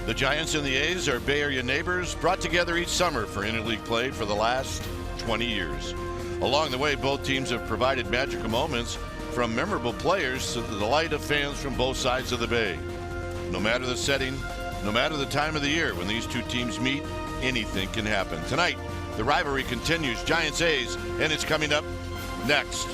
The Giants and the A's are Bay Area neighbors, brought together each summer for interleague play for the last 20 years. Along the way, both teams have provided magical moments from memorable players to the delight of fans from both sides of the Bay. No matter the setting, no matter the time of the year, when these two teams meet, anything can happen. Tonight, the rivalry continues, Giants-A's, and it's coming up next.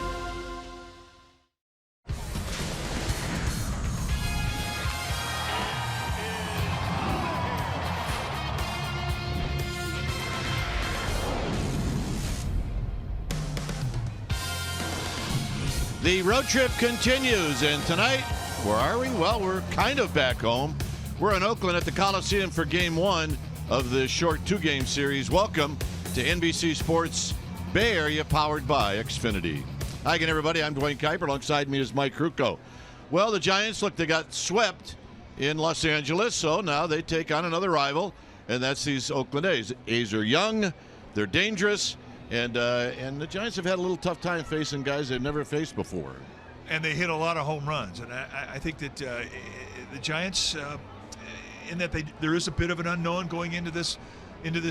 The road trip continues, and tonight, where are we? Well, we're kind of back home. We're in Oakland at the Coliseum for Game 1 of the short two-game series. Welcome to NBC Sports Bay Area, powered by Xfinity. Hi again, everybody. I'm Dwayne Kuiper. Alongside me is Mike Krukow. Well, the Giants, look, they got swept in Los Angeles, so now they take on another rival, and that's these Oakland A's. A's are young, they're dangerous, and the Giants have had a little tough time facing guys they've never faced before. And they hit a lot of home runs, and I think that the Giants, in that there is a bit of an unknown going into this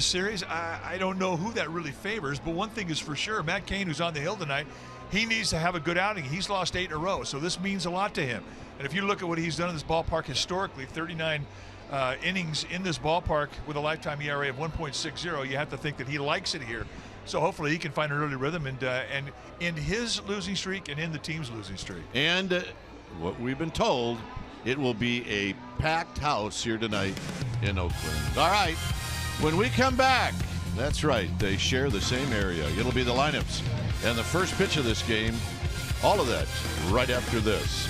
series. I don't know who that really favors, but one thing is for sure, Matt Cain, who's on the hill tonight, he needs to have a good outing. He's lost 8 in a row, so this means a lot to him. And if you look at what he's done in this ballpark historically, 39 innings in this ballpark with a lifetime ERA of 1.60, you have to think that he likes it here. So hopefully he can find an early rhythm and end his losing streak and end the team's losing streak. And what we've been told, it will be a packed house here tonight in Oakland. All right, when we come back, that's right, they share the same area. It'll be the lineups and the first pitch of this game. All of that right after this.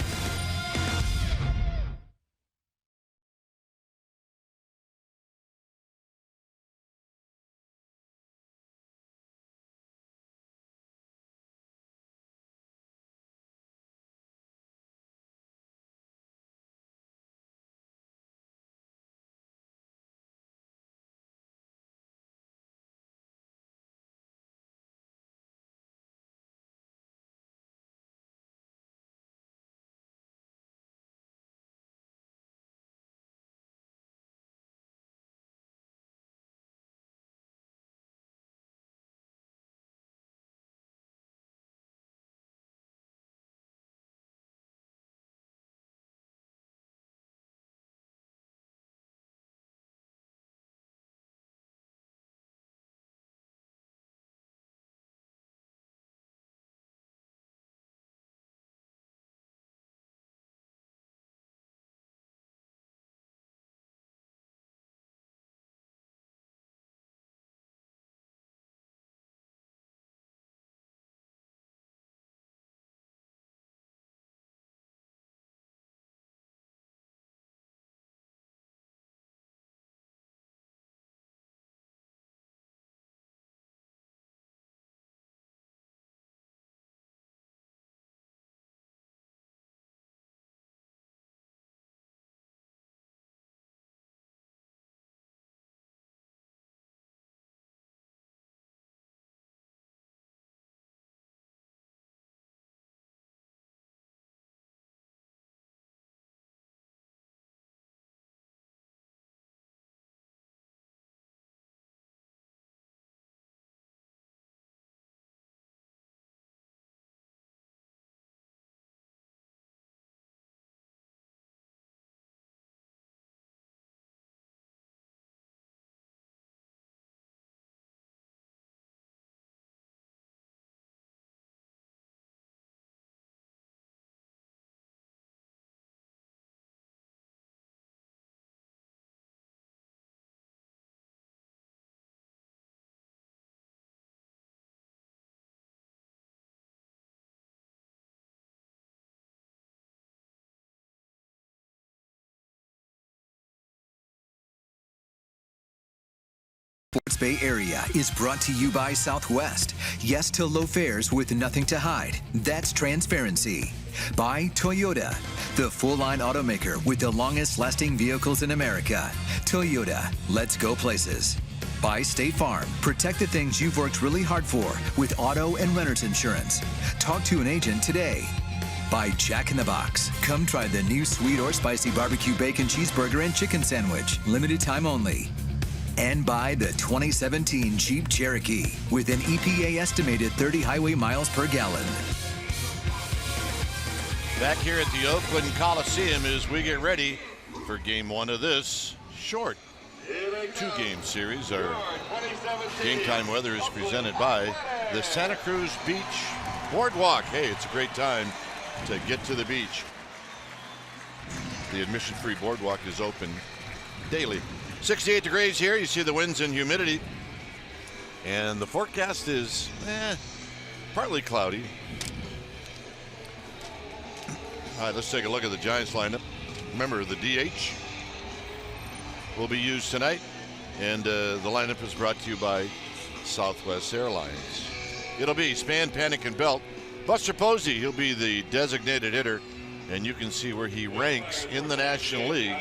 Sports Bay Area is brought to you by Southwest. Yes to low fares with nothing to hide. That's transparency. By Toyota, the full-line automaker with the longest-lasting vehicles in America. Toyota, let's go places. By State Farm, protect the things you've worked really hard for with auto and renter's insurance. Talk to an agent today. By Jack in the Box. Come try the new sweet or spicy barbecue bacon cheeseburger and chicken sandwich. Limited time only. And by the 2017 Jeep Cherokee with an EPA estimated 30 highway miles per gallon. Back here at the Oakland Coliseum as we get ready for game one of this short two-game series. Our game time weather is presented by the Santa Cruz Beach Boardwalk. Hey, it's a great time to get to the beach. The admission-free boardwalk is open daily. 68 degrees here. You see the winds and humidity. And the forecast is partly cloudy. All right, let's take a look at the Giants lineup. Remember, the DH will be used tonight. And the lineup is brought to you by Southwest Airlines. It'll be Span, Panic, and Belt. Buster Posey, he'll be the designated hitter. And you can see where he ranks in the National League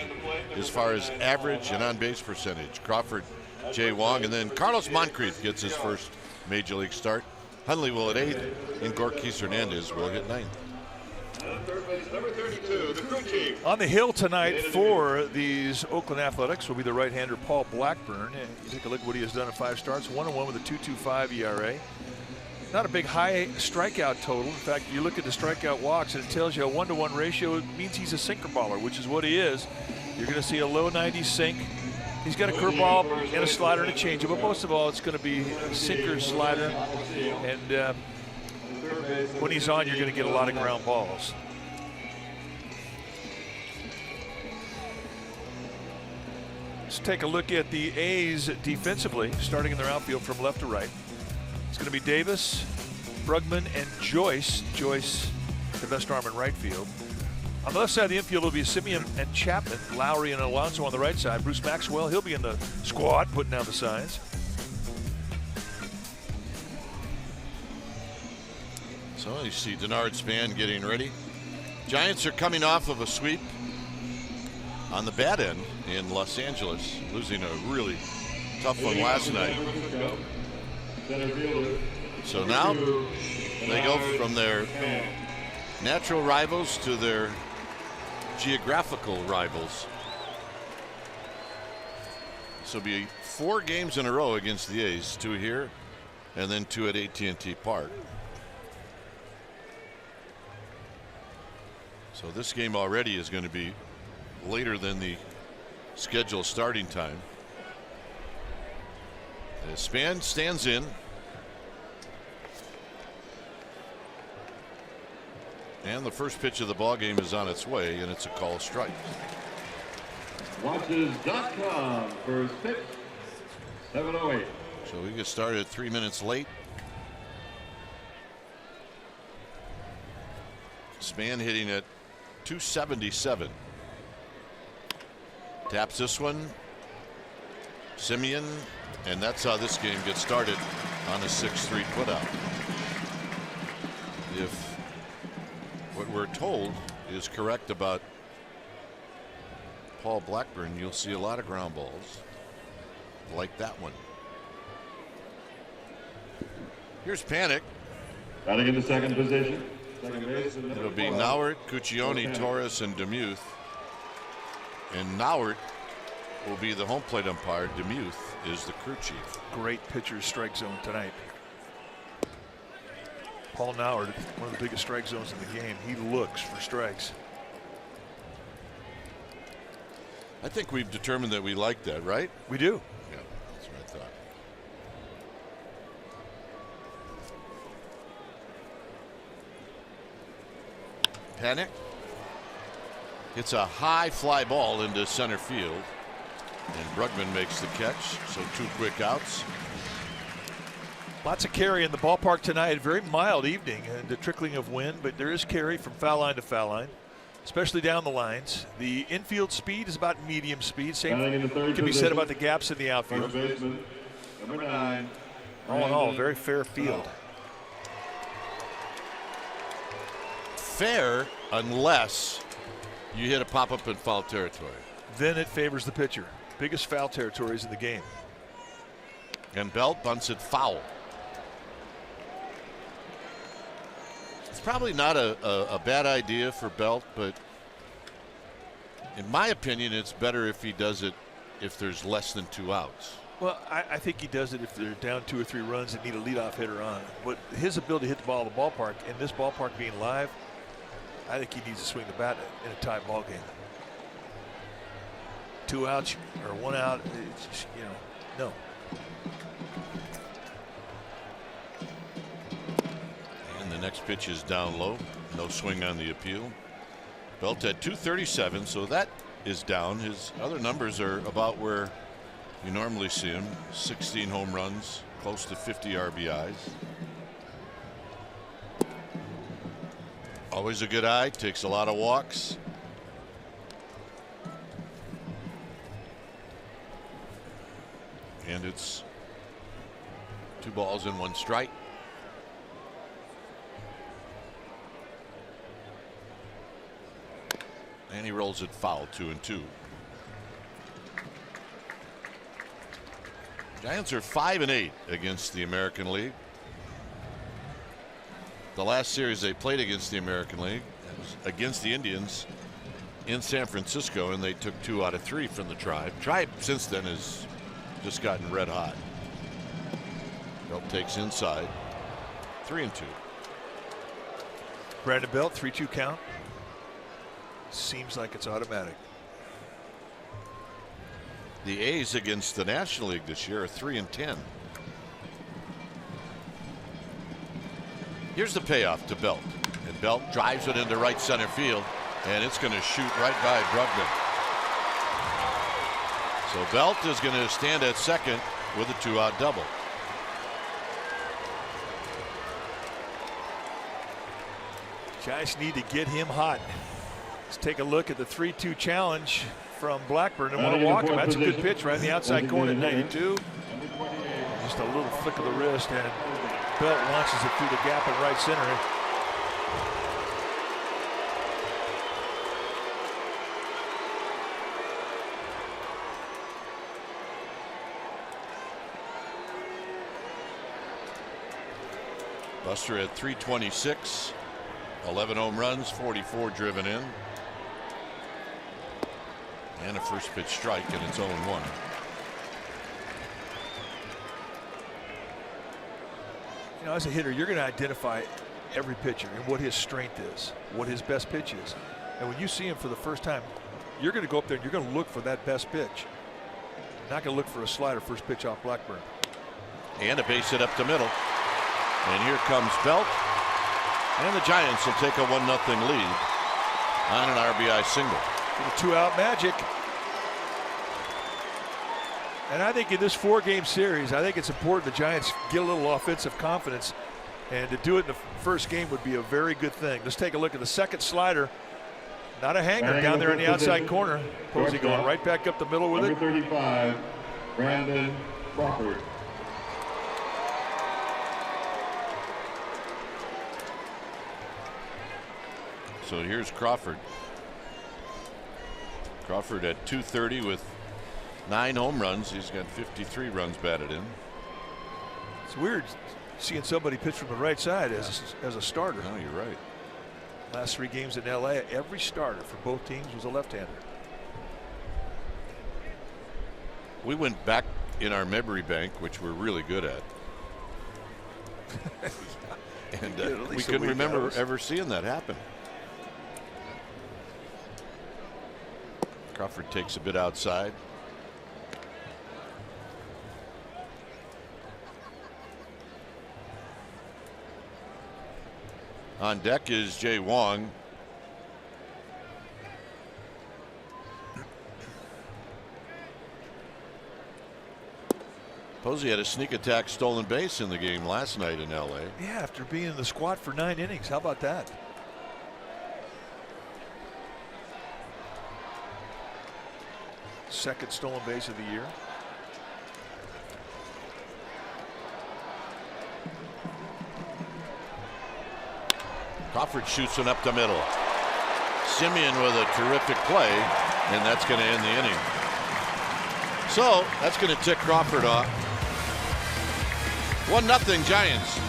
as far as average and on-base percentage. Crawford, Jay Wong, and then Carlos Moncrief gets his first Major League start. Hundley will at 8th, and Gorkis Hernandez will hit 9th. On the hill tonight for these Oakland Athletics will be the right-hander Paul Blackburn. And you take a look at what he has done in 5 starts. 1-1 with a 2.25 ERA. Not a big high strikeout total. In fact, you look at the strikeout walks and it tells you a 1-to-1 ratio. It means he's a sinker baller, which is what he is. You're going to see a low 90s sink. He's got a curveball and a slider and a changeup, but most of all, it's going to be sinker, slider, and when he's on, you're going to get a lot of ground balls. Let's take a look at the A's defensively, starting in their outfield from left to right. It's going to be Davis, Brugman, and Joyce. Joyce, the best arm in right field. On the left side of the infield will be Simeon and Chapman, Lowry and Alonso on the right side. Bruce Maxwell, he'll be in the squad, putting down the signs. So you see Denard Span getting ready. Giants are coming off of a sweep on the bad end in Los Angeles, losing a really tough one last night. So now they go from their natural rivals to their geographical rivals. So it'll be 4 games in a row against the A's, 2 here and then 2 at AT&T Park. So this game already is going to be later than the scheduled starting time. As Span stands in. And the first pitch of the ball game is on its way, and it's a call strike. Watches.com first pitch, 7:08. So we get started 3 minutes late. Span hitting at 277. Taps this one. Simeon, and that's how this game gets started on a 6-3 putout. If what we're told is correct about Paul Blackburn, you'll see a lot of ground balls like that one. Here's Panic. Batting in the second position. It'll be Nauert, Cuccione, Torres, and Demuth. And Nauert will be the home plate umpire. Demuth is the crew chief. Great pitcher's strike zone tonight. Paul Nauert, one of the biggest strike zones in the game. He looks for strikes. I think we've determined that we like that, right? We do. Yeah, that's what I thought. Panic. It's a high fly ball into center field. And Brugman makes the catch. So 2 quick outs. Lots of carry in the ballpark tonight. Very mild evening and the trickling of wind, but there is carry from foul line to foul line, especially down the lines. The infield speed is about medium speed. Same can be said about the gaps in the outfield. Number 9. All in all, very fair field. Fair unless you hit a pop-up in foul territory. Then it favors the pitcher. Biggest foul territories in the game. And Belt bunts it foul. probably not a bad idea for Belt, but in my opinion, it's better if he does it if there's less than 2 outs. Well, I think he does it if they're down 2 or 3 runs and need a leadoff hitter on. But his ability to hit the ball in the ballpark, and this ballpark being live, I think he needs to swing the bat in a tight ball game. 2 outs or 1 out, it's just, no. And the next pitch is down low. No swing on the appeal. Belt at 237, so that is down. His other numbers are about where you normally see him. 16 home runs, close to 50 RBIs. Always a good eye, takes a lot of walks. And it's 2 balls and 1 strike. And he rolls it foul, 2-2. Giants are 5-8 against the American League. The last series they played against the American League was against the Indians in San Francisco, and they took 2 out of 3 from the Tribe. Tribe since then has just gotten red hot. Belt takes inside. 3-2. Brandon Belt, 3-2 count. Seems like it's automatic. The A's against the National League this year are 3-10. Here's the payoff to Belt, and Belt drives it into right center field, and it's going to shoot right by Brugman. So Belt is going to stand at second with a 2-out double. Giants need to get him hot. Let's take a look at the 3-2 challenge from Blackburn. And want to walk him. That's a good pitch right in the outside corner at 92. Just a little flick of the wrist, and Belt launches it through the gap in right center. Buster at 326, 11 home runs, 44 driven in. And a first pitch strike, and it's 0-1. As a hitter, you're going to identify every pitcher and what his strength is, what his best pitch is. And when you see him for the first time, you're going to go up there and you're going to look for that best pitch. Not going to look for a slider first pitch off Blackburn. And a base hit up the middle. And here comes Belt. And the Giants will take a 1-0 lead on an RBI single. The 2-out magic. And I think in this 4-game series, I think it's important the Giants get a little offensive confidence, and to do it in the first game would be a very good thing. Let's take a look at the second slider. Not a hanger down there in the outside corner. Posey going right back up the middle with it. Number 35, Brandon Crawford. So here's Crawford. Crawford at 230 with 9 home runs. He's got 53 runs batted in. It's weird seeing somebody pitch from the right side as a starter. No, you're right. Last 3 games in LA, every starter for both teams was a left-hander. We went back in our memory bank, which we're really good at. And we couldn't remember ever seeing that happen. Crawford takes a bit outside. On deck is Jay Wong. Posey had a sneak attack stolen base in the game last night in LA. Yeah, after being in the squad for 9 innings. How about that? Second stolen base of the year. Crawford shoots one up the middle. Simeon with a terrific play, and that's going to end the inning. So that's going to tick Crawford off. 1-0 Giants.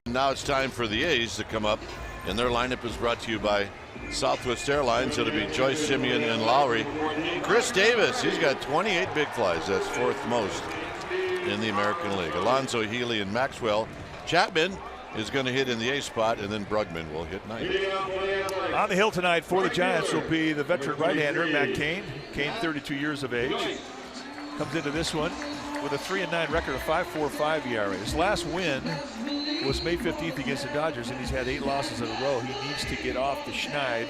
Now it's time for the A's to come up, and their lineup is brought to you by Southwest Airlines. It'll be Joyce, Simeon, and Lowry. Chris Davis, he's got 28 big flies. That's 4th most in the American League. Alonzo, Healy, and Maxwell. Chapman is going to hit in the A spot, and then Brugman will hit 90. On the hill tonight for the Giants will be the veteran right-hander, Matt Cain. Cain, 32 years of age. Comes into this one with a 3-9 record of 5.45 ERA. His last win was May 15th against the Dodgers, and he's had 8 losses in a row. He needs to get off the schneid.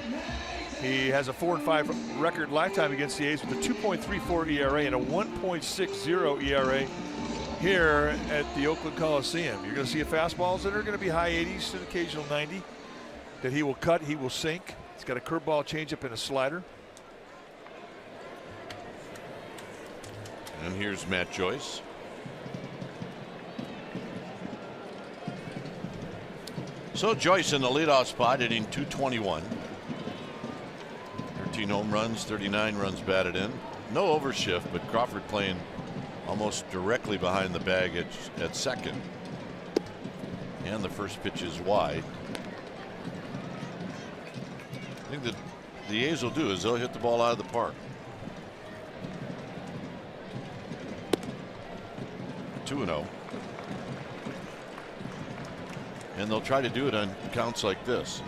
He has a 4-5 record lifetime against the A's with a 2.34 ERA and a 1.60 ERA here at the Oakland Coliseum. You're going to see fastballs that are going to be high 80s to an occasional 90 that he will cut, he will sink. He's got a curveball, changeup, and a slider. And here's Matt Joyce. So Joyce in the leadoff spot, hitting .221. 13 home runs, 39 runs batted in. No overshift, but Crawford playing almost directly behind the bag at second. And the first pitch is wide. I think that the A's will do is they'll hit the ball out of the park. 2-0. And they'll try to do it on counts like this.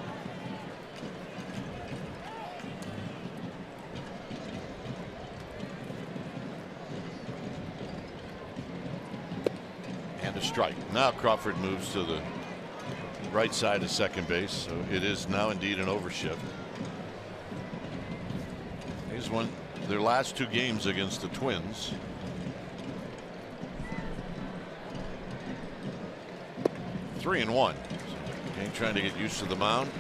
And a strike. Now Crawford moves to the right side of second base, so it is now indeed an overshift. He's won their last 2 games against the Twins. Three and 1. Kane trying to get used to the mound.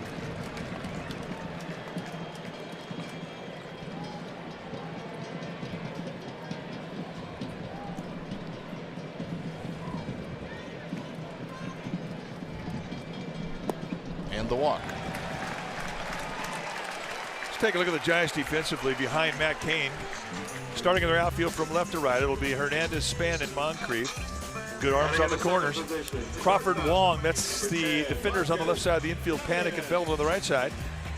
And the walk. Let's take a look at the Giants defensively behind Matt Cain. Starting in their outfield from left to right, it'll be Hernandez, Span, and Moncrief. Good arms on the corners. Crawford, Wong, that's the defenders on the left side of the infield. Panic and Bell on the right side.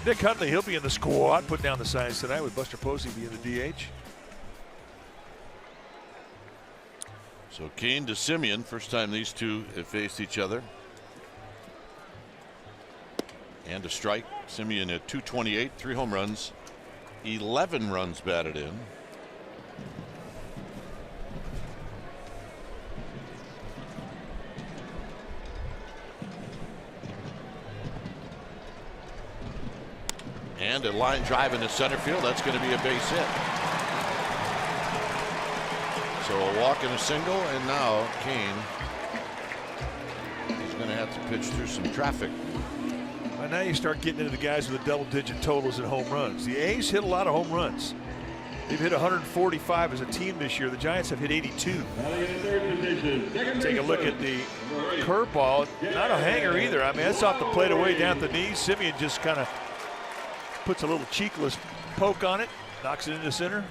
Nick Huntley, he'll be in the squad, put down the signs tonight with Buster Posey being the DH. So Kane to Simeon, first time these two have faced each other. And a strike. Simeon at .228, 3 home runs, 11 runs batted in. And a line drive into center field. That's going to be a base hit. So a walk and a single, and now Kane is going to have to pitch through some traffic. Well, now you start getting into the guys with the double-digit totals and home runs. The A's hit a lot of home runs. They've hit 145 as a team this year. The Giants have hit 82. Take a look at the curveball. Not a hanger either. I mean, that's off the plate away down at the knees. Simeon just kind of puts a little cheekless poke on it, knocks it into center.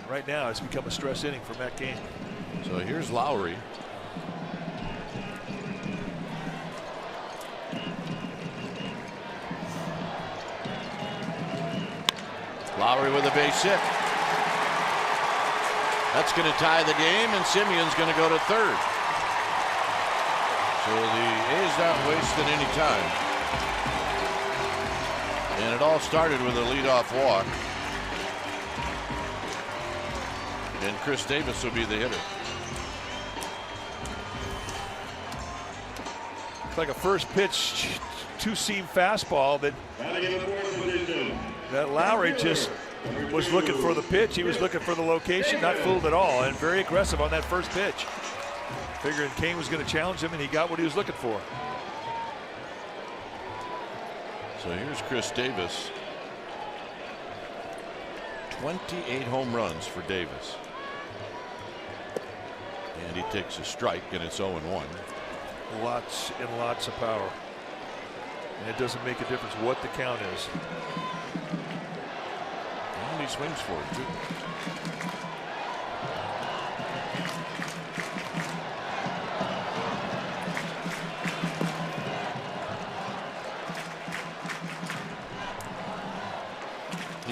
And right now it's become a stress inning for Matt Cain. So here's Lowry. Lowry with a base hit. That's going to tie the game, and Simeon's going to go to third. So the A's not wasting any time. And it all started with a leadoff walk. And Chris Davis will be the hitter. It's like a first pitch, 2-seam fastball that Lowry just was looking for the pitch. He was looking for the location, not fooled at all, and very aggressive on that first pitch. Figuring Cain was going to challenge him, and he got what he was looking for. So here's Chris Davis. 28 home runs for Davis. And he takes a strike, and it's 0-1. Lots and lots of power. And it doesn't make a difference what the count is. And he swings for it, too.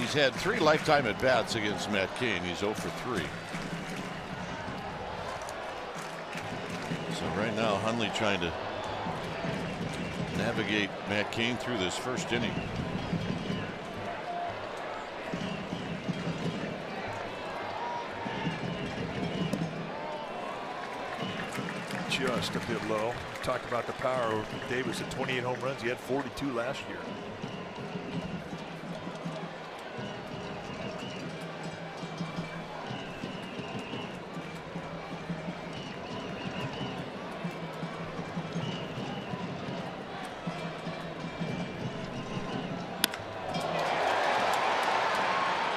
He's had 3 lifetime at bats against Matt Cain. He's 0 for 3. So right now Hundley trying to navigate Matt Cain through this first inning. Just a bit low. Talked about the power of Davis at 28 home runs. He had 42 last year.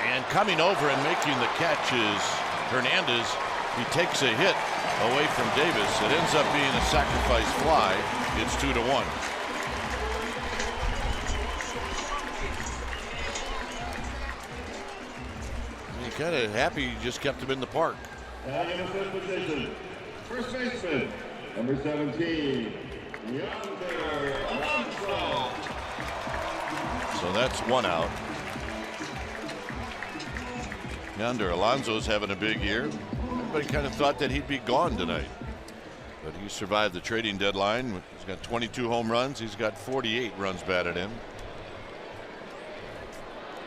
And coming over and making the catch is Hernandez. He takes a hit away from Davis. It ends up being a sacrifice fly. It's 2-1. He's kind of happy he just kept him in the park. And in the fifth position, first baseman, number 17, Alonso. So that's 1 out. Yonder Alonso's having a big year. Everybody kind of thought that he'd be gone tonight, but he survived the trading deadline. He's got 22 home runs. He's got 48 runs batted in.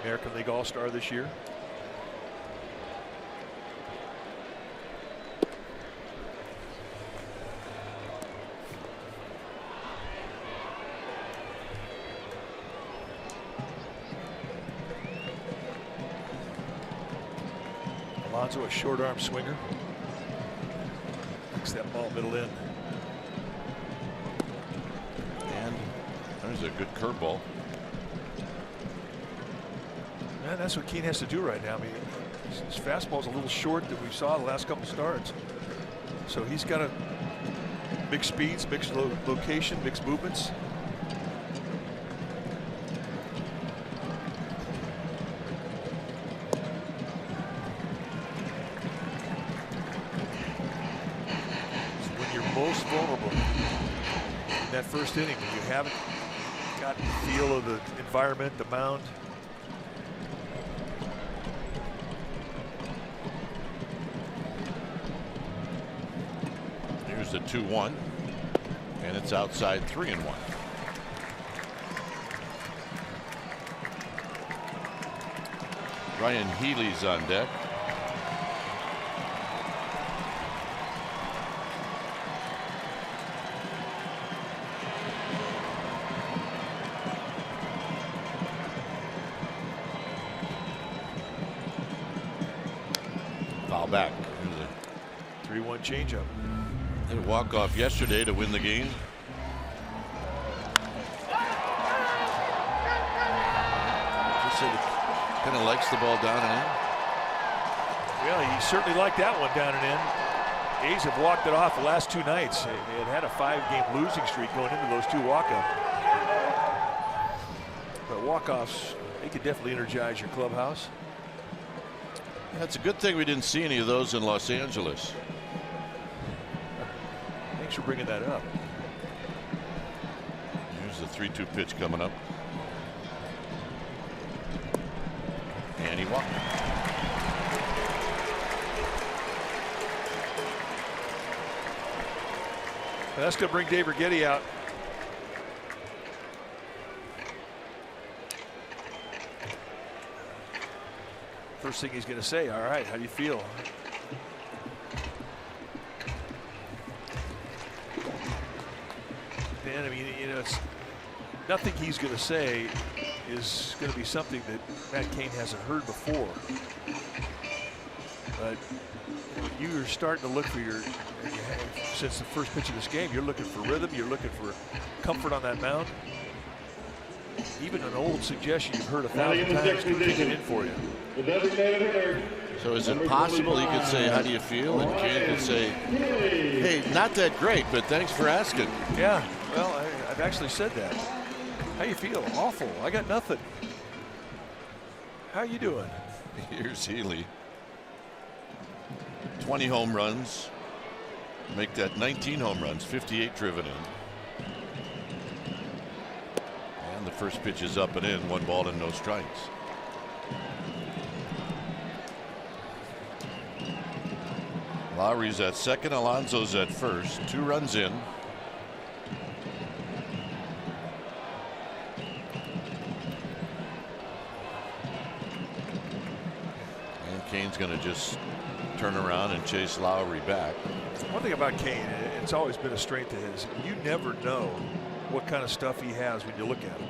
American League All-Star this year. Alonso, a short arm swinger. Takes that ball middle in. And there's a good curveball. Man, that's what Keane has to do right now. I mean, his fastball's a little short that we saw the last couple starts. So he's got to mix speeds, mix location, mix movements. Most vulnerable in that first inning when you haven't got the feel of the environment, the mound. Here's the 2-1, and it's outside 3-1. Ryan Healy's on deck. Back. 3-1 changeup. Had a walk-off yesterday to win the game. Just said he kind of likes the ball down and in. Well, he certainly liked that one down and in. A's have walked it off the last 2 nights. They had a 5-game losing streak going into those 2 walk-ups. But walk-offs, they could definitely energize your clubhouse. That's a good thing we didn't see any of those in Los Angeles. Thanks for bringing that up. Here's the 3-2 pitch coming up. And he walked. That's going to bring Dave Righetti out. First thing he's going to say, all right, how do you feel? Man, I mean, you know, it's nothing he's going to say is going to be something that Matt Cain hasn't heard before. But you're starting to look for since the first pitch of this game, you're looking for rhythm, you're looking for comfort on that mound. Even an old suggestion you've heard 1,000 times can kick it in for you. So is it possible he could say, how do you feel? And Cain could say, hey, not that great, but thanks for asking. Yeah, well, I've actually said that. How you feel? Awful. I got nothing. How you doing? Here's Healy. 20 home runs. Make that 19 home runs, 58 driven in. And the first pitch is up and in, 1 ball and no strikes. Lowry's at second, Alonso's at first. 2 runs in. And Kane's going to just turn around and chase Lowry back. One thing about Kane, it's always been a strength of his. You never know what kind of stuff he has when you look at him.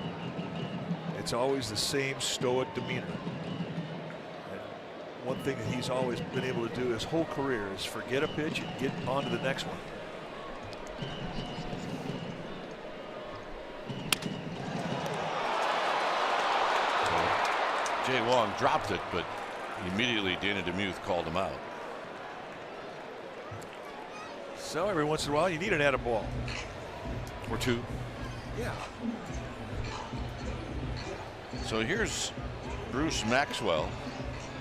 It's always the same stoic demeanor. One thing that he's always been able to do his whole career is forget a pitch and get on to the next one. So Jay Wong dropped it, but immediately Dana DeMuth called him out. So every once in a while you need an atom ball. Or 2. Yeah. So here's Bruce Maxwell.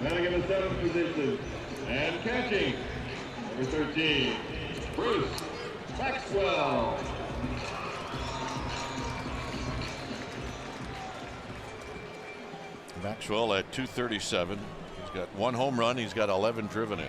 Batting in the 7th position and catching, number 13, Bruce Maxwell. Maxwell at 237. He's got 1 home run. He's got 11 driven in.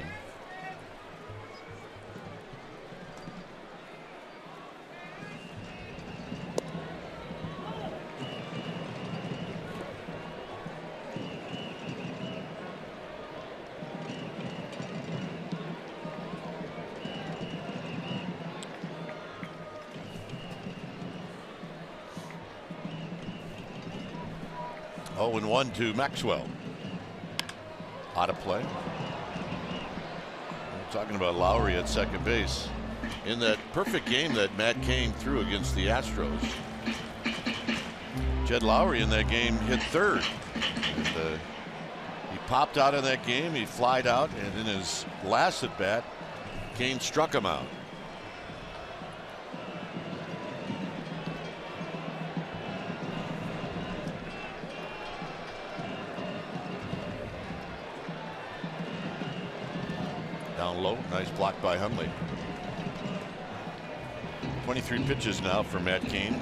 Oh, and 1 to Maxwell. Out of play. We're talking about Lowry at second base. In that perfect game that Matt Cain threw against the Astros, Jed Lowry in that game hit third. And, he popped out in that game. He flied out, and in his last at bat, Cain struck him out. Down low, nice block by Hundley. 23 pitches now for Matt Cain.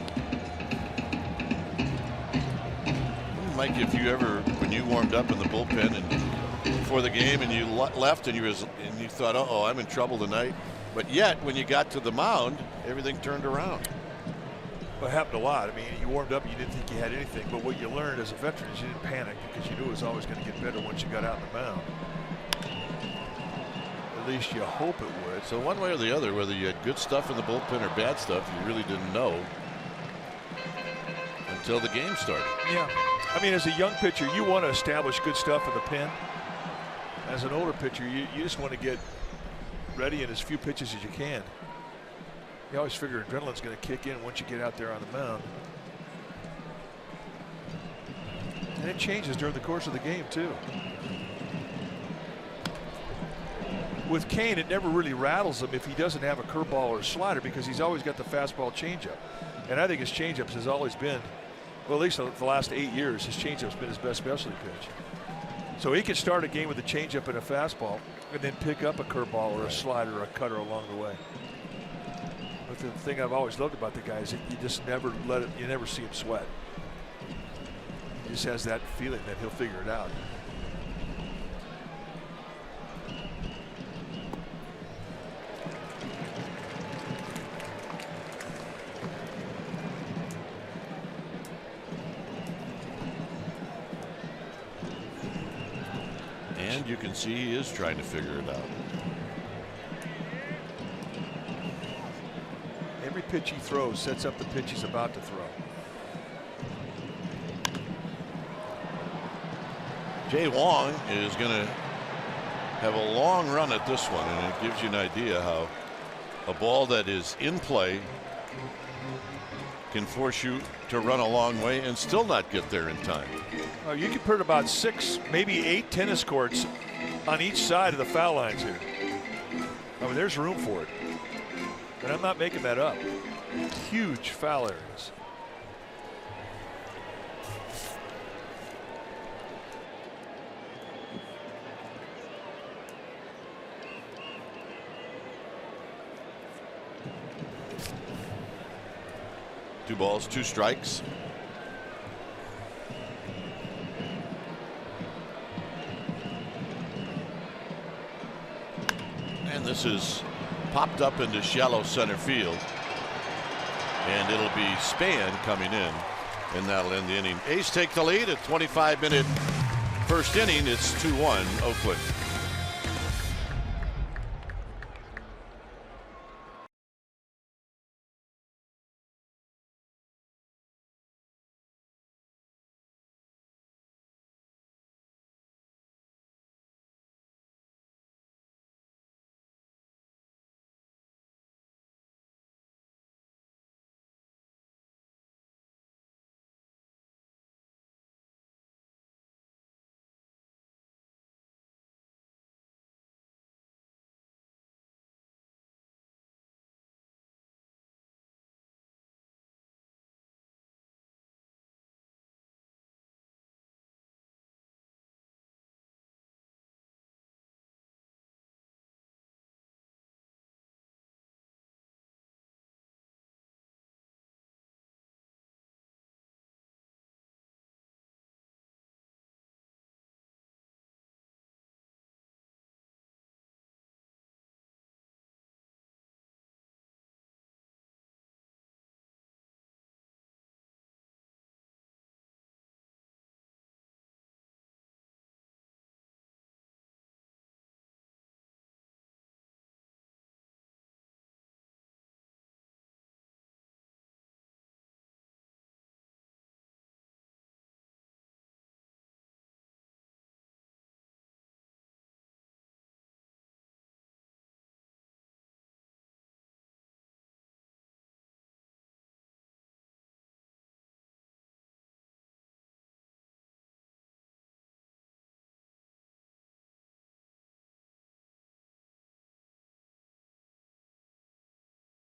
Mike, if you ever, when you warmed up in the bullpen and before the game and you left and you thought, uh-oh, I'm in trouble tonight, but yet when you got to the mound, everything turned around. Well, it happened a lot. I mean, you warmed up, you didn't think you had anything, but what you learned as a veteran is you didn't panic because you knew it was always going to get better once you got out on the mound. At least you hope it would. So one way or the other, whether you had good stuff in the bullpen or bad stuff, you really didn't know until the game started. Yeah. I mean, as a young pitcher, you want to establish good stuff in the pen. As an older pitcher, you just want to get ready in as few pitches as you can. You always figure adrenaline's going to kick in once you get out there on the mound. And it changes during the course of the game, too. With Cain, it never really rattles him if he doesn't have a curveball or a slider because he's always got the fastball changeup. And I think his changeups has always been, well, at least the last 8 years, his changeup's been his best specialty pitch. So he can start a game with a changeup and a fastball and then pick up a curveball or a slider or a cutter along the way. But the thing I've always loved about the guy is that you just never you never see him sweat. He just has that feeling that he'll figure it out. And you can see he is trying to figure it out. Every pitch he throws sets up the pitch he's about to throw. Jay Wong is going to have a long run at this one, and it gives you an idea how a ball that is in play can force you to run a long way and still not get there in time. You can put about 6, maybe 8 tennis courts on each side of the foul lines here. I mean, there's room for it. And I'm not making that up. Huge foul areas. Two balls, 2 strikes. And this is popped up into shallow center field. And it'll be Span coming in. And that'll end the inning. A's take the lead at 25-minute first inning. It's 2-1 Oakland.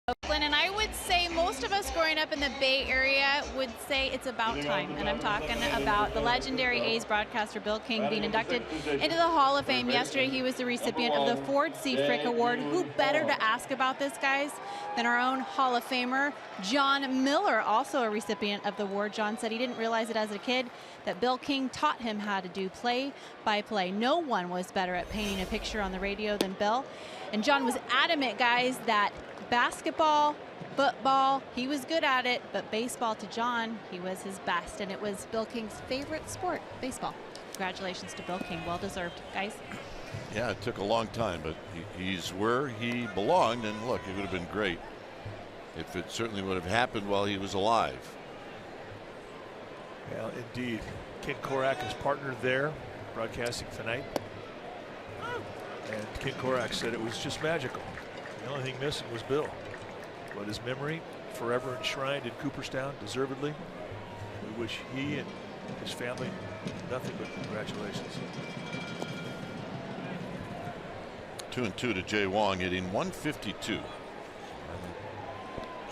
Oakland, and I would say most of us growing up in the Bay Area would say it's about time. And I'm talking about the legendary A's broadcaster Bill King being inducted into the Hall of Fame yesterday. He was the recipient of the Ford C. Frick Award. Who better to ask about this, guys, than our own Hall of Famer, John Miller, also a recipient of the award. John said he didn't realize it as a kid that Bill King taught him how to do play-by-play. No one was better at painting a picture on the radio than Bill. And John was adamant, guys, that basketball, football, he was good at it, but baseball to John, he was his best, and it was Bill King's favorite sport, baseball. Congratulations to Bill King, well deserved, guys. Yeah, it took a long time, but he's where he belonged, and look, it would have been great if it certainly would have happened while he was alive. Well, indeed. Ken Korak is partnered there, broadcasting tonight. And Ken Korak said it was just magical. The only thing missing was Bill. But his memory forever enshrined in Cooperstown, deservedly. We wish he and his family nothing but congratulations. 2-2 to Jay Wong, hitting 152.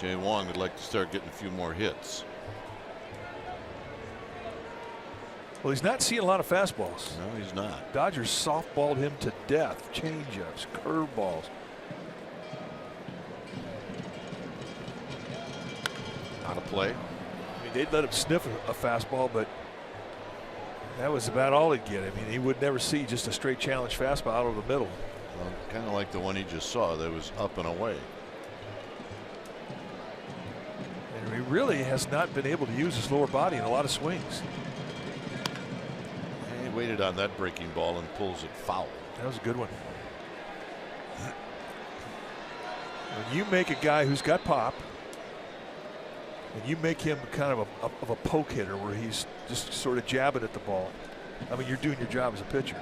Jay Wong would like to start getting a few more hits. Well, he's not seeing a lot of fastballs. No, he's not. Dodgers softballed him to death. Changeups, curveballs. Out of play. I mean, they'd let him sniff a fastball, but that was about all he'd get. I mean, he would never see just a straight challenge fastball out of the middle. Well, kind of like the one he just saw that was up and away. And he really has not been able to use his lower body in a lot of swings. He waited on that breaking ball and pulls it foul. That was a good one. When you make a guy who's got pop, and you make him kind of a poke hitter where he's just sort of jabbing at the ball, I mean, you're doing your job as a pitcher.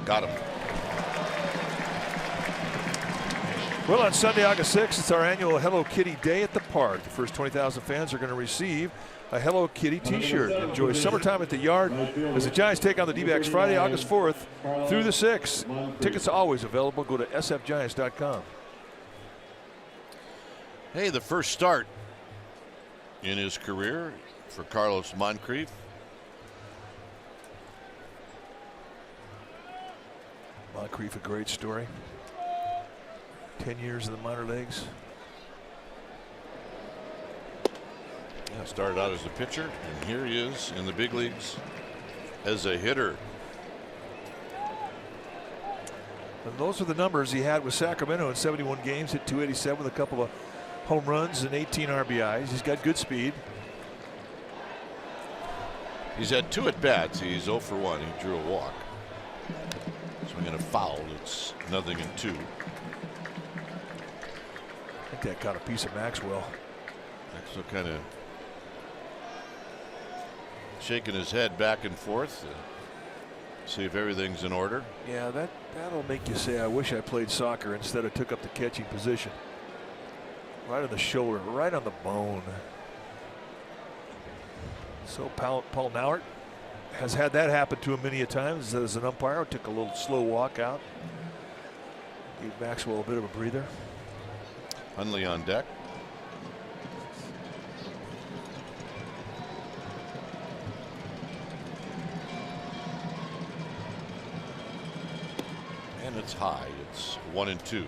Got him. Well, on Sunday, August 6th, it's our annual Hello Kitty Day at the park. The first 20,000 fans are going to receive a Hello Kitty t-shirt. Enjoy summertime at the yard as the Giants take on the D-backs Friday, August 4th through the 6th. Tickets are always available. Go to sfgiants.com. Hey, the first start in his career for Carlos Moncrief. Moncrief, a great story. 10 years in the minor leagues. Yeah, Started out as a pitcher, and here he is in the big leagues as a hitter. And those are the numbers he had with Sacramento in 71 games. Hit .287 with a couple of home runs and 18 RBIs. He's got good speed. He's had 2 at bats. He's 0 for 1. He drew a walk. Swinging a foul. It's 0-2. I think that caught a piece of Maxwell. Maxwell kind of shaking his head back and forth to see if everything's in order. Yeah, that'll make you say, I wish I played soccer instead of took up the catching position. Right on the shoulder, right on the bone. So Paul Nauert has had that happen to him many a times as an umpire. Took a little slow walk out. Gave Maxwell a bit of a breather. Hundley on deck. And it's high. It's 1-2.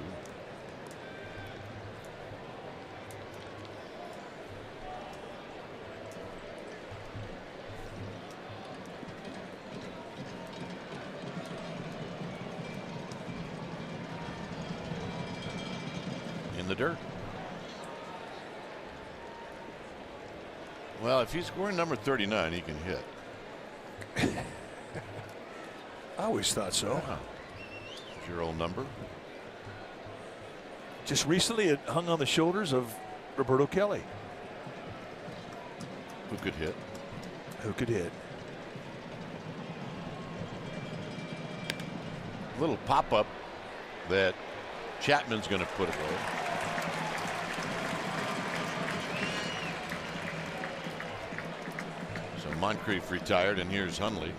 In the dirt. Well, if he's wearing number 39, he can hit. I always thought so. Yeah. Your old number. Just recently it hung on the shoulders of Roberto Kelly. Who could hit? Who could hit? Little pop-up that Chapman's going to put away. So Moncrief retired, and here's Hundley.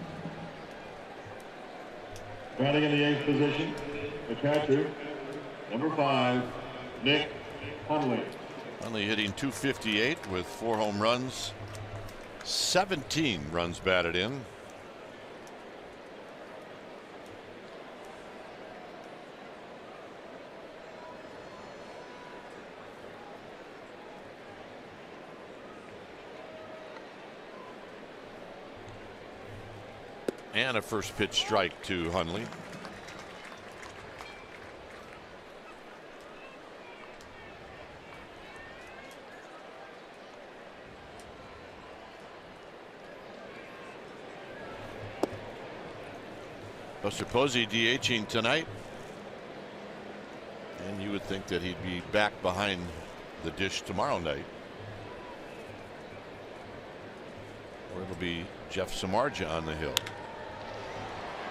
Batting in the 8th position, the catcher, number 5, Nick Hundley. Hundley hitting .258 with 4 home runs, 17 runs batted in. And a first pitch strike to Hundley. Buster Posey DHing tonight. And you would think that he'd be back behind the dish tomorrow night. Or it'll be Jeff Samardzija on the hill.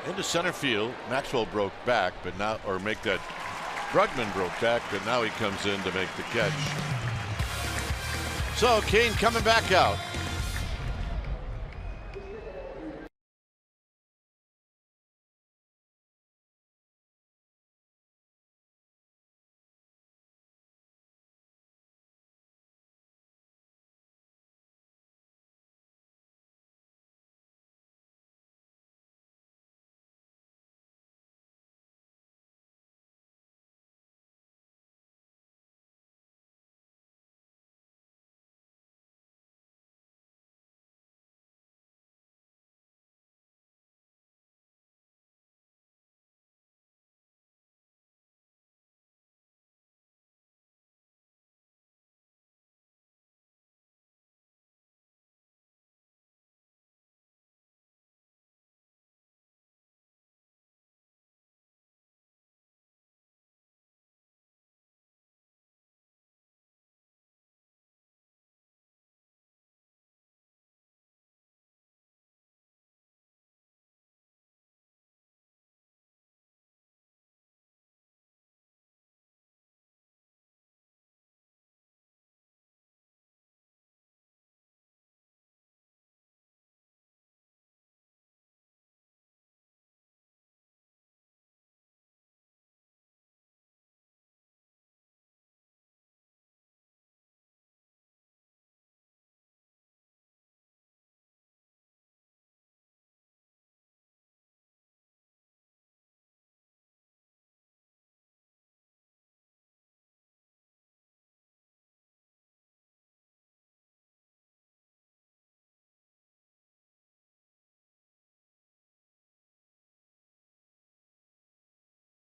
Into center field. Maxwell broke back, but now, or make that, Brugman broke back, but now he comes in to make the catch. So Kane coming back out.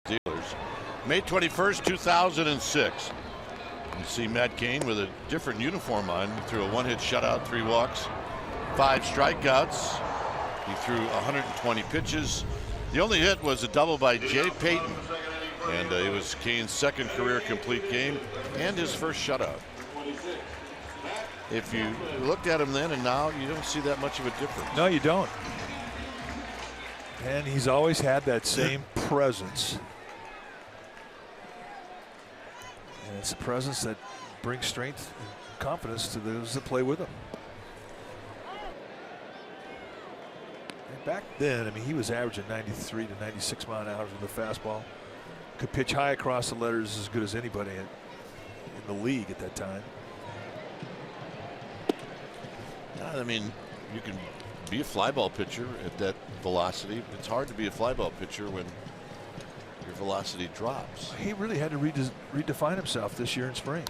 Steelers. May 21st, 2006. You see Matt Cain with a different uniform on. He threw a one-hit shutout, 3 walks, 5 strikeouts. He threw 120 pitches. The only hit was a double by Jay Payton. And it was Cain's second career complete game and his first shutout. If you looked at him then and now, you don't see that much of a difference. No, you don't. And he's always had that same presence. And it's a presence that brings strength and confidence to those that play with him. And back then, I mean, he was averaging 93 to 96 mile an hour with the fastball. Could pitch high across the letters as good as anybody in the league at that time. I mean, you can be a fly ball pitcher at that velocity. It's hard to be a fly ball pitcher when your velocity drops. He really had to redefine himself this year in spring.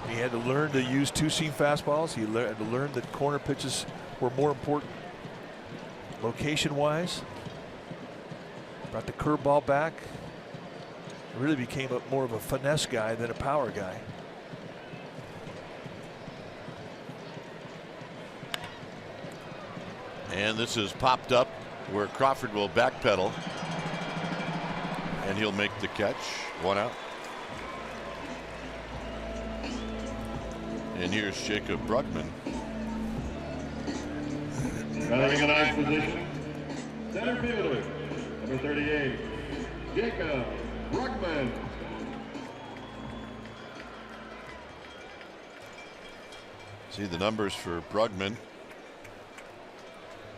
He had to learn to use 2-seam fastballs. He had to learn that corner pitches were more important location-wise. Brought the curveball back. Really became more of a finesse guy than a power guy. And this is popped up where Crawford will backpedal. And he'll make the catch. 1 out. And here's Jacob Brugman. Batting in 9th position, center fielder, number 38, Jacob Brugman. See the numbers for Brugman.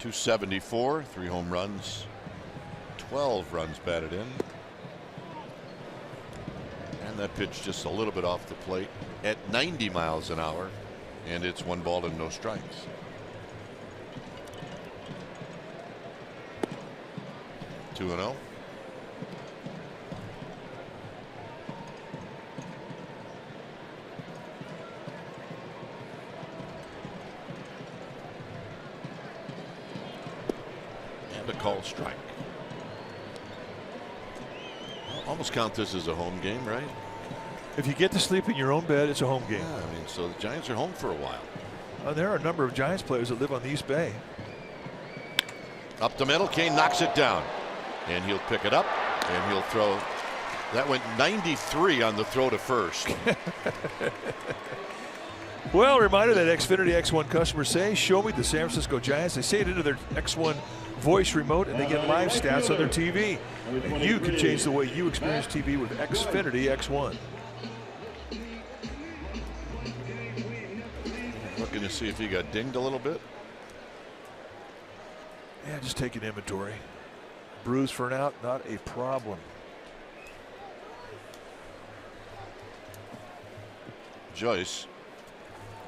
274, 3 home runs, 12 runs batted in. And that pitch just a little bit off the plate at 90 miles an hour. And it's 1 ball and no strikes. Two and 0. And a called strike. Almost count this as a home game, right? If you get to sleep in your own bed, it's a home game. Yeah, I mean, so the Giants are home for a while. There are a number of Giants players that live on the East Bay. Up the middle, Cain knocks it down. And he'll pick it up, and he'll throw. That went 93 on the throw to first. Well, reminder that Xfinity X1 customers say, show me the San Francisco Giants. They say it into their X1 voice remote, and they get live stats on their TV. And you can change the way you experience TV with Xfinity X1. Looking to see if he got dinged a little bit. Yeah, just taking inventory. Bruise for an out, not a problem. Joyce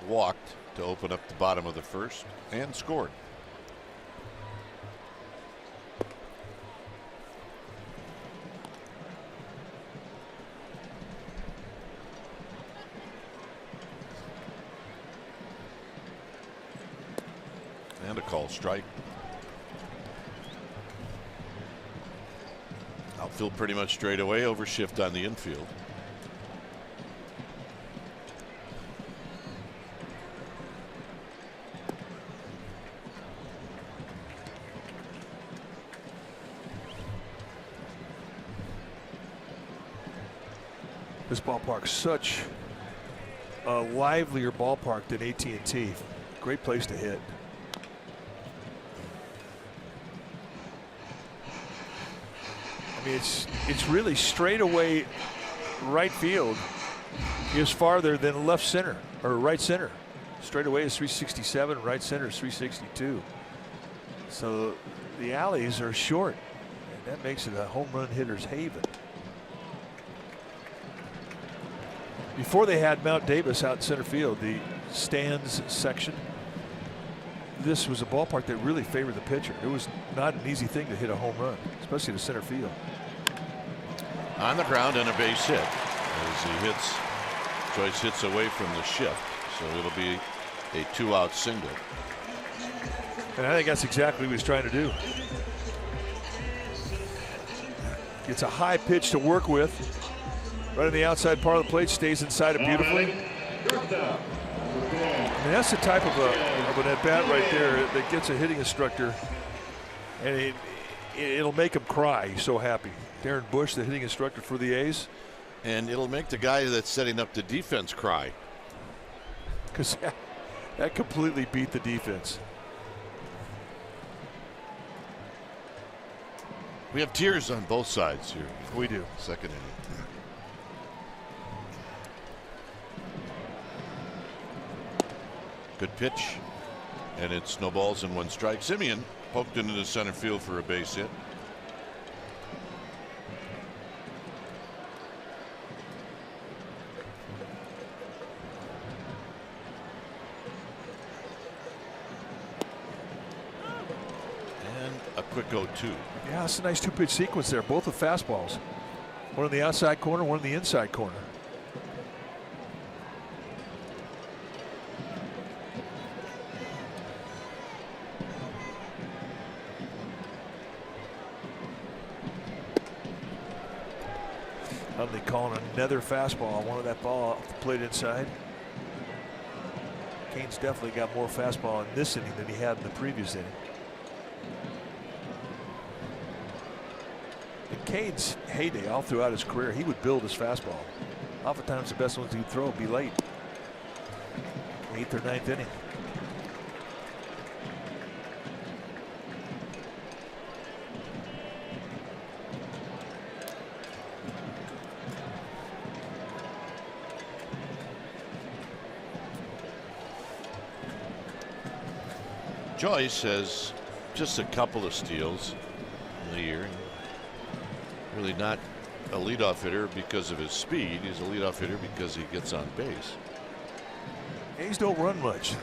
walked to open up the bottom of the first and scored. And a called strike. Outfield pretty much straight away, overshift on the infield. This ballpark's such a livelier ballpark than AT&T. Great place to hit. I mean, it's really straight away. Right field is farther than left center or right center. Straight away is 367, right center is 362. So the alleys are short, and that makes it a home run hitter's haven. Before they had Mount Davis out in center field, the stands section, this was a ballpark that really favored the pitcher. It was not an easy thing to hit a home run, especially to center field. On the ground and a base hit as he hits. Joyce hits away from the shift, so it'll be a 2-out single. And I think that's exactly what he was trying to do. Gets a high pitch to work with. Right on the outside part of the plate, stays inside it beautifully. And that's the type of an at-bat right there that gets a hitting instructor, and it'll make him cry. He's so happy. Darren Bush, the hitting instructor for the A's. And it'll make the guy that's setting up the defense cry. Because that completely beat the defense. We have tears on both sides here. We do. Second inning. Good pitch, and it's no balls and 1 strike. Simeon poked into the center field for a base hit. And a quick 0-2. Yeah, it's a nice 2-pitch sequence there. Both with fastballs. One in the outside corner, one in the inside corner. Huntley calling another fastball. One of that ball off the plate inside. Cain's definitely got more fastball in this inning than he had in the previous inning. In Cain's heyday, all throughout his career, he would build his fastball. Oftentimes, the best ones he'd throw would be late, 8th or 9th inning. Joyce has just a couple of steals in the year. Really not a leadoff hitter because of his speed. He's a leadoff hitter because he gets on base. A's don't run much.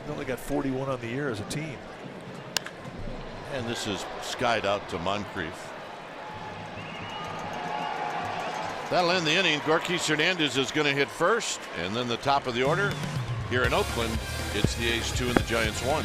They only got 41 on the year as a team. And this is skied out to Moncrief. That'll end the inning. Gorkis Hernandez is going to hit first, and then the top of the order here in Oakland. It's the A's 2 and the Giants 1.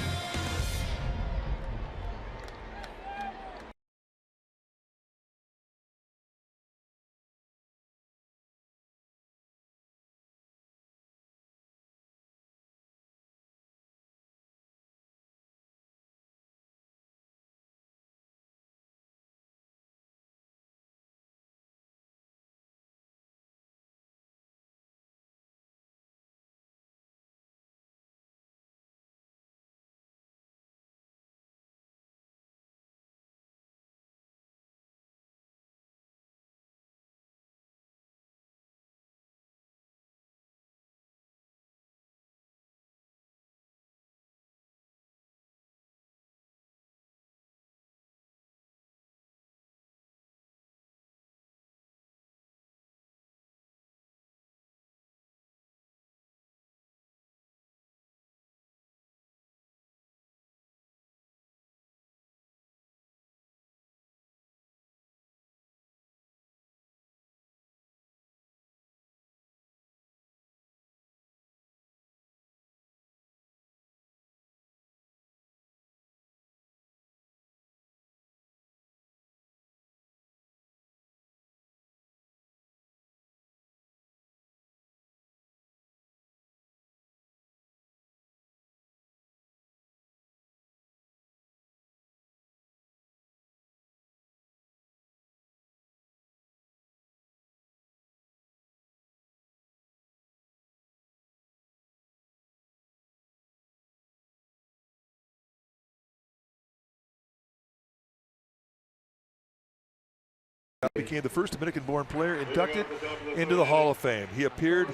Became the first Dominican-born player inducted into the Hall of Fame. He appeared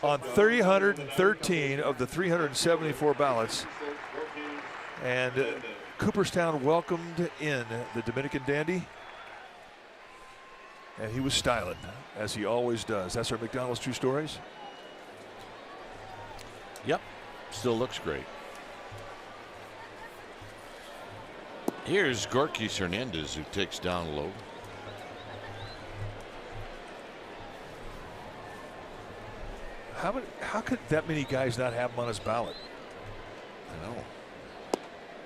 on 313 of the 374 ballots, and Cooperstown welcomed in the Dominican dandy, and he was styling, as he always does. That's our McDonald's True Stories. Yep, still looks great. Here's Gorkis Hernandez, who takes down low. How could that many guys not have him on his ballot? I know.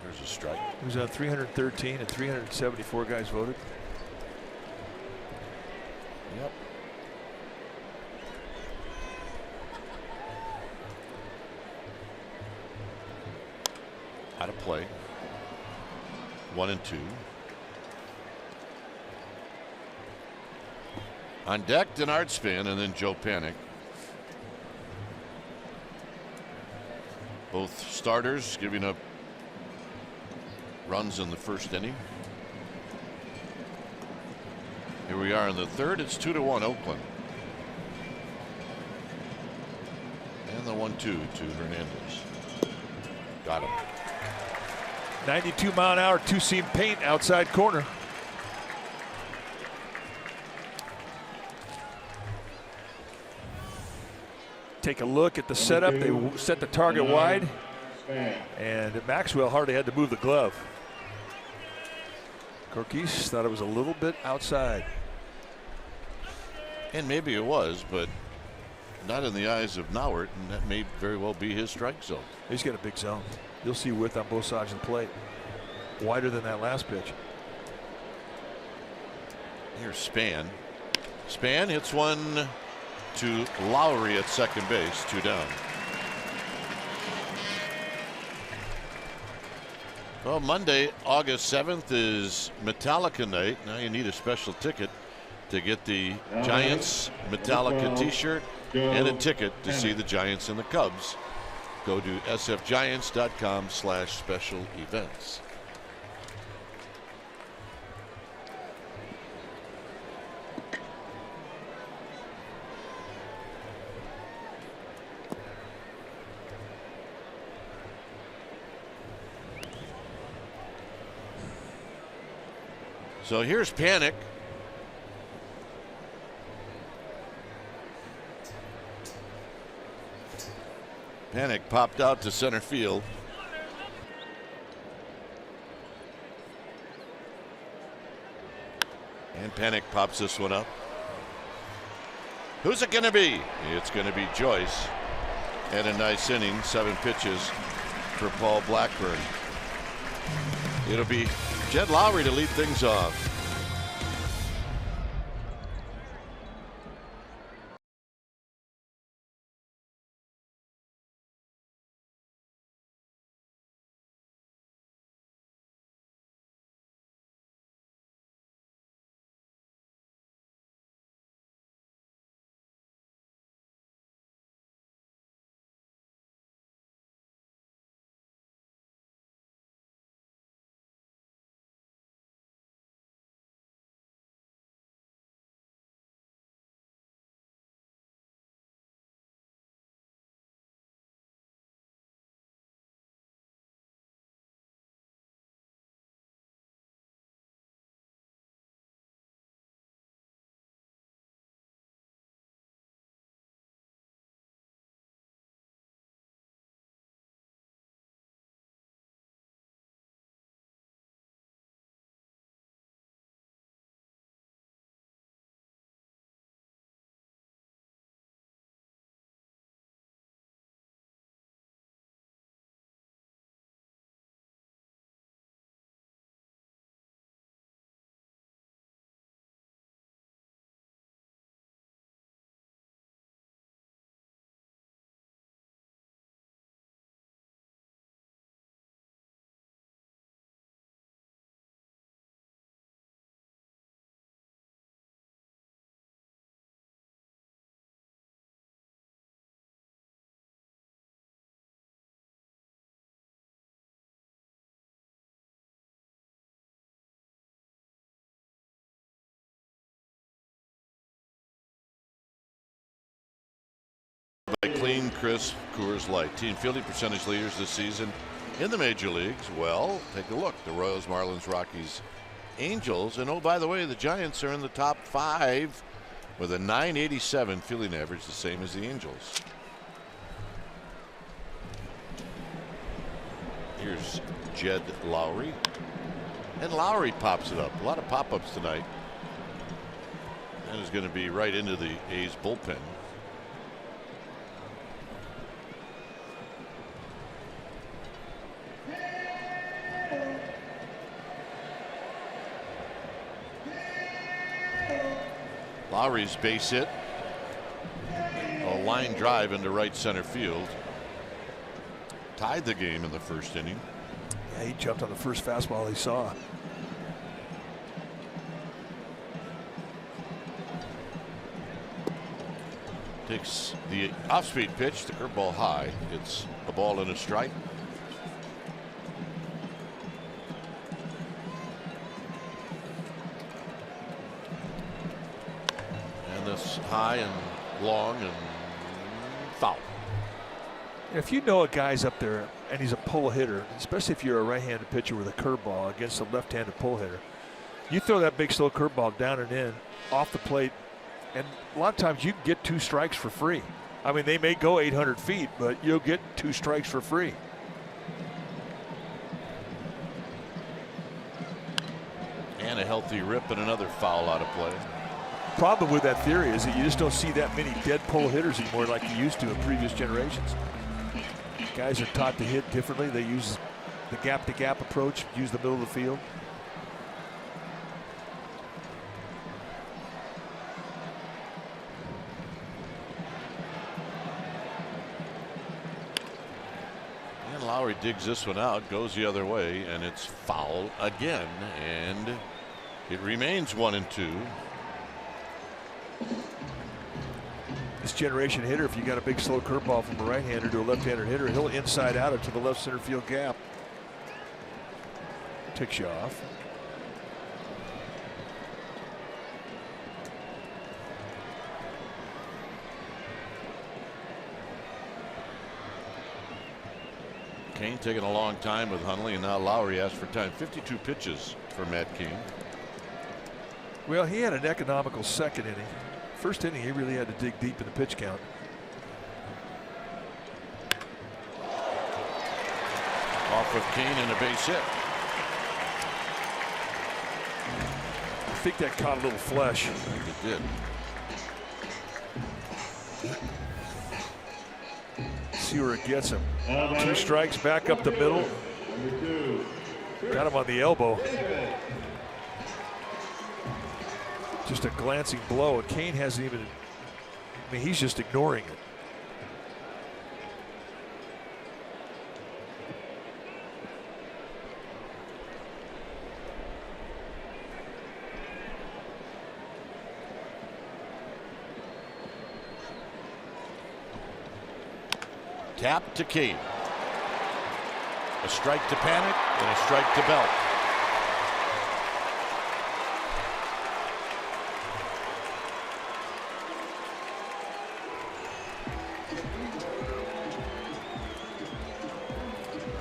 There's a strike. He was on 313 and 374 guys voted. Yep. Out of play. 1-2. On deck, Denard Span, and then Joe Panic. Both starters giving up runs in the first inning. Here we are in the third. It's 2-1 Oakland. And the 1-2 to Hernandez. Got him. 92-mile-an-hour two-seam paint outside corner. Take a look at the setup. They set the target wide, and Maxwell hardly had to move the glove. Corquis thought it was a little bit outside. And maybe it was, but not in the eyes of Nauert, and that may very well be his strike zone. He's got a big zone. You'll see width on both sides of the plate. Wider than that last pitch. Here's Span. Span hits one to Lowry at second base, 2 down. Well, Monday, August 7th is Metallica night. Now you need a special ticket to get the Giants Metallica t-shirt and a ticket to see the Giants and the Cubs. Go to sfgiants.com/special events. So here's Panic. Panic popped out to center field. And Panic pops this one up. Who's it going to be? It's going to be Joyce. And a nice inning, 7 pitches for Paul Blackburn. It'll be Jed Lowry to lead things off. By clean, crisp Coors Light. Team fielding percentage leaders this season in the major leagues. Well, take a look. The Royals, Marlins, Rockies, Angels, and oh, by the way, the Giants are in the top 5 with a .987 fielding average, the same as the Angels. Here's Jed Lowry. And Lowry pops it up. A lot of pop-ups tonight. That is going to be right into the A's bullpen. Lowry's base hit. A line drive into right center field. Tied the game in the first inning. Yeah, he jumped on the first fastball he saw. Takes the off-speed pitch, the curveball high. It's a ball and a strike. And this high and long and foul. If you know a guy's up there and he's a pull hitter, especially if you're a right-handed pitcher with a curveball against a left-handed pull hitter, you throw that big slow curveball down and in off the plate, and a lot of times you can get 2 strikes for free. I mean, they may go 800 feet, but you'll get 2 strikes for free. And a healthy rip and another foul out of play. Problem with that theory is that you just don't see that many dead pull hitters anymore like you used to in previous generations. Guys are taught to hit differently. They use the gap-to-gap approach, use the middle of the field. And Lowry digs this one out, goes the other way, and it's foul again, and it remains 1-2. This generation hitter, if you got a big slow curveball from a right-hander to a left-hander hitter, he'll inside out it to the left center field gap. Ticks you off. Kane taking a long time with Hundley, and now Lowry asked for time. 52 pitches for Matt Kane. Well, he had an economical second inning. First inning, he really had to dig deep in the pitch count. Off with Kane and a base hit. I think that caught a little flesh. I think it did. See where it gets him. 2 strikes, back up the middle. Got him on the elbow. Just a glancing blow, and Kane hasn't even, I mean, he's just ignoring it. Tap to Kane. A strike to Panic and a strike to Belt.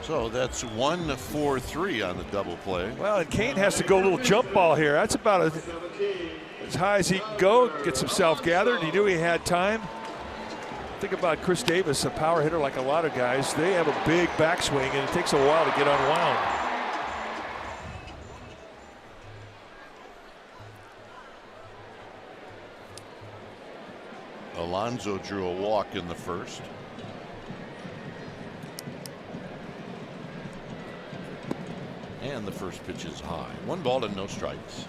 So that's 1-4-3 on the double play. Well, and Kane has to go a little jump ball here. That's about as high as he can go. Gets himself gathered. He knew he had time. Think about Chris Davis, a power hitter like a lot of guys. They have a big backswing, and it takes a while to get unwound. Alonso drew a walk in the first. And the first pitch is high. 1 ball and no strikes.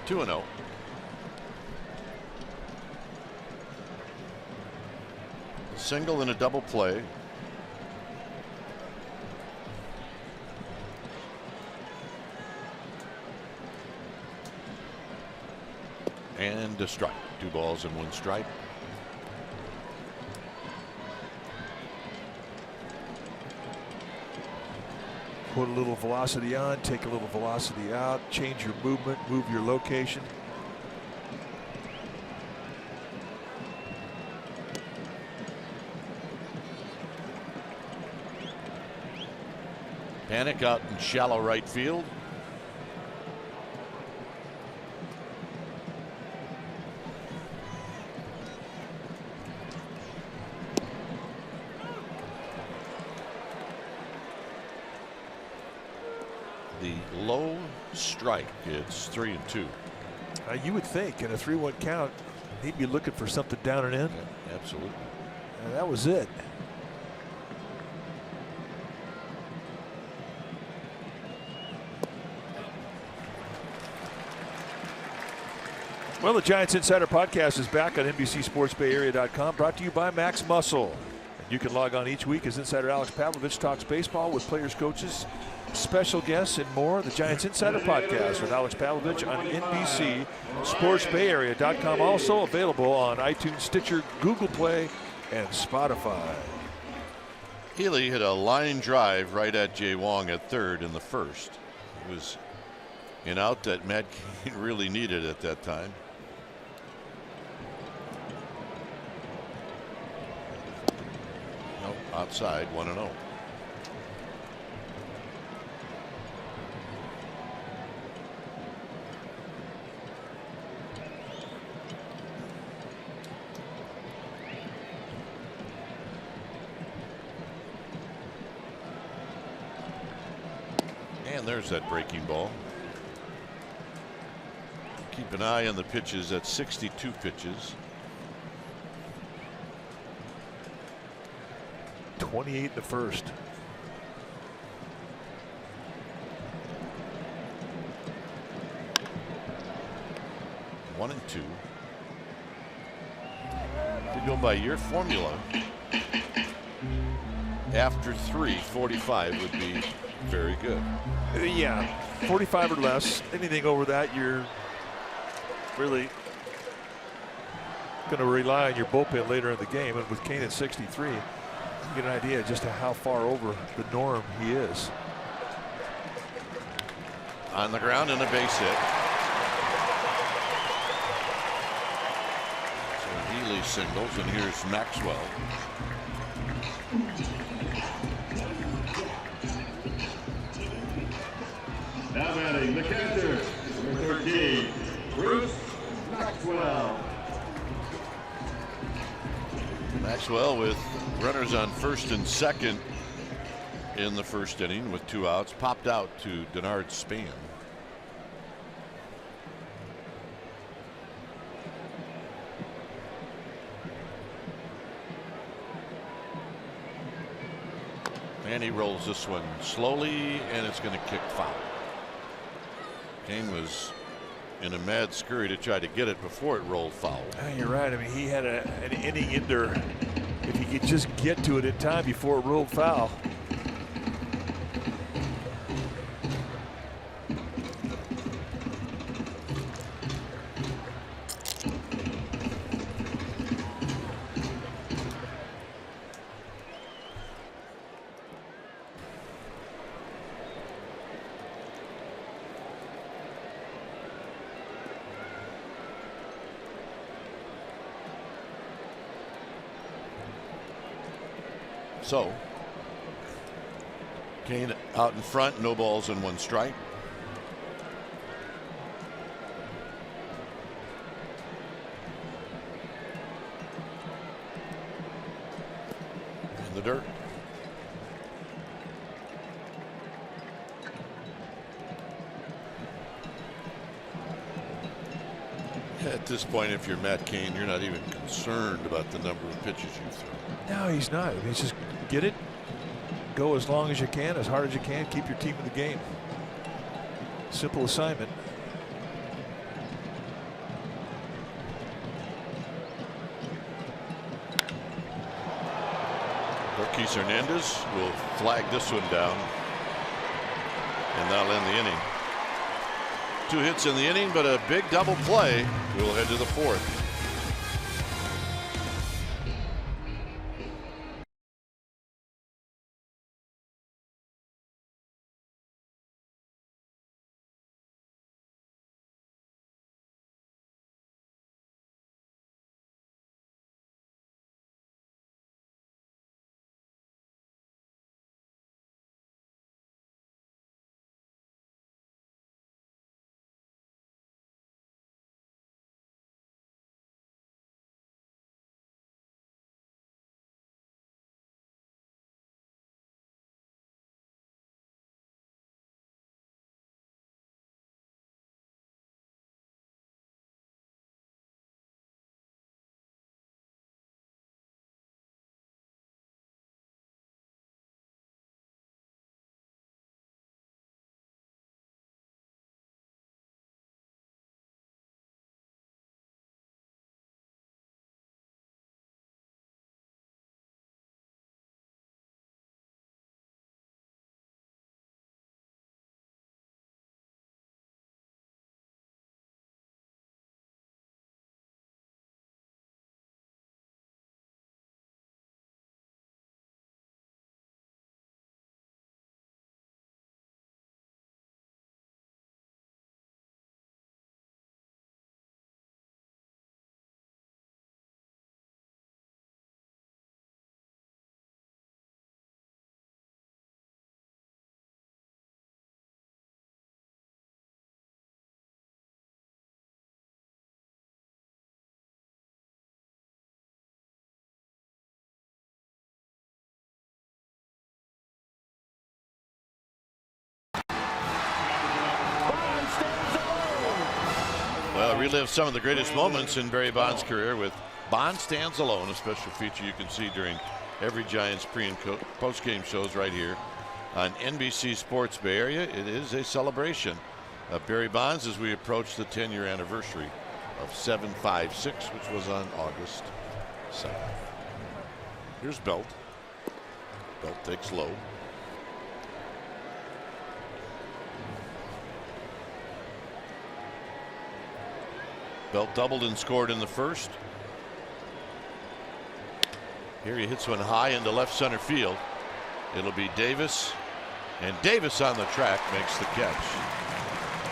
Two and 0. A single and a double play. And a strike. 2 balls and 1 strike. Put a little velocity on, take a little velocity out, change your movement, move your location. Panic out in shallow right field. The low strike. It's 3-2. You would think in a 3-1 count, he'd be looking for something down and in. Yeah, absolutely. And that was it. Well, the Giants Insider Podcast is back on NBCSportsBayArea.com, brought to you by Max Muscle. And you can log on each week as Insider Alex Pavlovich talks baseball with players, coaches, special guests, and more. The Giants Insider Podcast with Alex Pavlovich on NBCSportsBayArea.com. Also available on iTunes, Stitcher, Google Play, and Spotify. Healy hit a line drive right at Jay Wong at third in the first. It was an out that Matt Cain really needed at that time. Nope, outside, 1-0. And there's that breaking ball. Keep an eye on the pitches at 62 pitches. 28 in the first. One and two. If you go by your formula, after 3:45 would be very good. Yeah, 45 or less. Anything over that, you're really going to rely on your bullpen later in the game. And with Cain at 63, you get an idea just how far over the norm he is. On the ground and a base hit. So Healy singles, and here's Maxwell. Now batting the catcher, number 13, Bruce Maxwell. Maxwell with runners on first and second in the first inning with 2 outs, popped out to Denard Span. And he rolls this one slowly, and it's going to kick foul. Cain was in a mad scurry to try to get it before it rolled foul. You're right. I mean, he had an inning ender. If he could just get to it in time before it rolled foul. So Cain out in front, no balls and 1 strike. In the dirt. At this point, if you're Matt Cain, you're not even concerned about the number of pitches you throw. No, he's not. He's just get it, go as long as you can, as hard as you can, keep your team in the game. Simple assignment. Marquis Hernandez will flag this one down, and that'll end the inning. 2 hits in the inning, but a big double play. We'll head to the 4th. relive some of the greatest moments in Barry Bonds' career with Bond Stands Alone, a special feature you can see during every Giants pre and post game shows right here on NBC Sports Bay Area. It is a celebration of Barry Bonds as we approach the 10-year anniversary of 7-5-6, which was on August 7th. Here's Belt. Belt takes low. Belt doubled and scored in the first. Here he hits one high into left center field. It'll be Davis, and Davis on the track makes the catch.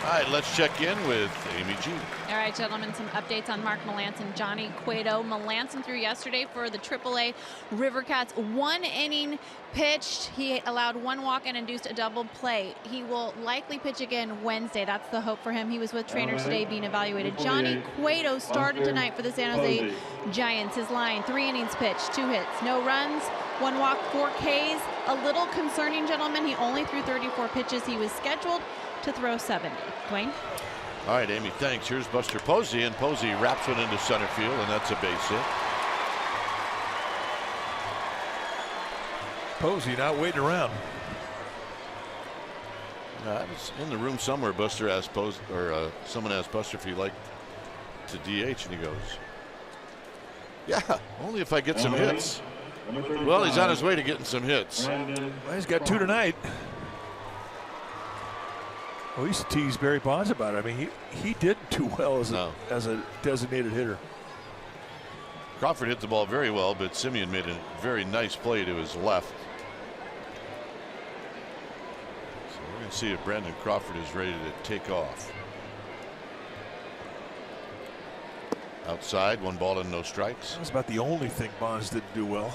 All right, let's check in with Amy G. All right, gentlemen, some updates on Mark Melancon, Johnny Cueto. Melancon threw yesterday for the AAA River Cats. 1 inning pitched. He allowed 1 walk and induced a double play. He will likely pitch again Wednesday. That's the hope for him. He was with trainers today being evaluated. Johnny Cueto started tonight for the San Jose Giants. His line, 3 innings pitched, 2 hits, no runs, 1 walk, 4 Ks. A little concerning, gentlemen. He only threw 34 pitches. He was scheduled to throw 70. Dwayne? All right, Amy, thanks. Here's Buster Posey, and Posey wraps one into center field, and that's a base hit. Posey not waiting around. I was in the room somewhere. Buster asked someone asked Buster if he liked to DH, and he goes, "Yeah, only if I get some hits." Well, he's on his way to getting some hits. Well, he's got 2 tonight. Well, we used to tease Barry Bonds about it. I mean, he didn't do well as a designated hitter. Crawford hit the ball very well, but Simeon made a very nice play to his left. So we're going to see if Brandon Crawford is ready to take off. Outside, 1 ball and no strikes. That's about the only thing Bonds didn't do well.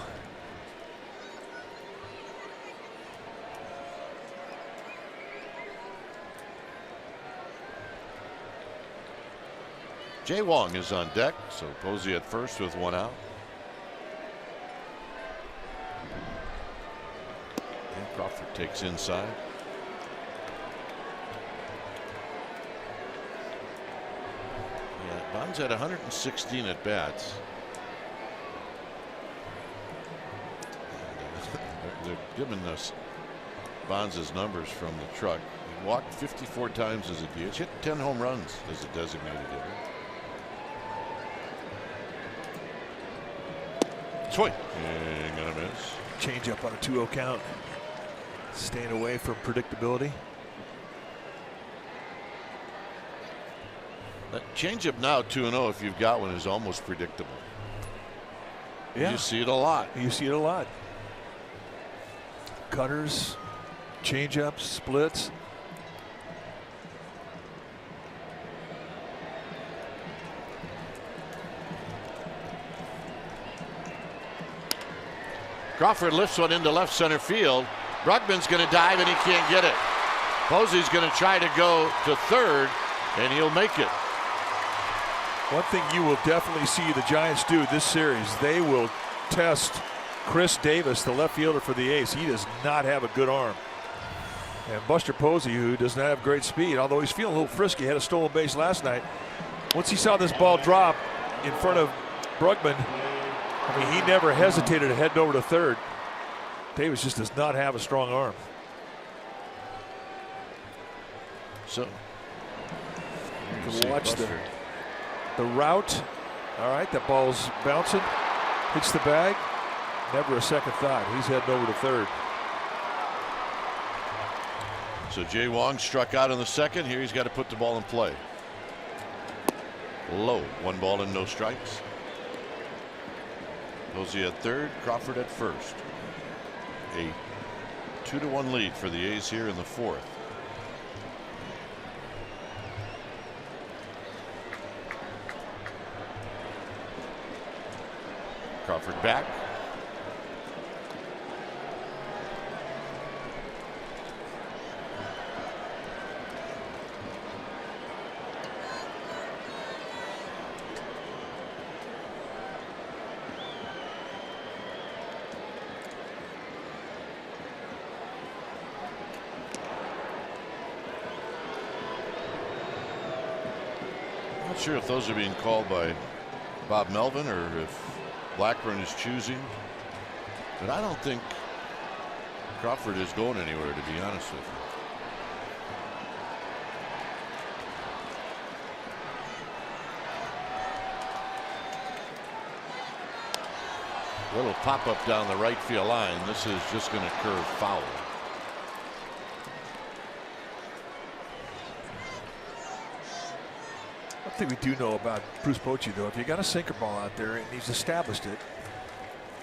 Jay Wong is on deck, so Posey at first with 1 out. And Crawford takes inside. Yeah, Bonds had 116 at bats. They're giving us Bonds' numbers from the truck. He walked 54 times as a DH, hit 10 home runs as a designated hitter. Swing. And gonna miss. Change up on a 2-0 count. Staying away from predictability. That changeup now 2-0 if you've got one is almost predictable. Yeah. You see it a lot. You see it a lot. Cutters, changeups, splits. Crawford lifts one into left center field. Brugman's going to dive and he can't get it. Posey's going to try to go to third and he'll make it. One thing you will definitely see the Giants do this series, they will test Chris Davis, the left fielder for the A's. He does not have a good arm. And Buster Posey, who does not have great speed, although he's feeling a little frisky, had a stolen base last night. Once he saw this ball drop in front of Brugman, I mean, he never hesitated to head over to third. Davis just does not have a strong arm. So you can watch the route. All right, that ball's bouncing, hits the bag. Never a second thought. He's heading over to third. So Jay Wong struck out in the second. Here he's got to put the ball in play. Low. 1 ball and no strikes. Posey at third, Crawford at first. A 2-1 lead for the A's here in the 4th. Crawford back. Not sure if those are being called by Bob Melvin or if Blackburn is choosing, but I don't think Crawford is going anywhere, to be honest with you. Little pop up down the right field line. This is just going to curve foul. One thing we do know about Bruce Bochy, though, if you got a sinker ball out there and he's established it,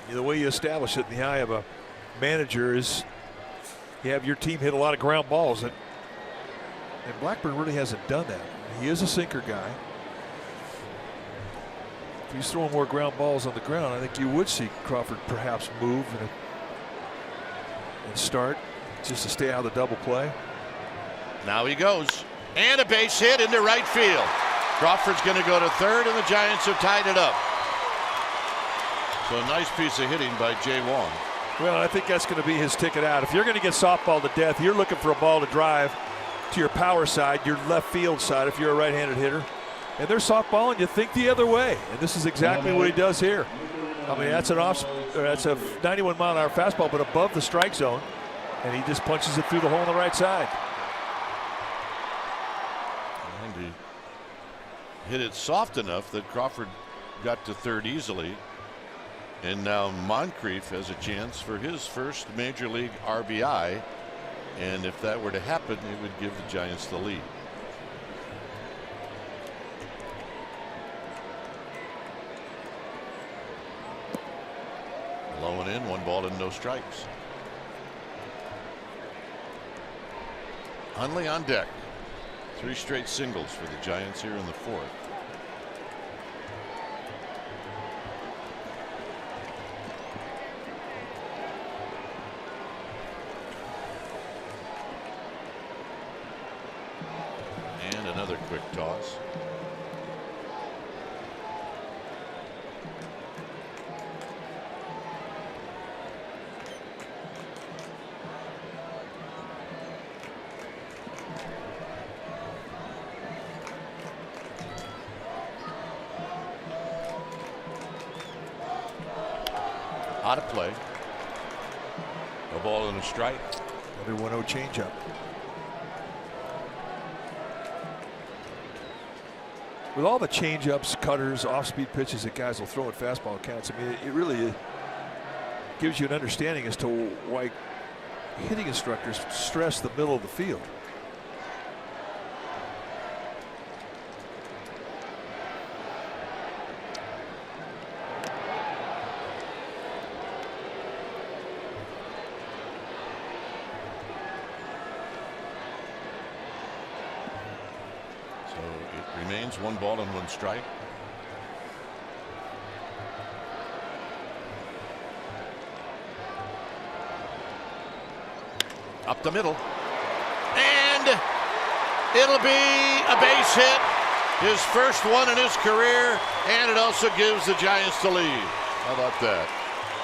the way you establish it in the eye of a manager is you have your team hit a lot of ground balls, and Blackburn really hasn't done that. He is a sinker guy. If he's throwing more ground balls on the ground, I think you would see Crawford perhaps move and start just to stay out of the double play. Now he goes, and a base hit into right field. Crawford's going to go to third, and the Giants have tied it up. So a nice piece of hitting by Jay Wong. Well, I think that's going to be his ticket out. If you're going to get softball to death, you're looking for a ball to drive to your power side, your left field side, if you're a right-handed hitter. And they're softballing, you think the other way. And this is exactly what he does here. I mean, that's a 91-mile-an-hour fastball, but above the strike zone. And he just punches it through the hole on the right side. And he hit it soft enough that Crawford got to third easily. And now Moncrief has a chance for his first major league RBI. And if that were to happen, it would give the Giants the lead. Low and in, 1 ball and no strikes. Hundley on deck. 3 straight singles for the Giants here in the 4th. And another quick toss. Out of play. A ball and a strike. Another 1-0 changeup. With all the changeups, cutters, off-speed pitches that guys will throw at fastball counts, I mean, it really gives you an understanding as to why hitting instructors stress the middle of the field. Remains 1 ball and 1 strike. Up the middle. And it'll be a base hit. His first one in his career. And it also gives the Giants the lead. How about that?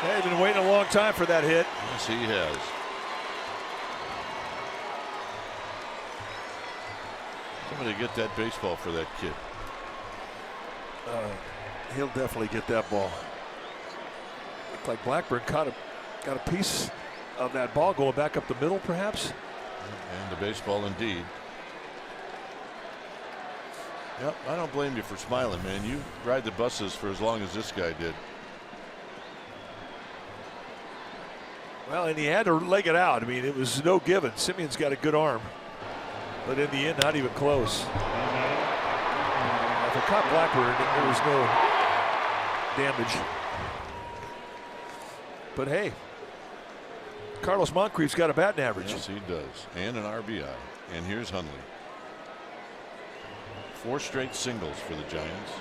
They've been waiting a long time for that hit. Yes, he has. Somebody get that baseball for that kid. He'll definitely get that ball. Looked like Blackburn got a piece of that ball going back up the middle, perhaps. And the baseball indeed. Yep, I don't blame you for smiling, man. You ride the buses for as long as this guy did. Well, and he had to leg it out. I mean, it was no given. Simeon's got a good arm. But in the end, not even close. If it caught Blackburn, there was no damage. But hey, Carlos Moncrief's got a batting average. Yes, he does. And an RBI. And here's Hundley. 4 straight singles for the Giants.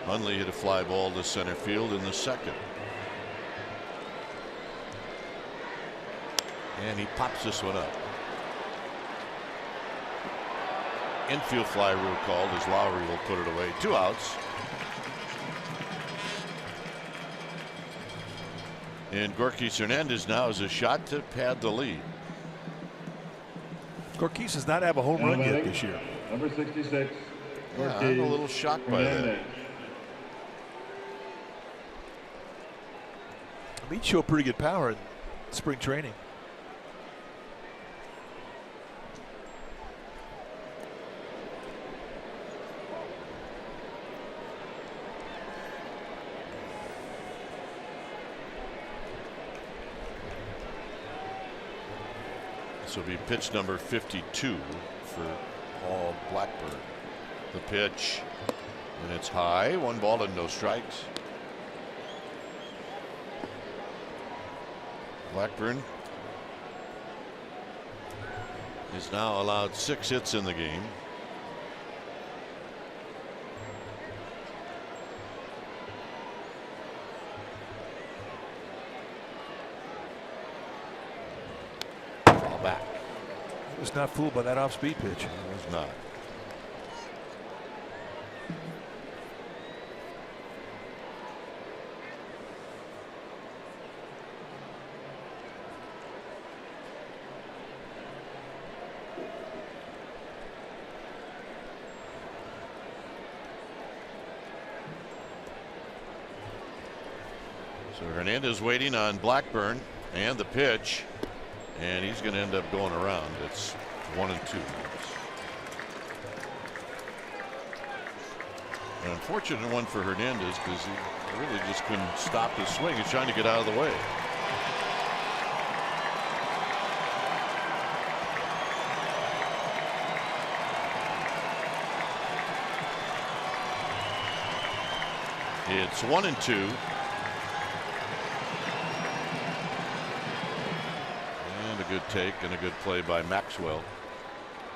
Hundley hit a fly ball to center field in the 2nd. And he pops this one up. Infield fly rule called as Lowry will put it away. 2 outs. And Gorkis Hernandez now has a shot to pad the lead. Gorkis does not have a home run yet this year. Number 66. Yeah, I'm a little shocked by that. I mean, he showed pretty good power in spring training. This will be pitch number 52 for Paul Blackburn. The pitch, and it's high. 1 ball and no strikes. Blackburn is now allowed 6 hits in the game. Back. He was not fooled by that off-speed pitch. He was not. So Hernandez waiting on Blackburn and the pitch. And he's going to end up going around. It's 1-2. An unfortunate one for Hernandez because he really just couldn't stop his swing. He's trying to get out of the way. It's 1-2. Good take and a good play by Maxwell.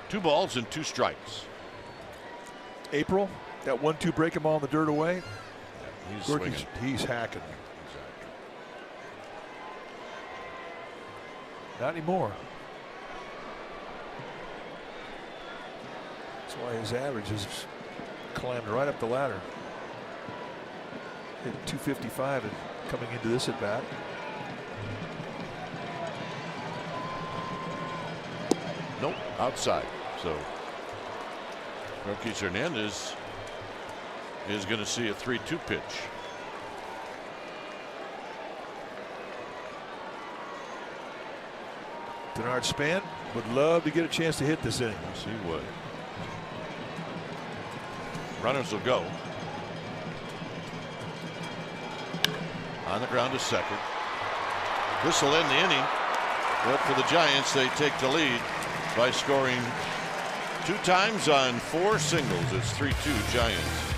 2 balls and 2 strikes. April, that 1-2 breaking ball in the dirt away. Yeah, he's swinging. He's hacking. Exactly. Not anymore. That's why his average has climbed right up the ladder. Hit 255 and coming into this at bat. Nope, outside. So Rockies Hernandez is going to see a 3-2 pitch. Denard Span would love to get a chance to hit this inning. Yes, he would. Runners will go. On the ground to second. This will end the inning. But for the Giants, they take the lead by scoring 2 times on 4 singles. It's 3-2 Giants.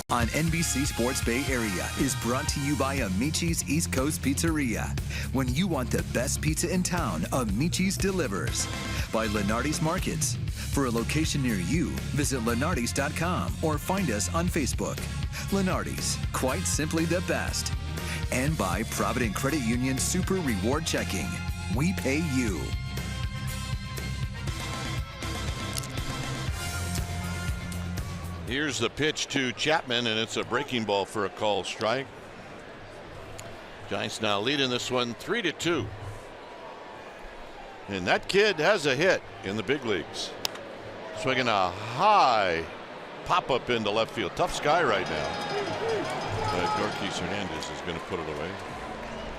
On NBC Sports Bay Area is brought to you by Amici's East Coast Pizzeria. When you want the best pizza in town, Amici's delivers. By Lenardi's Markets. For a location near you, visit lenardis.com or find us on Facebook. Lenardi's, quite simply the best. And by Provident Credit Union Super Reward Checking. We pay you. Here's the pitch to Chapman, and it's a breaking ball for a called strike. Giants now leading this one 3-2. And that kid has a hit in the big leagues. Swinging a high pop up into left field. Tough sky right now. But Yorkis Hernandez is going to put it away.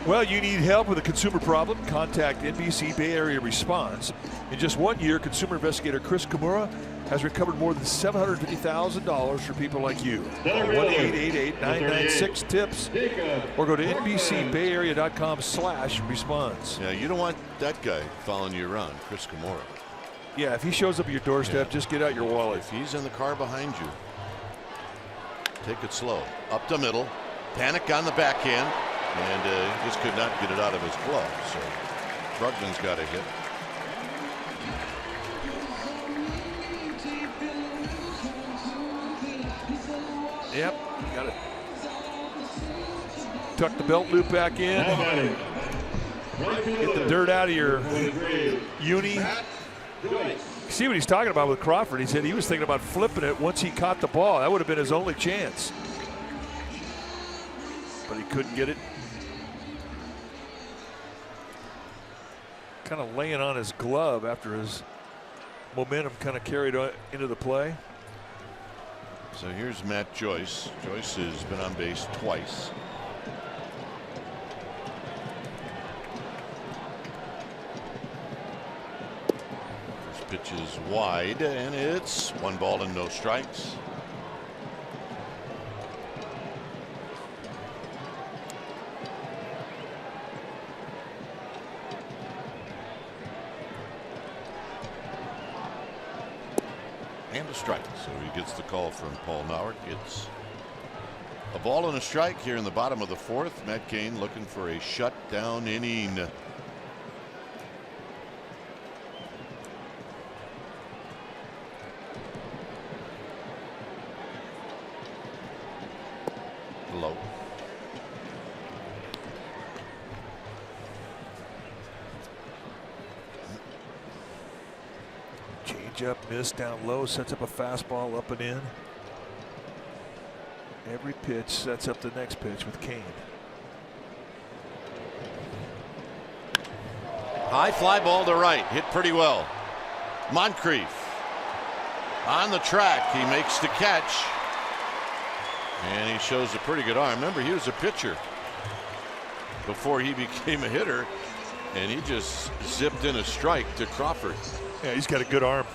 Well, you need help with a consumer problem? Contact NBC Bay Area Response. In just 1 year, consumer investigator Chris Kimura has recovered more than $750,000 for people like you. 1-888-996-TIPS or go to NBCBayArea.com/response. Yeah, you don't want that guy following you around, Chris Kimura. Yeah, if he shows up at your doorstep, just get out your wallet. If he's in the car behind you, take it slow. Up the middle, panic on the backhand, and he just could not get it out of his glove. So Brugman's got a hit. Yep, got to tuck the belt loop back in. Get the dirt out of your uni. See what he's talking about with Crawford. He said he was thinking about flipping it once he caught the ball. That would have been his only chance. But he couldn't get it. Kind of laying on his glove after his momentum kind of carried into the play. So here's Matt Joyce. Joyce has been on base twice. First pitch is wide, and it's 1 ball and no strikes. And a strike. So he gets the call from Paul Nauert. It's a ball and a strike here in the bottom of the 4th. Matt Cain looking for a shutdown inning. Low. Up, miss down low, sets up a fastball up and in. Every pitch sets up the next pitch with Cain. High fly ball to right, hit pretty well. Moncrief on the track, he makes the catch, and he shows a pretty good arm. Remember, he was a pitcher before he became a hitter, and he just zipped in a strike to Crawford. Yeah, he's got a good arm.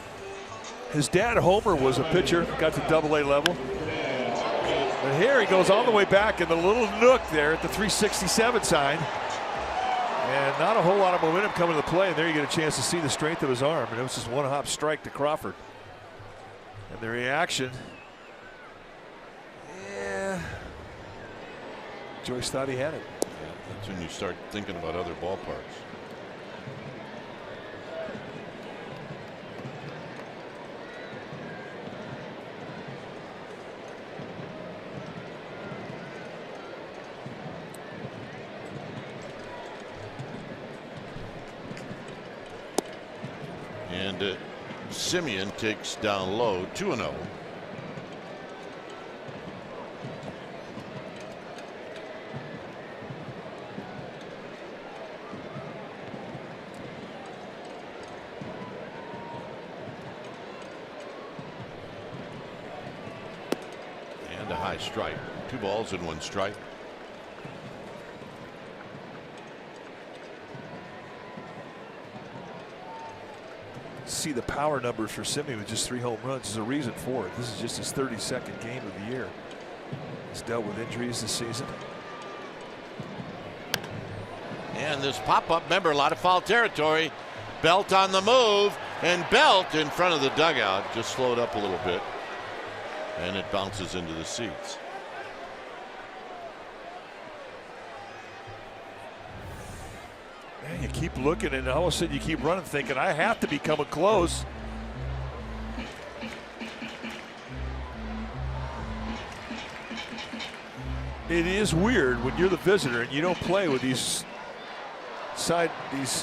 His dad, Homer, was a pitcher, got to AA level. But here he goes all the way back in the little nook there at the 367 sign. And not a whole lot of momentum coming to the play. And there you get a chance to see the strength of his arm. And it was just one hop strike to Crawford. And the reaction. Yeah. Joyce thought he had it. Yeah, that's when you start thinking about other ballparks. And Simeon takes down low, 2-0. And a high strike. 2 balls and 1 strike. See the power numbers for Simeon with just 3 home runs. There's a reason for it. This is just his 32nd game of the year. He's dealt with injuries this season. And this pop-up, remember, a lot of foul territory. Belt on the move, and Belt in front of the dugout just slowed up a little bit, and it bounces into the seats. Man, you keep looking, and all of a sudden you keep running, thinking, I have to be coming close. It is weird when you're the visitor and you don't play with these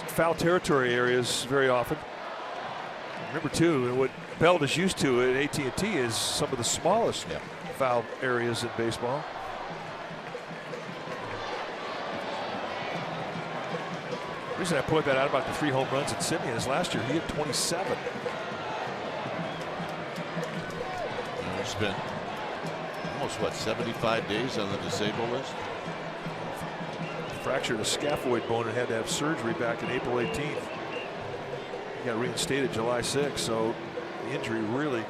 foul territory areas very often. Remember too, what Belt is used to at AT&T is some of the smallest foul areas in baseball. The reason I point that out about the 3 home runs in Simeon is last year he had 27. He spent almost, what, 75 days on the disabled list? Fractured a scaphoid bone and had to have surgery back in April 18th. He got reinstated July 6th, so the injury really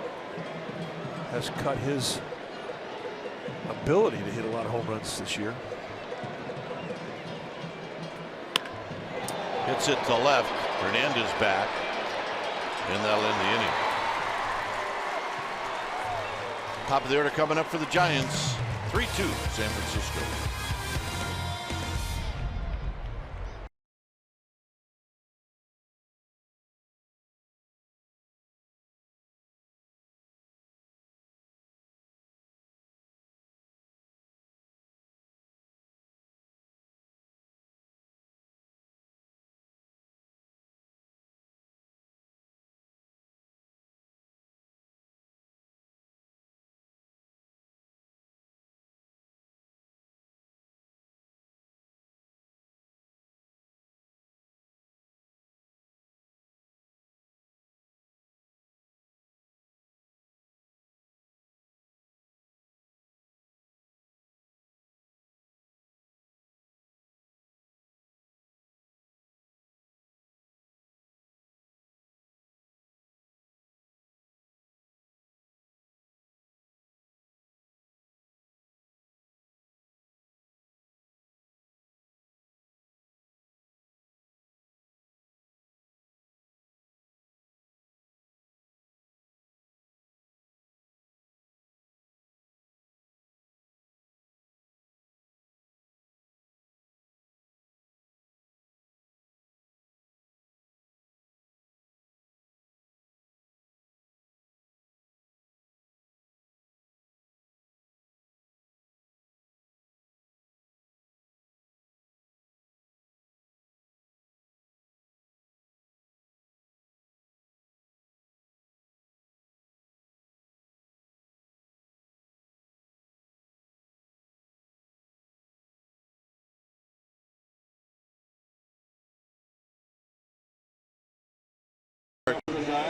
has cut his ability to hit a lot of home runs this year. Hits it to left. Hernandez back, and that'll end the inning. Top of the order coming up for the Giants. 3-2 San Francisco.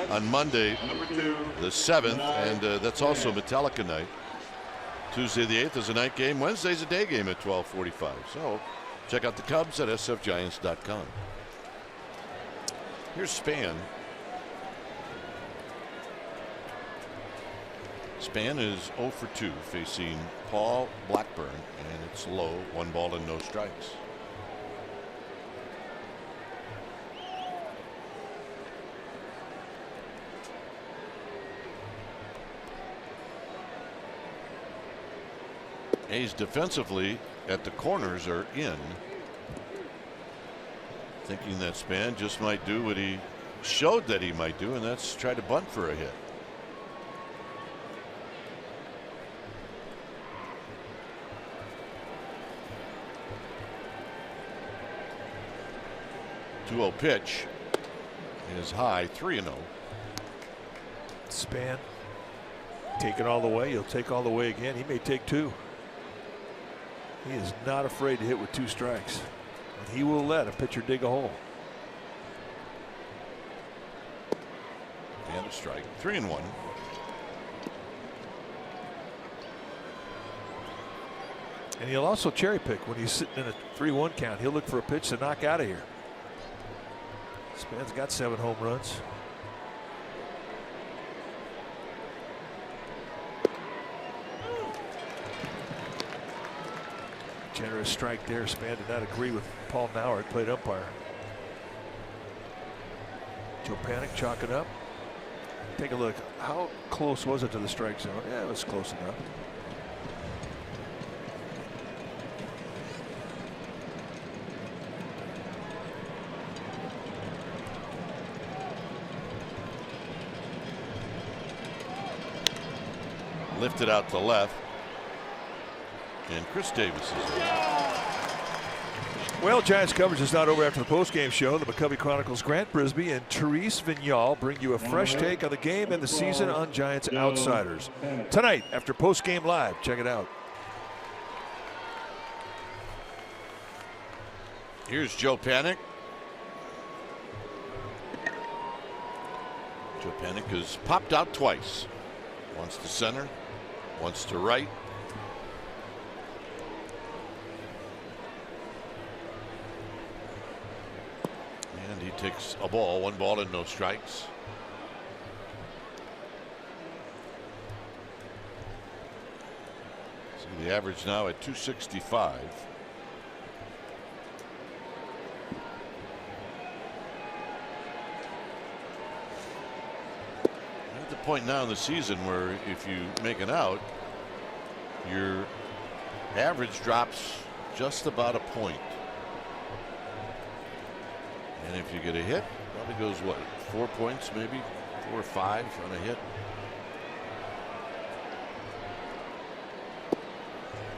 On Monday, the 7th, and that's also Metallica night. Tuesday the 8th is a night game. Wednesday's a day game at 12:45. So check out the Cubs at sfgiants.com. Here's Span. Span is 0 for 2 facing Paul Blackburn, and it's low, 1 ball and no strikes. A's defensively at the corners are in. Thinking that Span just might do what he showed that he might do, and that's try to bunt for a hit. .2-0 pitch is high, 3-0. Span take it all the way. He'll take all the way again. He may take 2. He is not afraid to hit with 2 strikes. And he will let a pitcher dig a hole. And a strike. 3-1. And he'll also cherry pick when he's sitting in a 3-1 count. He'll look for a pitch to knock out of here. Span's got 7 home runs. Generous strike there. Span did not agree with Paul Nauert, played umpire. Joe Panic chalk it up. Take a look. How close was it to the strike zone? Yeah, it was close enough. Lifted out to left. And Chris Davis is in. Well, Giants coverage is not over after the postgame show. The McCovey Chronicles' Grant Brisbee and Therese Vignal bring you a fresh take on the game and the season on Giants Outsiders. Tonight, after postgame live, check it out. Here's Joe Panik. Joe Panik has popped out twice. Once to center, once to right. And he takes a ball, 1 ball and no strikes. See the average now at 265. At the point now in the season where if you make an out, your average drops just about a point. And if you get a hit, probably goes what, 4 points, maybe 4 or 5 on a hit.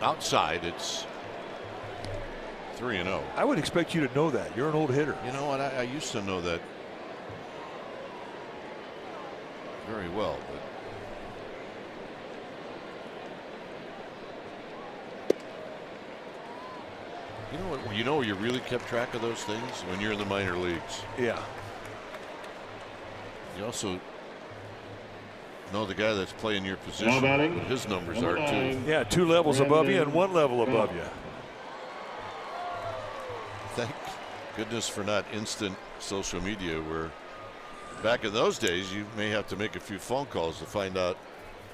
Outside, it's 3-0. I would expect you to know that. You're an old hitter. You know what? I used to know that very well, but you know what? You know where you really kept track of those things? When you're in the minor leagues. Yeah. You also know the guy that's playing your position, what his numbers are too. Yeah, 2 levels above you and 1 level above you. Thank goodness for not instant social media, where back in those days you may have to make a few phone calls to find out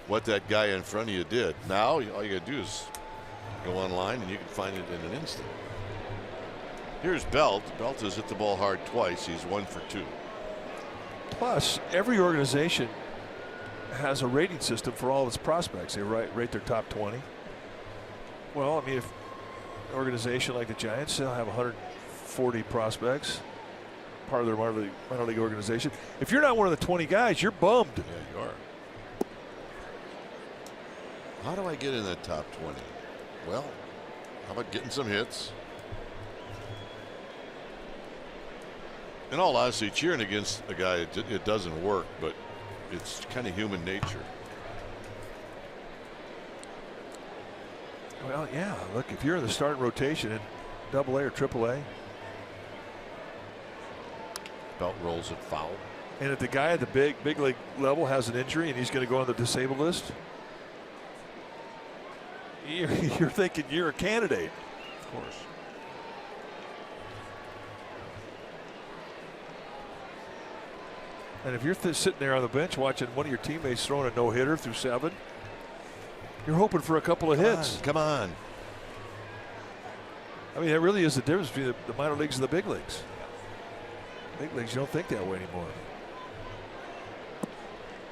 what that guy in front of you did. Now all you gotta do is go online and you can find it in an instant. Here's Belt. Belt has hit the ball hard twice. He's 1 for 2. Plus, every organization has a rating system for all its prospects. They rate their top 20. Well, I mean, if an organization like the Giants, they'll have 140 prospects, part of their minor league organization. If you're not one of the 20 guys, you're bummed. Yeah, you are. How do I get in that top 20? Well, how about getting some hits? In all honesty, cheering against a guy, it doesn't work, but it's kind of human nature. Well, yeah. Look, if you're in the starting rotation in AA or AAA, Belt rolls it foul. and if the guy at the big league level has an injury and he's going to go on the disabled list, you're thinking you're a candidate. Of course. And if you're sitting there on the bench watching one of your teammates throwing a no-hitter through 7, you're hoping for a couple of hits. Come on. I mean, that really is the difference between the minor leagues and the big leagues. Big leagues, you don't think that way anymore.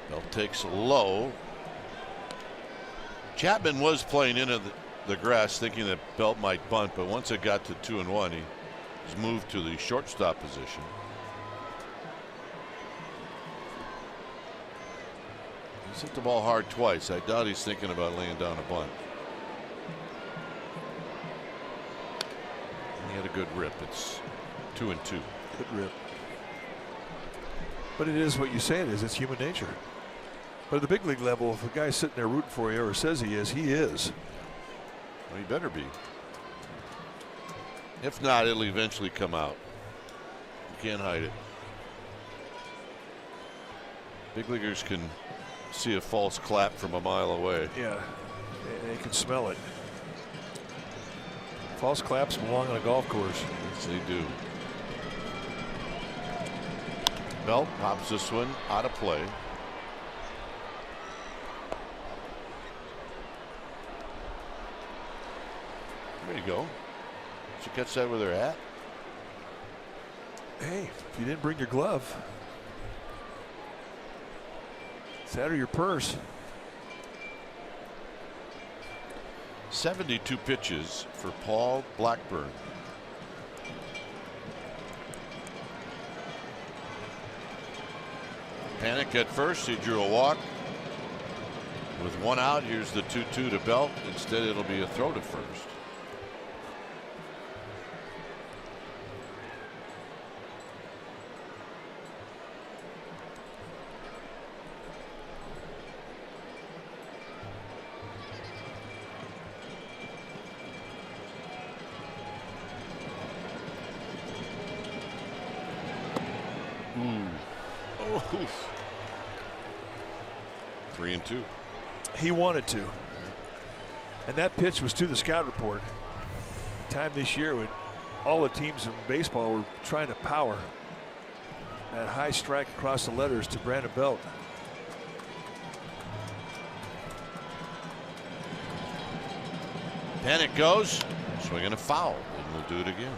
Belt takes low. Chapman was playing into the grass thinking that Belt might bunt, but once it got to 2-1, he was moved to the shortstop position. He's hit the ball hard twice. I doubt he's thinking about laying down a bunt. And he had a good rip. It's 2-2. Good rip. But it is what you say it is. It's human nature. But at the big league level, if a guy's sitting there rooting for you or says he is, he is. Well, he better be. If not, it'll eventually come out. You can't hide it. Big leaguers can see a false clap from a mile away. Yeah, they can smell it. False claps belong on a golf course. Yes, they do. Belt pops this one out of play. There you go. Did you catch that with her hat? Hey, if you didn't bring your glove, it's that or your purse. 72 pitches for Paul Blackburn. Panic at first. He drew a walk. With 1 out, here's the 2-2 to Belt. Instead, it'll be a throw to first. Oof. 3-2. He wanted to. And that pitch was to the scout report. Time this year when all the teams in baseball were trying to power. That high strike across the letters to Brandon Belt. Panic goes. Swinging a foul. And we'll do it again.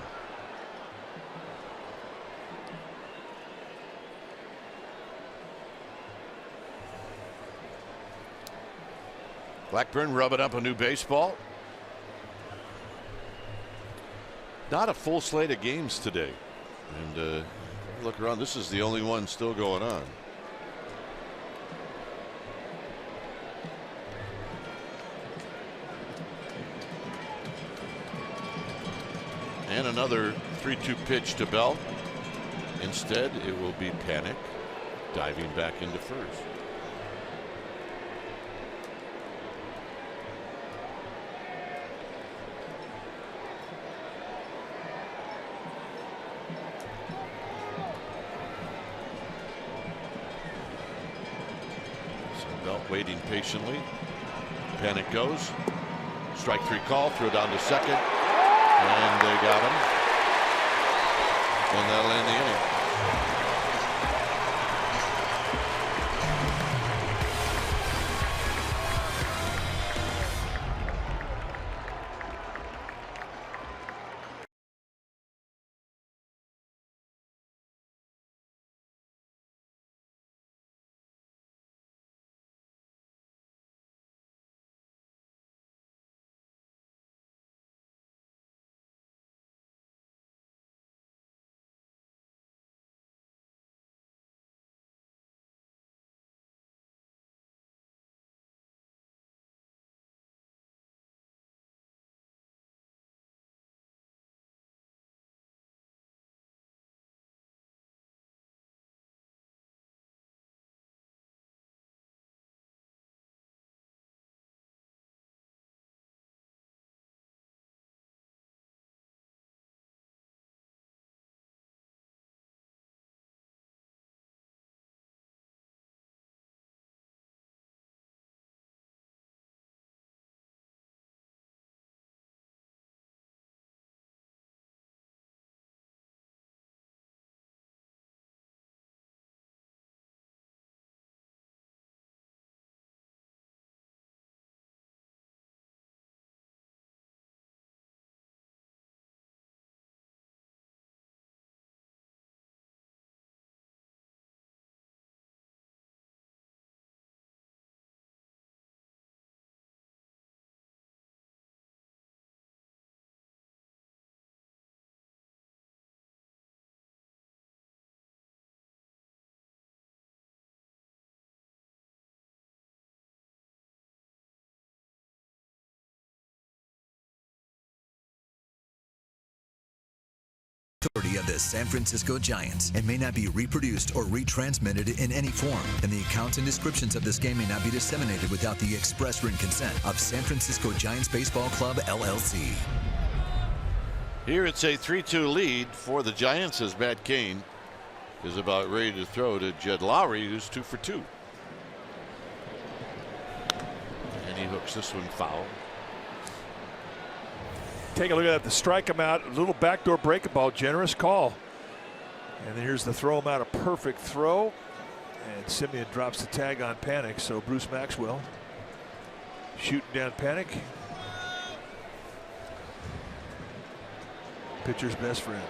Blackburn rubbing up a new baseball. Not a full slate of games today. And look around. This is the only one still going on. And another 3-2 pitch to Bell. Instead, it will be Panic diving back into first. Waiting patiently. Panic goes. Strike 3 call. Throw down to second. And they got him. And that'll end the inning. Authority of the San Francisco Giants and may not be reproduced or retransmitted in any form, and the accounts and descriptions of this game may not be disseminated without the express written consent of San Francisco Giants Baseball Club, LLC. Here it's a 3-2 lead for the Giants as Matt Cain is about ready to throw to Jed Lowry, who's 2 for 2. And he hooks this one foul. Take a look at that. The strike him out. A little backdoor breakable. Generous call. And here's the throw him out. A perfect throw. And Simeon drops the tag on Panic. So Bruce Maxwell shooting down Panic. Pitcher's best friend.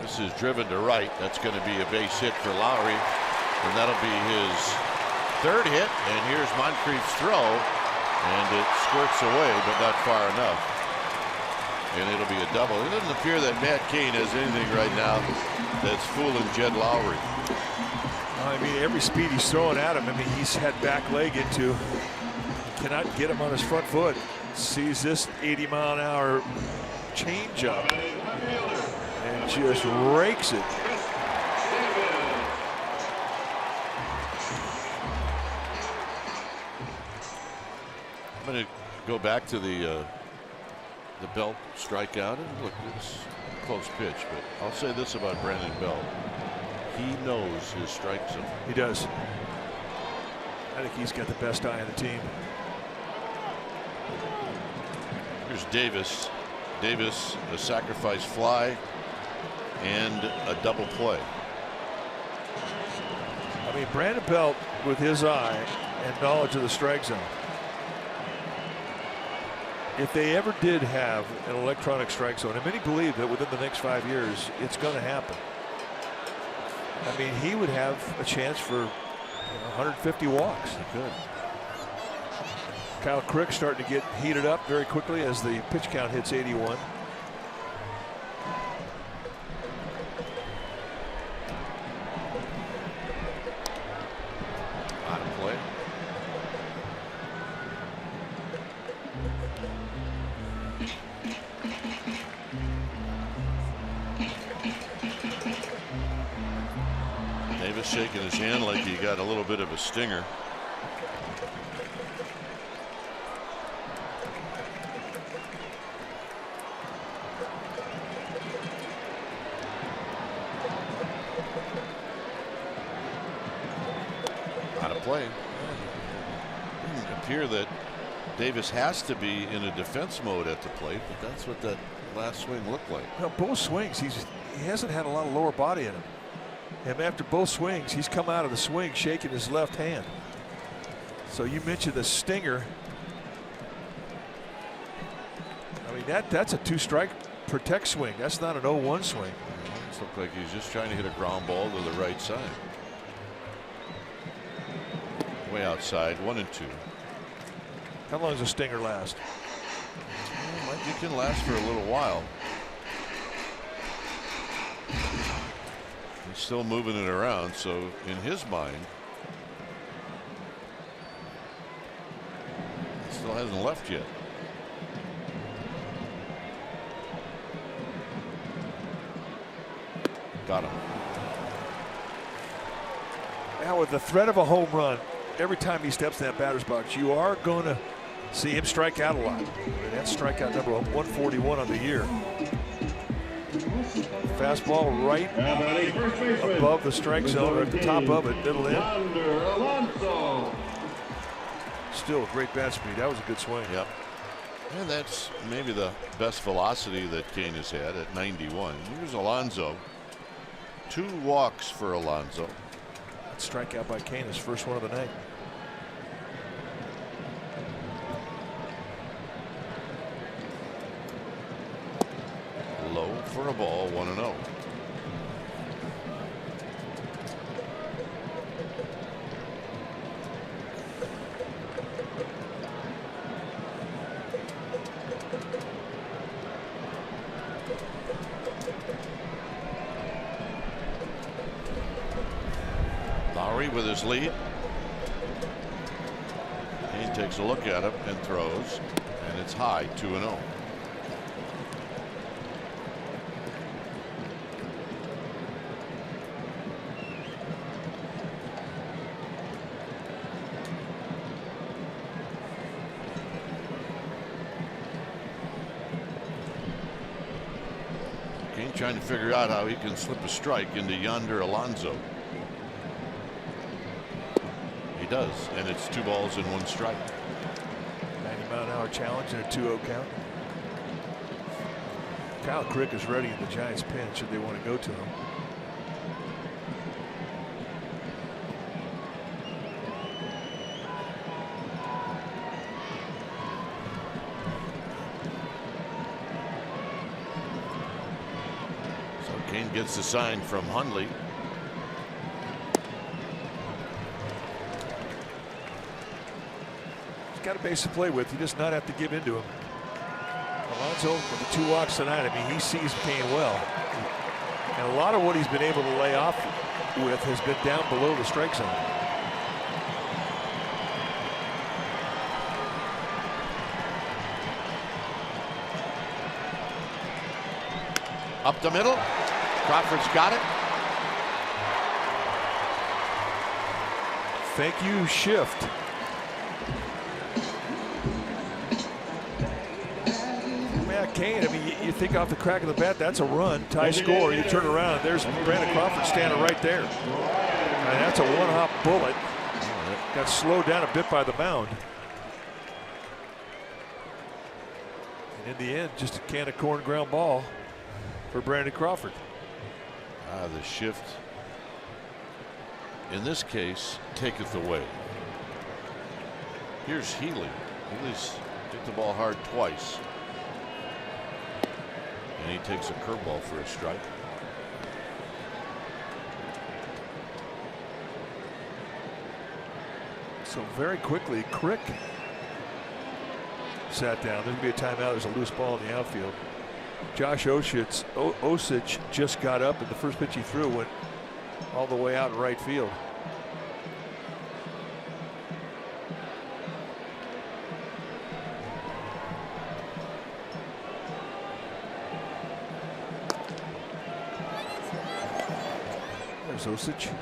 This is driven to right. That's going to be a base hit for Lowry. And that'll be his 3rd hit. And here's Moncrief's throw. And it squirts away, but not far enough. And it'll be a double. It doesn't appear that Matt Cain has anything right now that's fooling Jed Lowry. I mean, every speed he's throwing at him, I mean, he's had back leg into. Cannot get him on his front foot. Sees this 80-mile-an-hour changeup and just rakes it. I'm going to go back to the Belt strikeout, and look, it's a close pitch, but I'll say this about Brandon Belt. he knows his strike zone. He does. I think he's got the best eye on the team. Here's Davis. Davis, a sacrifice fly and a double play. I mean, Brandon Belt, with his eye and knowledge of the strike zone, if they ever did have an electronic strike zone, and many believe that within the next 5 years it's going to happen, I mean, he would have a chance for 150 walks. He could. Kyle Crick starting to get heated up very quickly as the pitch count hits 81. Out of play. Davis shaking his hand like he got a little bit of a stinger. Play. It doesn't appear that Davis has to be in a defense mode at the plate, but that's what that last swing looked like. Well, both swings, he hasn't had a lot of lower body in him. And after both swings, he's come out of the swing shaking his left hand. So you mentioned the stinger. I mean, that's a 2-strike protect swing. That's not an 0-1 swing. It looks like he's just trying to hit a ground ball to the right side. Way outside, 1-2. How long does a stinger last? Well, it can last for a little while. He's still moving it around, so in his mind, it still hasn't left yet. Got him. Now with the threat of a home run, every time he steps in that batter's box, you are going to see him strike out a lot. And that's strikeout number 141 on the year. Fastball right above the strike zone, or at the top of it, middle in. Still a great bat speed. That was a good swing. Yep. And that's maybe the best velocity that Kane has had at 91. Here's Alonso. 2 walks for Alonso. Strikeout by Kane, his first one of the night. Low for a ball, 1-0. With his lead. Kane takes a look at him and throws, and it's high, 2-0. Kane trying to figure out how he can slip a strike into yonder Alonso. Does, and it's 2 balls and 1 strike. 90-mile-an-hour challenge and a 2-0 count. Kyle Crick is ready in the Giants' pen should they want to go to him. So Kane gets the sign from Hundley. Got a base to play with. He does not have to give in to him. Alonso with the 2 walks tonight. I mean, he sees Kane well. And a lot of what he's been able to lay off with has been down below the strike zone. Up the middle. Crawford's got it. Thank you, shift. Kane, I mean, you think off the crack of the bat, that's a run, tie score. You turn around, and there's Brandon Crawford standing right there. And that's a one-hop bullet. Got slowed down a bit by the mound. And in the end, just a can of corn ground ball for Brandon Crawford. The shift in this case taketh away. Here's Healy. Healy's hit the ball hard twice. And he takes a curveball for a strike. So very quickly, Crick sat down. There's going to be a timeout. There's a loose ball in the outfield. Josh Osich just got up, and the first pitch he threw went all the way out in right field. There's Osich.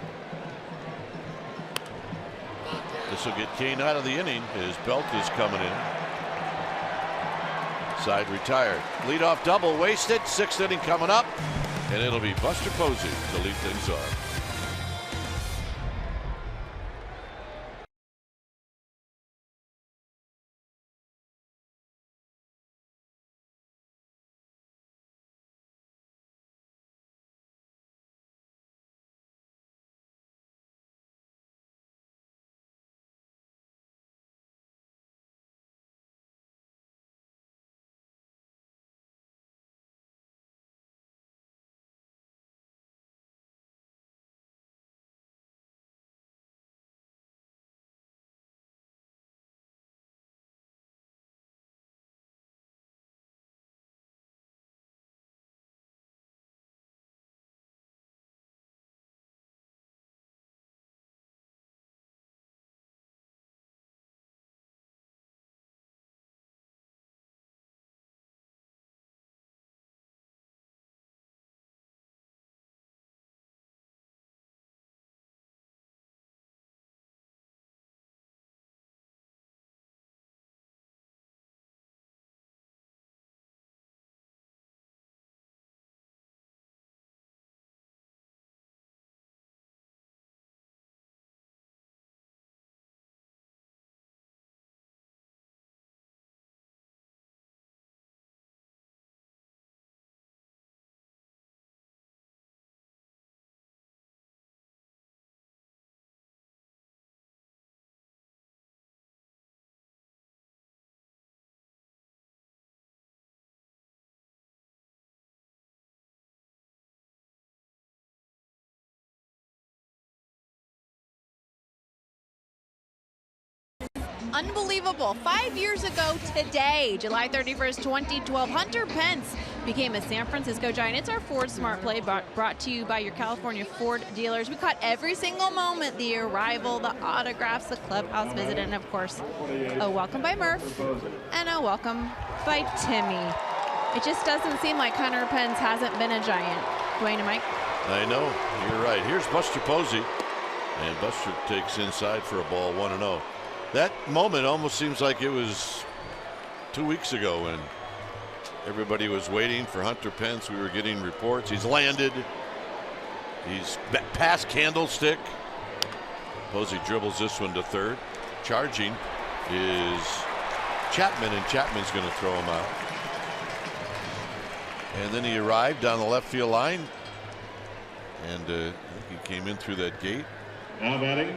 This will get Kane out of the inning. His belt is coming in. Side retired. Leadoff double wasted. 6th inning coming up. And it'll be Buster Posey to lead things off. Unbelievable. 5 years ago today, July 31st, 2012, Hunter Pence became a San Francisco Giant. It's our Ford Smart Play brought to you by your California Ford dealers. We caught every single moment, the arrival, the autographs, the clubhouse visit, and of course, a welcome by Murph and a welcome by Timmy. It just doesn't seem like Hunter Pence hasn't been a Giant. Dwayne and Mike. I know, you're right. Here's Buster Posey, and Buster takes inside for a ball, 1-0. That moment almost seems like it was 2 weeks ago when everybody was waiting for Hunter Pence. We were getting reports. He's landed. He's past Candlestick. Posey dribbles this one to third. Charging is Chapman, and Chapman's going to throw him out. And then he arrived down the left field line, and I think he came in through that gate. Now batting,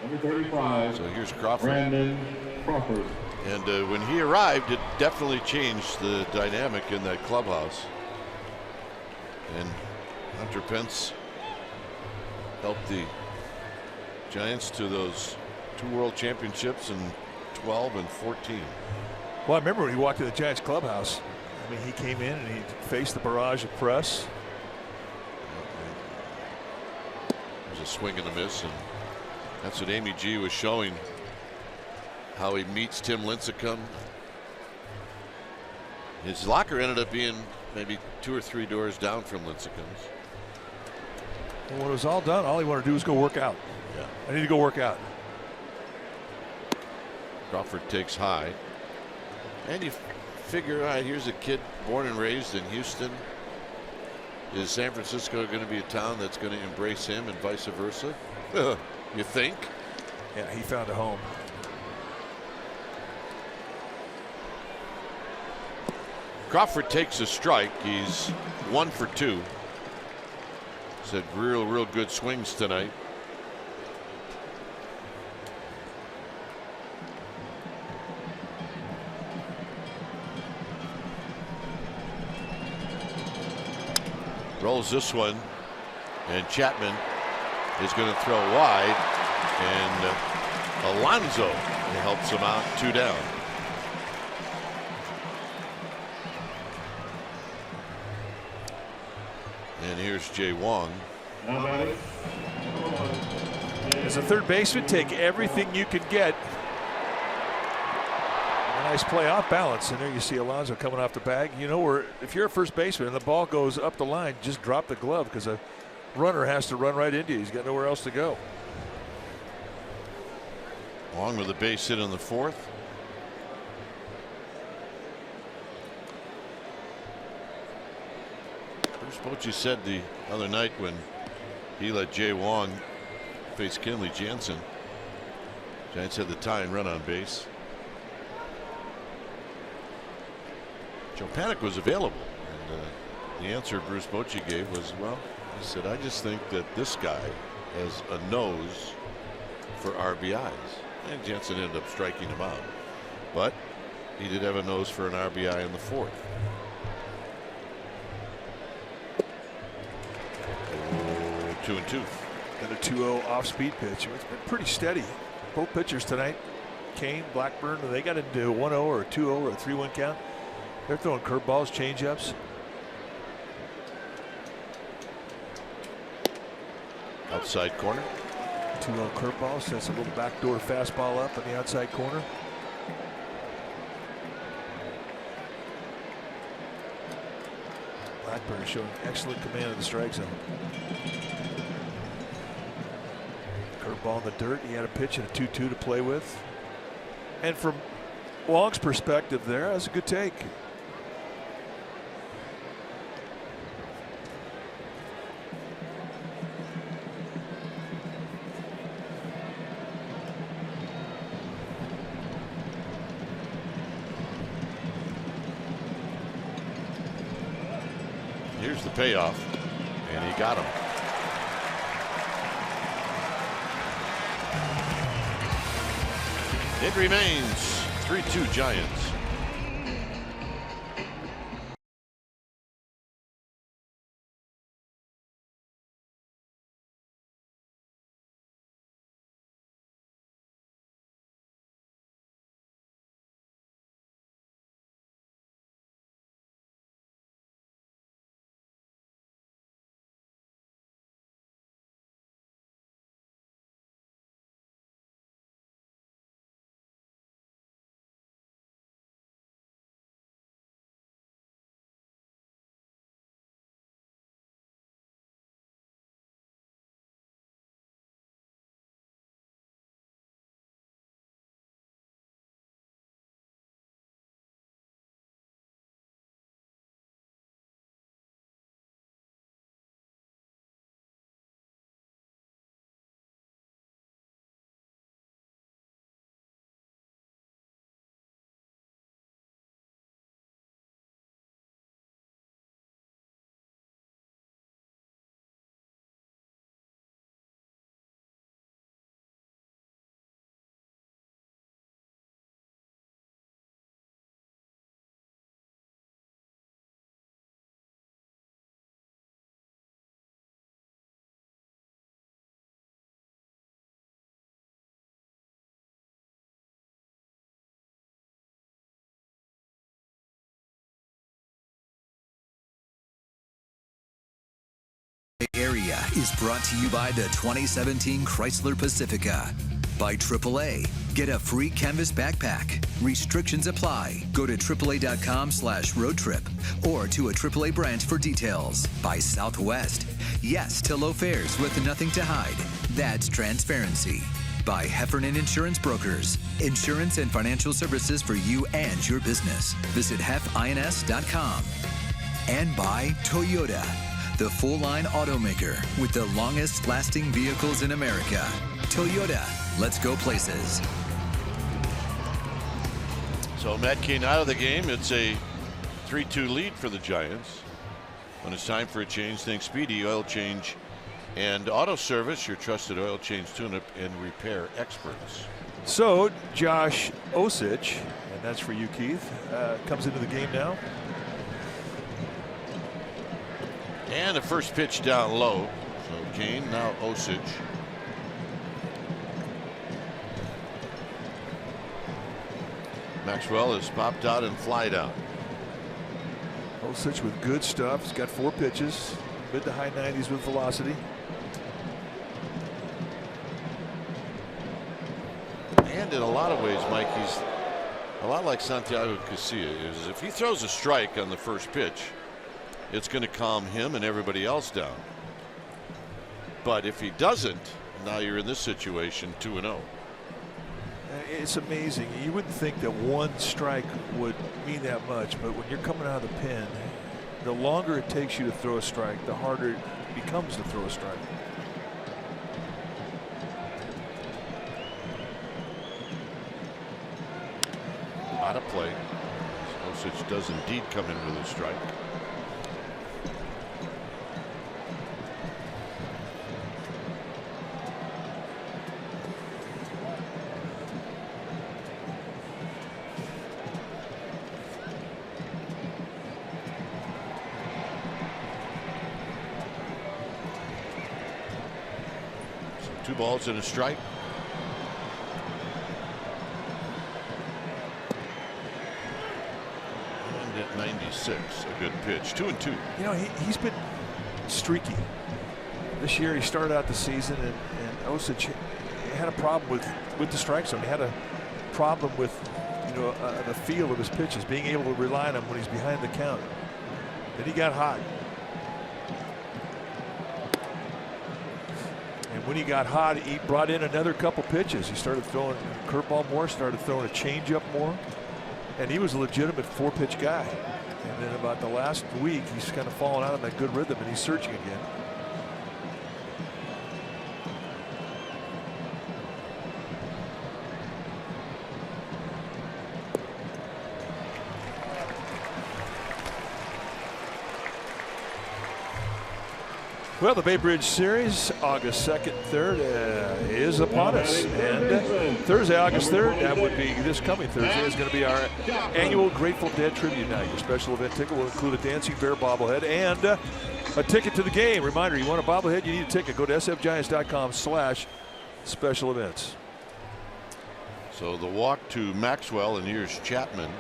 number 35. So here's Crawford. Brandon Crawford. And when he arrived, it definitely changed the dynamic in that clubhouse. And Hunter Pence helped the Giants to those 2 World Championships in 12 and 14. Well, I remember when he walked to the Giants clubhouse. I mean, he came in and he faced the barrage of press. There's a swing and a miss, and that's what Amy G was showing, how he meets Tim Lincecum. His locker ended up being maybe 2 or 3 doors down from Lincecum's. And when it was all done, all he wanted to do was go work out. Yeah. I need to go work out. Crawford takes high, and you figure, all right, here's a kid born and raised in Houston. Is San Francisco going to be a town that's going to embrace him and vice versa? You think? Yeah, he found a home. Crawford takes a strike. He's 1 for 2. He's had real good swings tonight. Rolls this one, and Chapman is going to throw wide, and Alonso helps him out, 2 down. And here's Jay Wong. As a third baseman, take everything you can get. A nice play off balance, and there you see Alonso coming off the bag. You know, where if you're a first baseman and the ball goes up the line, just drop the glove, because a runner has to run right into you. He's got nowhere else to go. Wong with a base hit in the 4th. Bochy said the other night when he let Jay Wong face Kenley Jansen, Giants had the tying run on base. Joe Panik was available, and the answer Bruce Bochy gave was, well, he said, I just think that this guy has a nose for RBIs. And Jansen ended up striking him out, but he did have a nose for an RBI in the 4th. 2-2. Another 2-0 off-speed pitch. It's been pretty steady. Both pitchers tonight, Kane, Blackburn, they got into a 1-0 or a 2-0 or a 3-1 count. They're throwing curveballs, changeups. Outside corner. 2-0 curveball, sets a little backdoor fastball up in the outside corner. Blackburn showing excellent command of the strike zone. Curveball in the dirt. He had a pitch and a 2-2 to play with. And from Wong's perspective there, that's a good take. Here's the payoff, and he got him. It remains 3-2 Giants. Area is brought to you by the 2017 Chrysler Pacifica. By AAA. Get a free canvas backpack. Restrictions apply. Go to AAA.com/road trip or to a AAA branch for details. By Southwest. Yes to low fares with nothing to hide. That's transparency. by Heffernan Insurance Brokers. Insurance and financial services for you and your business. Visit hefins.com. And by Toyota, the full-line automaker with the longest-lasting vehicles in America. Toyota, let's go places. So Matt Cain out of the game. It's a 3-2 lead for the Giants. When it's time for a change, think Speedy Oil Change and Auto Service, your trusted oil change, tune-up, and repair experts. So Josh Osich, and that's for you, Keith, comes into the game now. And the first pitch down low. So Cain, now Osich. Maxwell is popped out and flied out. Osich with good stuff. He's got 4 pitches, mid to high 90s with velocity. And in a lot of ways, Mike, he's a lot like Santiago Casilla. Is if he throws a strike on the first pitch, it's going to calm him and everybody else down. But if he doesn't, now you're in this situation 2-0. It's amazing. You wouldn't think that one strike would mean that much, but when you're coming out of the pen, the longer it takes you to throw a strike, the harder it becomes to throw a strike. Out of play. Osich does indeed come in with a strike. So 2 balls and a strike. And at 96, a good pitch. 2-2. You know, he's been streaky. This year he started out the season, and Osich had a problem with the strike zone. He had a problem with, the feel of his pitches, being able to rely on him when he's behind the count. Then he got hot. And when he got hot, he brought in another couple pitches. He started throwing a curveball more, started throwing a changeup more. And he was a legitimate 4-pitch guy. And then about the last week, he's kind of fallen out of that good rhythm, and he's searching again. Well, the Bay Bridge Series, August 2nd, 3rd, is upon us. And Thursday, August 3rd, that would be this coming Thursday, is going to be our annual Grateful Dead Tribute Night. Your special event ticket will include a dancing bear bobblehead and a ticket to the game. Reminder, you want a bobblehead, you need a ticket. Go to sfgiants.com/special events. So the walk to Maxwell, and here's Chapman.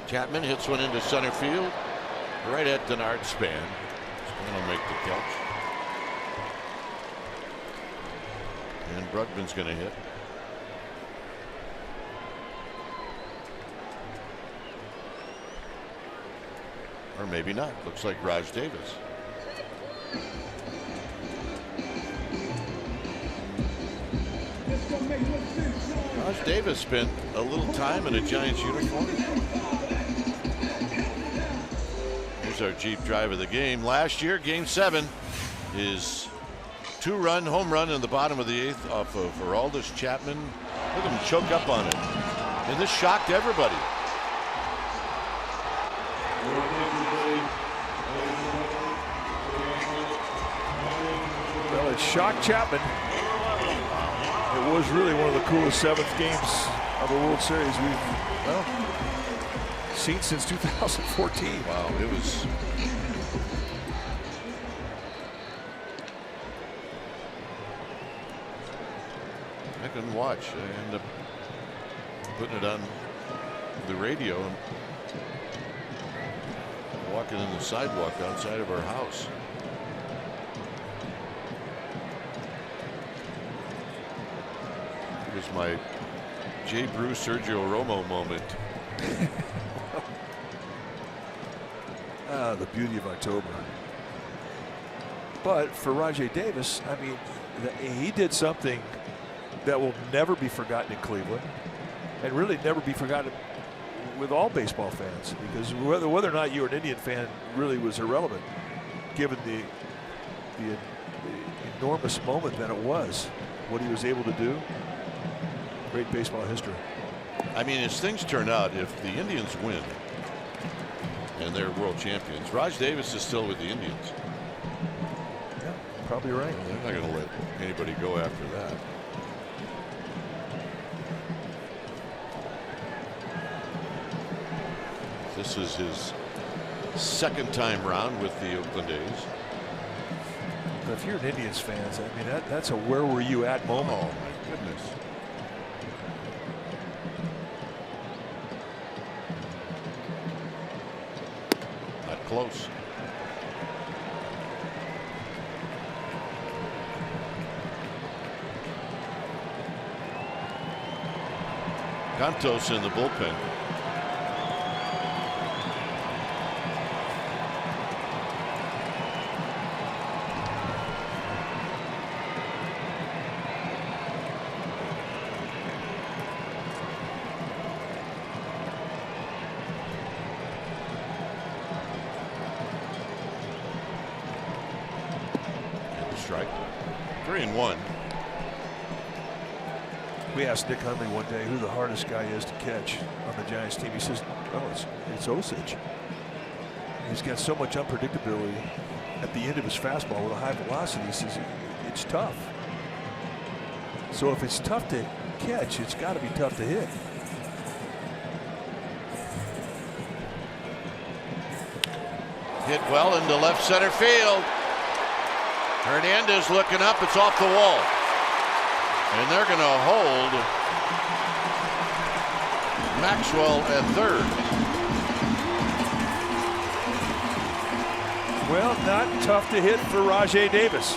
Chapman hits one into center field, right at Denard's span. He's going to make the catch. And Brugman's going to hit. Or maybe not. Looks like Raj Davis. Raj Davis spent a little time in a Giants uniform. Here's our Jeep drive of the game. Last year, Game 7, his 2-run home run in the bottom of the 8th off of Aroldis Chapman. Look at him choke up on it. And this shocked everybody. Well, it shocked Chapman. It was really one of the coolest 7th games of a World Series we've seen since 2014. Wow, it was. I couldn't watch. I ended up putting it on the radio and walking in the sidewalk outside of our house. It was my Jay Bruce, Sergio Romo moment. The beauty of October. But for Rajai Davis, I mean, he did something that will never be forgotten in Cleveland, and really never be forgotten with all baseball fans, because whether or not you're an Indian fan really was irrelevant, given the enormous moment that it was, what he was able to do. Great baseball history. I mean, as things turn out, if the Indians win and they're world champions, Raj Davis is still with the Indians. Yeah, probably right. They're not going to let anybody go after that. This is his second time round with the Oakland A's. But if you're an Indians fan, I mean, that's a where were you at moment. Oh, my goodness. Not close. Cantos in the bullpen. Strike. 3-1. We asked Nick Hundley one day who the hardest guy is to catch on the Giants team. He says, "Oh, it's Osage. He's got so much unpredictability at the end of his fastball with a high velocity." He says it's tough. So if it's tough to catch, it's got to be tough to hit. Hit well into left center field. Hernandez looking up. It's off the wall. And they're going to hold Maxwell at third. Well, not tough to hit for Rajai Davis.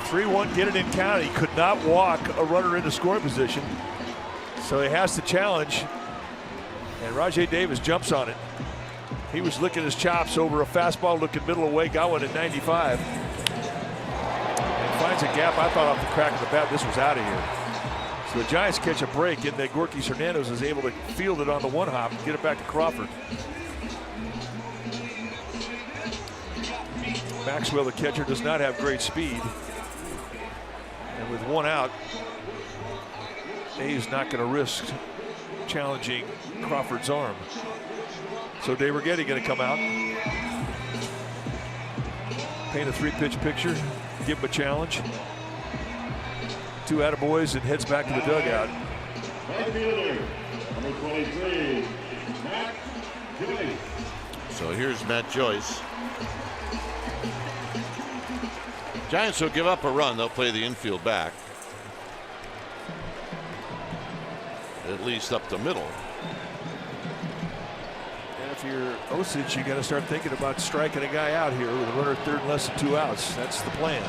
3-1 get it in count. He could not walk a runner into scoring position, so he has to challenge, and Rajai Davis jumps on it. He was licking his chops over a fastball looking middle away, got one at 95. And finds a gap. I thought off the crack of the bat this was out of here. So the Giants catch a break, and then Gorky Hernandez is able to field it on the one hop and get it back to Crawford. Maxwell, the catcher, does not have great speed. And with one out, he's not going to risk challenging Crawford's arm. So De Righetti going to come out, paint a 3-pitch picture, give him a challenge. 2 attaboys, and heads back to the dugout. Right fielder, number 23, Matt Joyce. So here's Matt Joyce. Giants will give up a run. They'll play the infield back, at least up the middle. If you're Osage, you got to start thinking about striking a guy out here with a runner at third and less than 2 outs. That's the plan.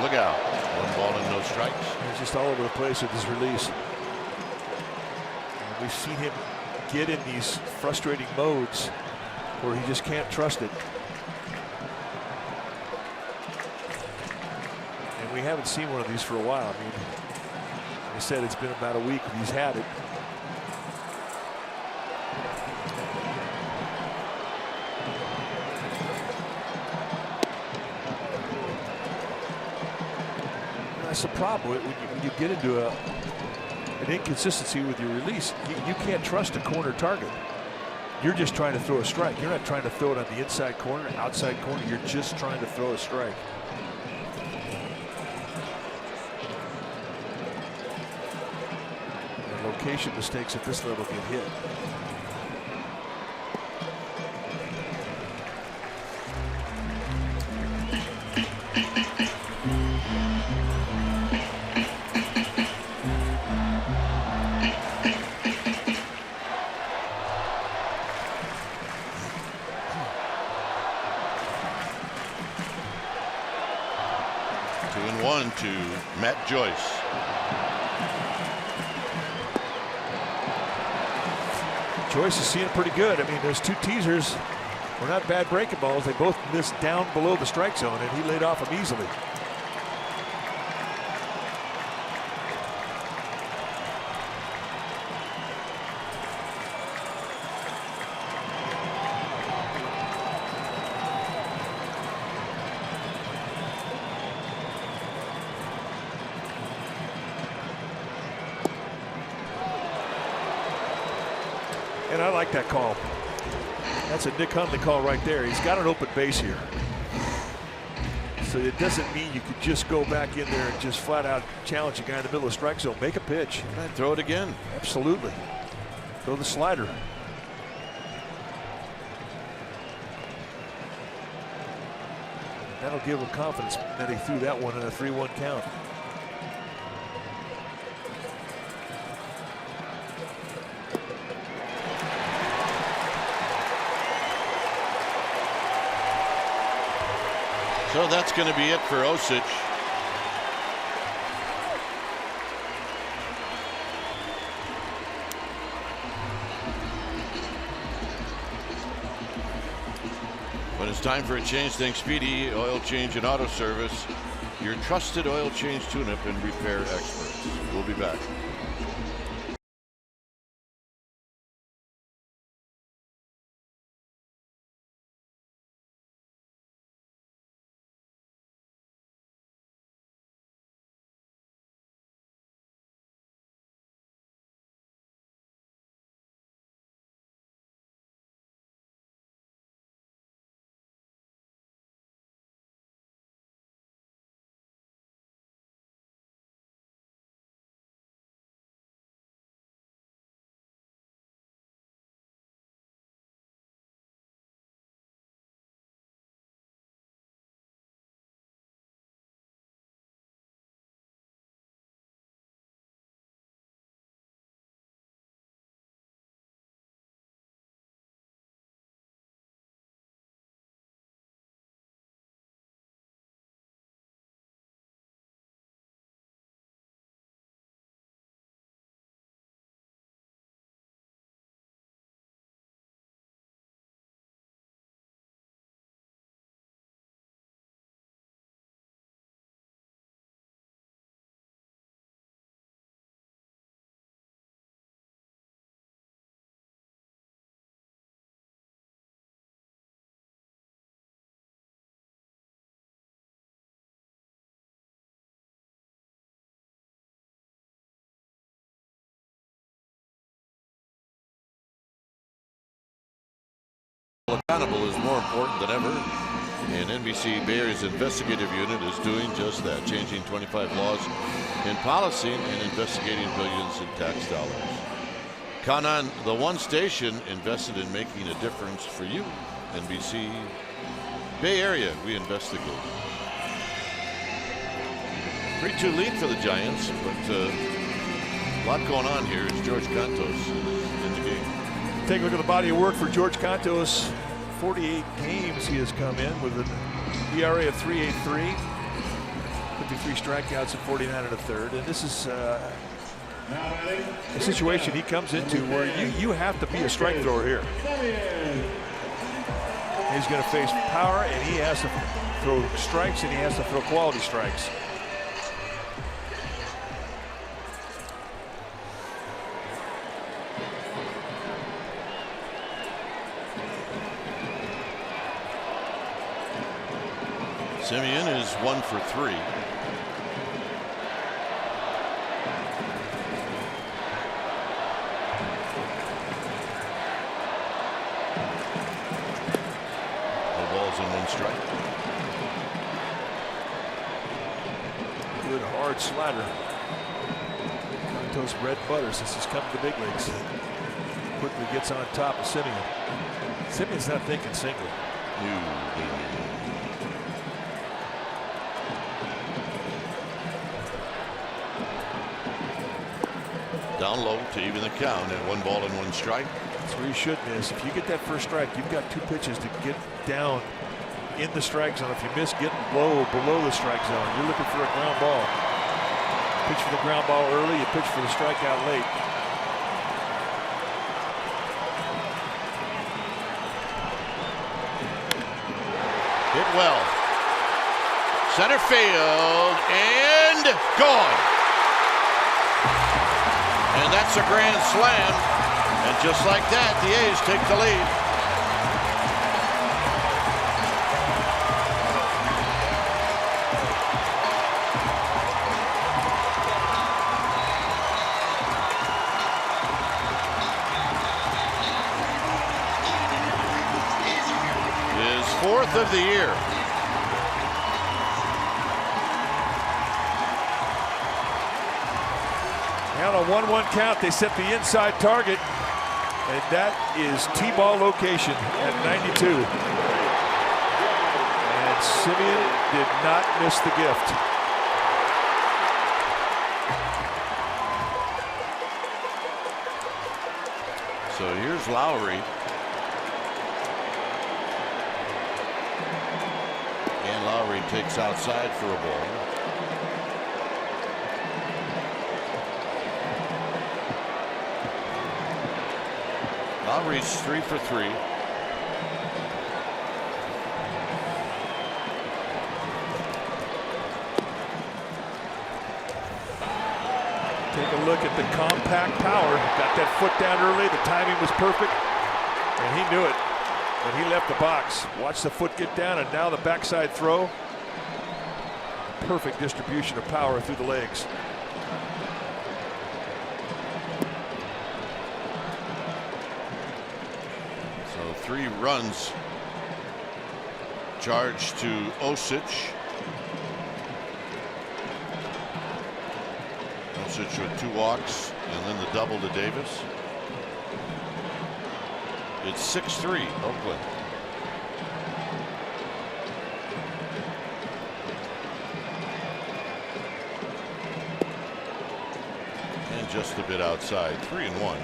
Look out. 1 ball and no strikes. He's just all over the place with his release. And we've seen him get in these frustrating modes where he just can't trust it. And we haven't seen one of these for a while. I mean, like I said, it's been about a week he's had it. And that's the problem when you get into an inconsistency with your release. You can't trust a corner target. You're just trying to throw a strike. You're not trying to throw it on the inside corner, outside corner. You're just trying to throw a strike. And location mistakes at this level get hit. Matt Joyce. Joyce is seeing pretty good. I mean, those two teasers were not bad breaking balls. They both missed down below the strike zone, and he laid off them easily. And I like that call. That's a Nick Hundley call right there. He's got an open base here. So it doesn't mean you could just go back in there and just flat out challenge a guy in the middle of the strike zone. Make a pitch. Throw it again. Absolutely. Throw the slider. That'll give him confidence that he threw that one in a 3-1 count. So that's going to be it for Osich. When it's time for a change, think Speedy Oil Change and Auto Service, your trusted oil change, tune-up, and repair experts. We'll be back. Accountable is more important than ever, and NBC Bay Area's investigative unit is doing just that, changing 25 laws in policy and investigating billions in tax dollars. Count on the one station invested in making a difference for you. NBC Bay Area, we investigate. 3-2 lead for the Giants, but a lot going on here as George Cantos in the game. Take a look at the body of work for George Cantos. 48 games he has come in with an ERA of 3.83, 53 strikeouts and 49 1/3. And this is a situation he comes into where you have to be a strike thrower here. He's going to face power, and he has to throw strikes, and he has to throw quality strikes. Simeon is 1 for 3. No balls and 1 strike. Good hard slider. Cantos bread and butter since he's come to the big leagues. Quickly gets on top of Simeon. Simeon's not thinking single. Down low to even the count at 1 ball and 1 strike. That's where you should miss. If you get that first strike, you've got 2 pitches to get down in the strike zone. If you miss getting below the strike zone, you're looking for a ground ball. pitch for the ground ball early, you pitch for the strikeout late. Hit well. Center field and gone. And that's a grand slam. And just like that, the A's take the lead. His 4th of the year. And on a 1-1 count, they set the inside target, and that is T-ball location at 92. And Simeon did not miss the gift. So here's Lowry. And Lowry takes outside for a ball. Lowry's 3 for 3. Take a look at the compact power. Got that foot down early. The timing was perfect, and he knew it when he left the box. Watch the foot get down, and now the backside throw. Perfect distribution of power through the legs. So 3 runs charged to Osich. Osich with 2 walks and then the double to Davis. It's 6-3 Oakland. And just a bit outside, 3-1.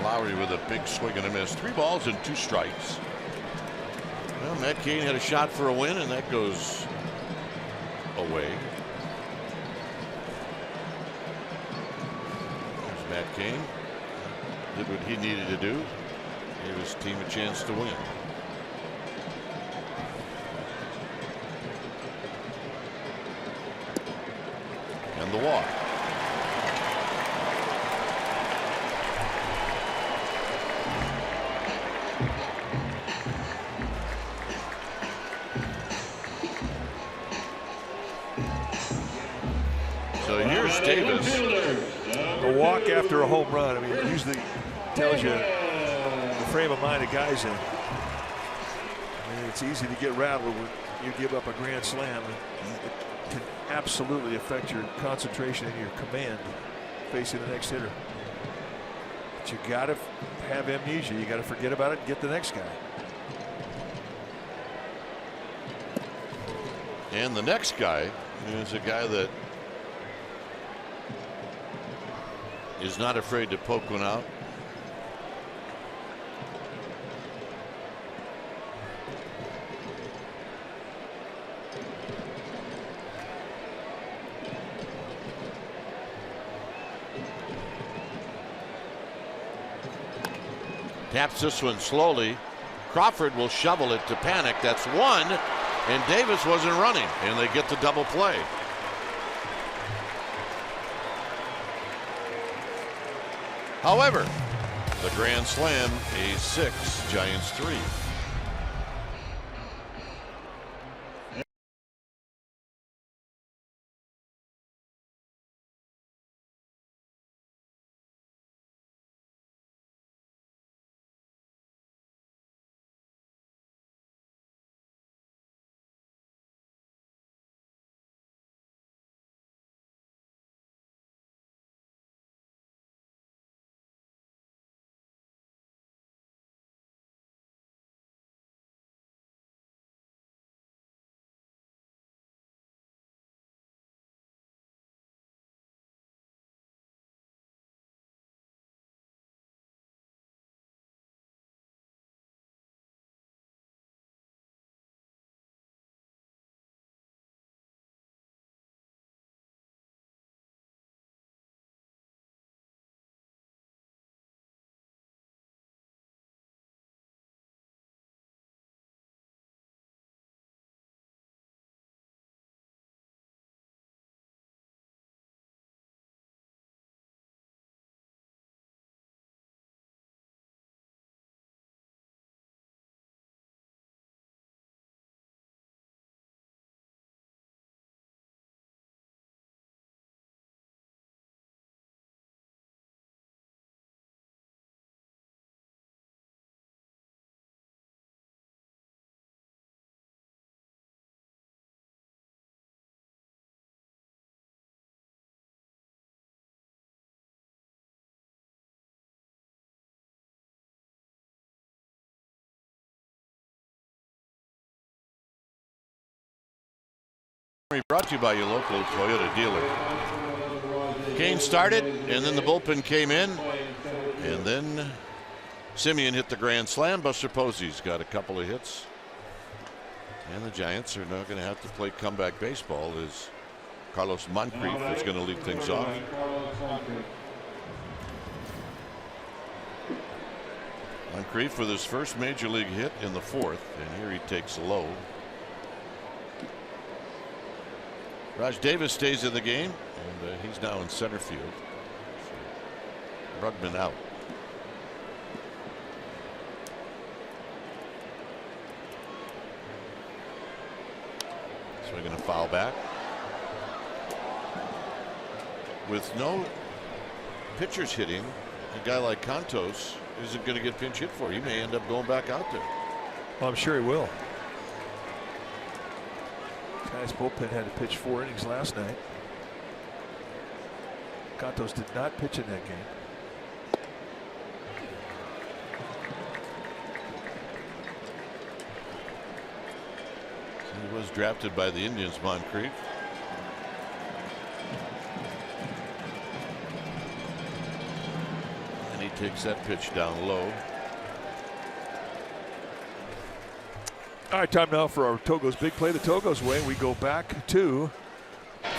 Lowry with a big swing and a miss. 3 balls and 2 strikes. Well, Matt Cain had a shot for a win, and that goes away. There's Matt Cain. Did what he needed to do. Gave his team a chance to win. And the walk. So here's Davis. A walk after a home run, I mean, it usually tells you the frame of mind of guys in. I mean, it's easy to get rattled when you give up a grand slam. It can absolutely affect your concentration and your command facing the next hitter. But you got to have amnesia. You got to forget about it and get the next guy. And the next guy is a guy that is not afraid to poke one out. Taps this one slowly. Crawford will shovel it to Panic. That's 1, and Davis wasn't running, and they get the double play. However, the grand slam, A's 6, Giants 3. Brought to you by your local Toyota dealer. Kane started, and then the bullpen came in, and then Simeon hit the grand slam. Buster Posey's got a couple of hits, and the Giants are now going to have to play comeback baseball as Carlos Moncrief is going to lead things off. Moncrief with his first major league hit in the 4th, and here he takes a low. Raj Davis stays in the game, and he's now in center field. Rugman out. Swinging a foul back. With no pitchers hitting, a guy like Cantos isn't going to get pinch hit for. He may end up going back out there. Well, I'm sure he will. Guy's bullpen had to pitch 4 innings last night. Cantos did not pitch in that game. He was drafted by the Indians, Moncrief. And he takes that pitch down low. All right, time now for our Togo's big play the Togo's way. We go back to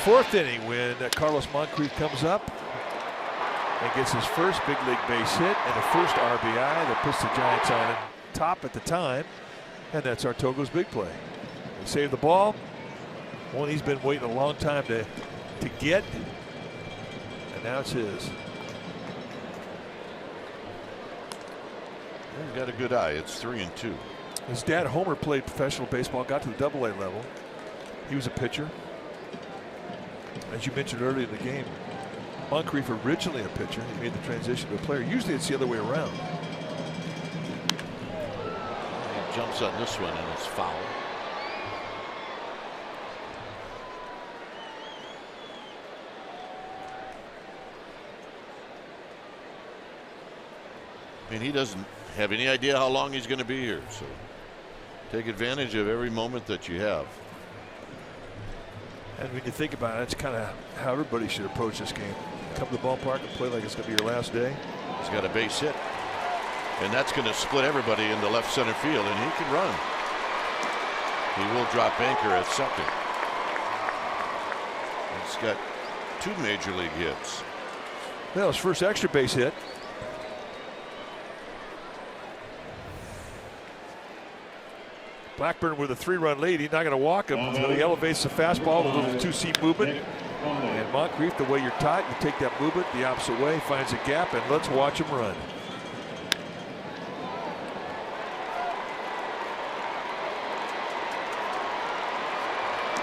4th inning when Carlos Moncrief comes up and gets his first big league base hit and the first RBI that puts the Giants on top at the time. And that's our Togo's big play. They save the ball. One he's been waiting a long time to get. And now it's his. He's got a good eye. It's 3-2. His dad Homer played professional baseball, got to the AA level. He was a pitcher. As you mentioned earlier in the game, Moncrief originally a pitcher. He made the transition to a player. Usually it's the other way around. He jumps on this one and it's foul. I mean, he doesn't have any idea how long he's going to be here, so take advantage of every moment that you have. And when you think about it, it's kind of how everybody should approach this game. Come to the ballpark and play like it's going to be your last day. He's got a base hit, and that's going to split everybody into left center field, and he can run. He will drop anchor at second. He's got 2 major league hits. Well, his first extra base hit. Blackburn with a 3-run lead. He's not going to walk him until he elevates the fastball, a little 2-seam movement. And Moncrief, the way you're taught, you take that movement the opposite way, finds a gap, and let's watch him run.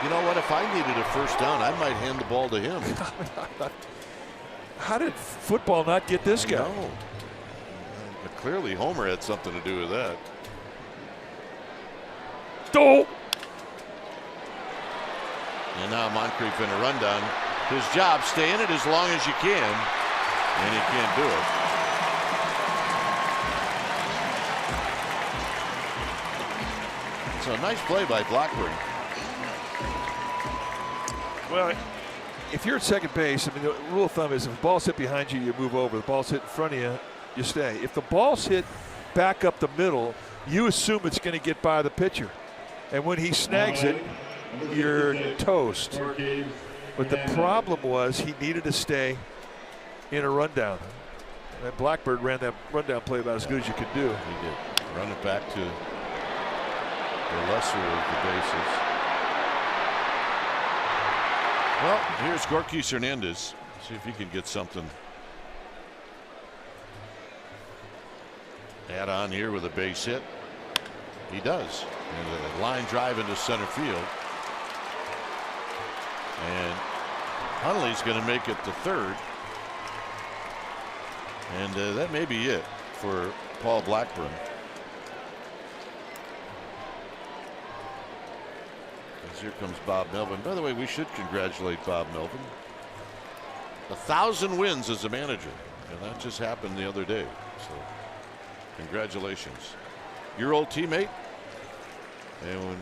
You know what? If I needed a first down, I might hand the ball to him. How did football not get this guy? No. But clearly Homer had something to do with that. Oh. And now Moncrief in a rundown. His job, stay in it as long as you can, and he can't do it. So nice play by Blackburn. Well, if you're at second base, I mean, the rule of thumb is if the ball's hit behind you, you move over. The ball's hit in front of you, you stay. If the ball's hit back up the middle, you assume it's going to get by the pitcher. And when he snags it, you're toast. But the problem was he needed to stay in a rundown. And Blackbird ran that rundown play about as good as you could do. He did. Run it back to the lesser of the bases. Well, here's Gorkys Hernandez. See if he can get something. Add on here with a base hit. He does. And a line drive into center field. And Hundley's going to make it to third. And that may be it for Paul Blackburn. As here comes Bob Melvin. By the way, we should congratulate Bob Melvin. 1,000 wins as a manager. And that just happened the other day. So congratulations. Your old teammate. And when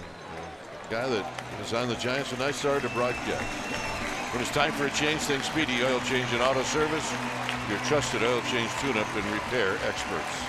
guy that was on the Giants when I started to broadcast. When it's time for a change, think Speedy Oil Change and Auto Service. Your trusted oil change, tune-up, and repair experts.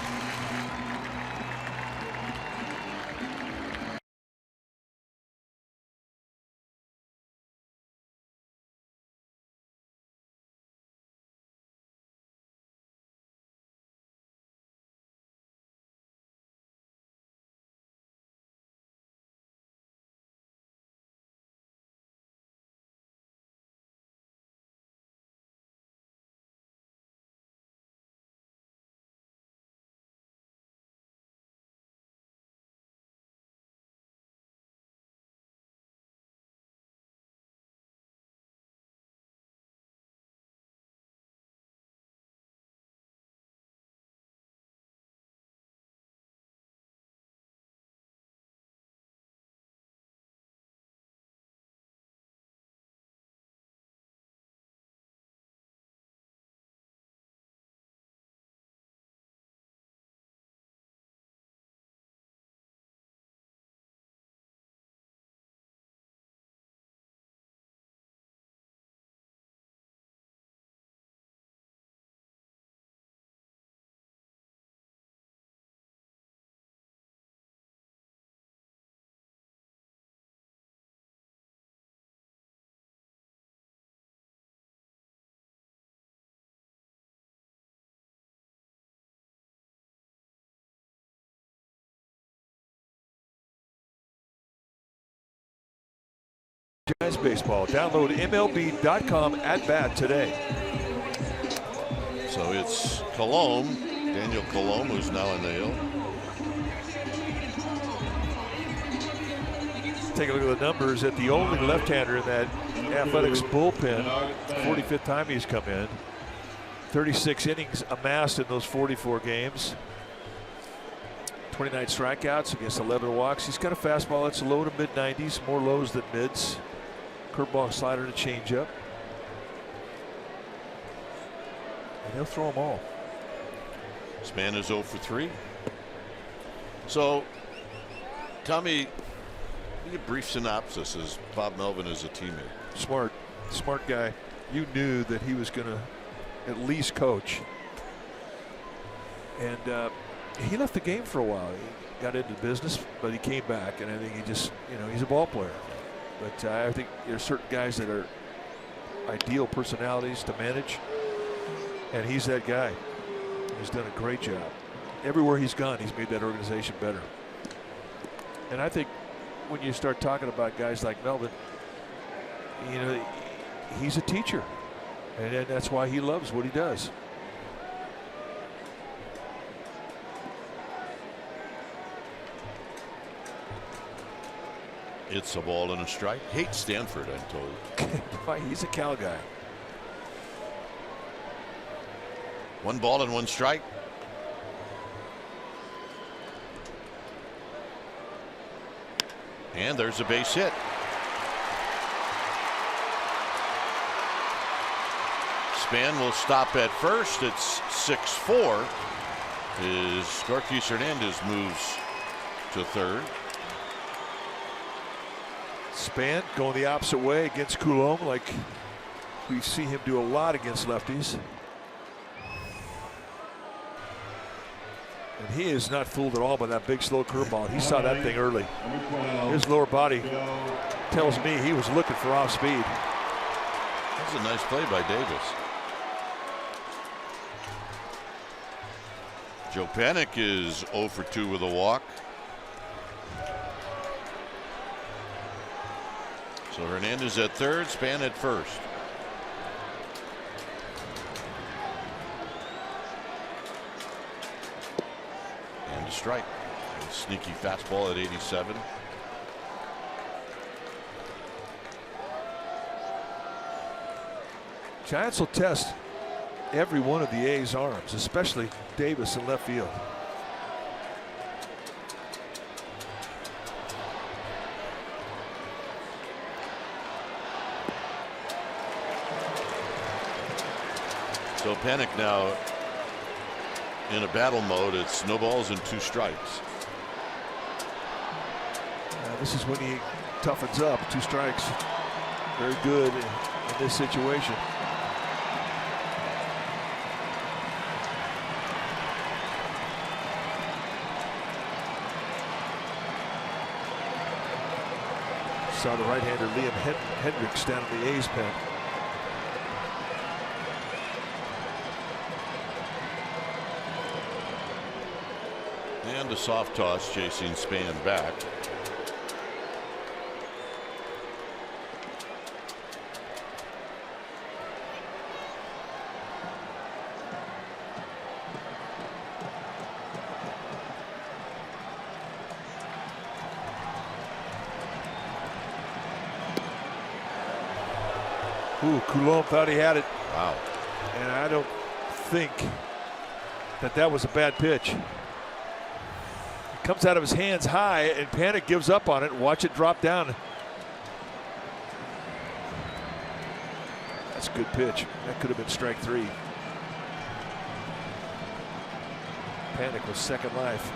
Giants baseball. Download MLB.com at bat today. So it's Colomb, Daniel Colomb, who's now in the hill. Take a look at the numbers at the only left-hander in that Athletics bullpen. 45th time he's come in. 36 innings amassed in those 44 games. 29 strikeouts against 11 walks. He's got a fastball that's low to mid-90s, more lows than mids. Curveball, slider, and a changeup. And he'll throw them all. Span is 0 for 3. So, Tommy, give me a brief synopsis as Bob Melvin is a teammate. Smart guy. You knew that he was going to at least coach. And he left the game for a while. He got into business, but he came back, and I think he just, he's a ball player. But I think there's certain guys that are ideal personalities to manage, and he's that guy. He's done a great job. Everywhere he's gone, he's made that organization better. And I think when you start talking about guys like Melvin, he's a teacher, and that's why he loves what he does. It's a ball and a strike. Hates Stanford, I'm told. He's a Cal guy. 1 ball and 1 strike. And there's a base hit. Span will stop at first. It's 6-4. As Scorquis Hernandez moves to third. Span going the opposite way against Coulomb, like we see him do a lot against lefties. And he is not fooled at all by that big slow curveball. He saw that thing early. His lower body tells me he was looking for off speed. That's a nice play by Davis. Joe Panik is 0 for 2 with a walk. So Hernandez at third, Span at first. And a strike. A sneaky fastball at 87. Giants will test every one of the A's arms, especially Davis in left field. So Panik now in a battle mode. It's no balls and 2 strikes. This is when he toughens up. 2 strikes. Very good in this situation. Saw the right-hander Liam Hendricks down in the A's pen. And a soft toss chasing Span back. Ooh, Coulomb thought he had it. Wow. And I don't think that was a bad pitch. It comes out of his hands high, and Panic gives up on it. Watch it drop down. That's a good pitch. That could have been strike 3. Panic was second life.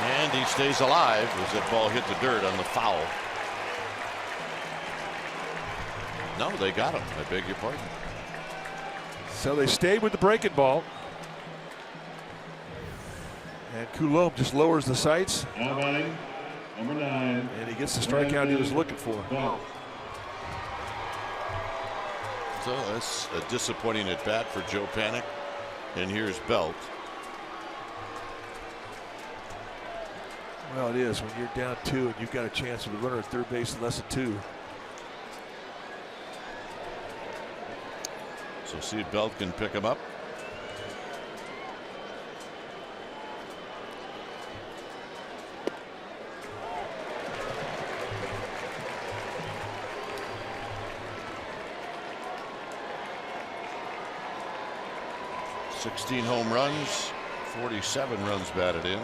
And he stays alive as that ball hit the dirt on the foul. No, they got him. I beg your pardon. So they stayed with the breaking ball. And Coulomb just lowers the sights. Now batting, number 9. And he gets the strikeout he was looking for. So that's a disappointing at bat for Joe Panic. And here's Belt. Well, it is when you're down 2 and you've got a chance with a runner at third base in less than 2. So see if Belt can pick him up. "16 home runs, 47 runs batted in."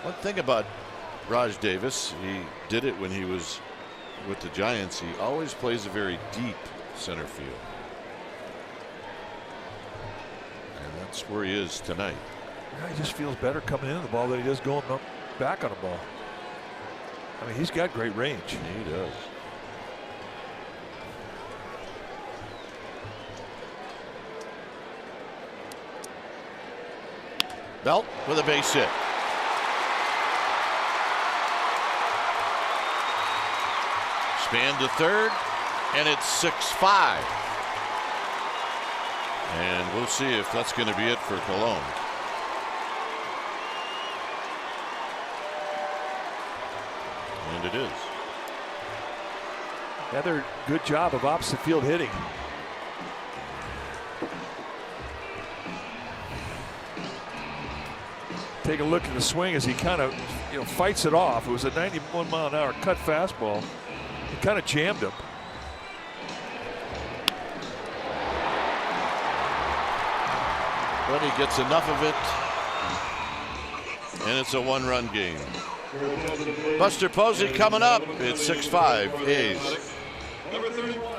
One thing about Raj Davis, he did it when he was with the Giants. He always plays a very deep center field. And that's where he is tonight. Yeah, he just feels better coming into the ball than he does going back on a ball. I mean, he's got great range. He does. Belt with a base hit. Span to third, and it's 6-5. And we'll see if that's going to be it for Cologne. And it is. Another good job of opposite field hitting. Take a look at the swing as he kind of fights it off. It was a 91-mile-an-hour cut fastball. It kind of jammed him. But he gets enough of it, and it's a 1-run game. Buster Posey coming up. It's 6-5 A's. Number 31.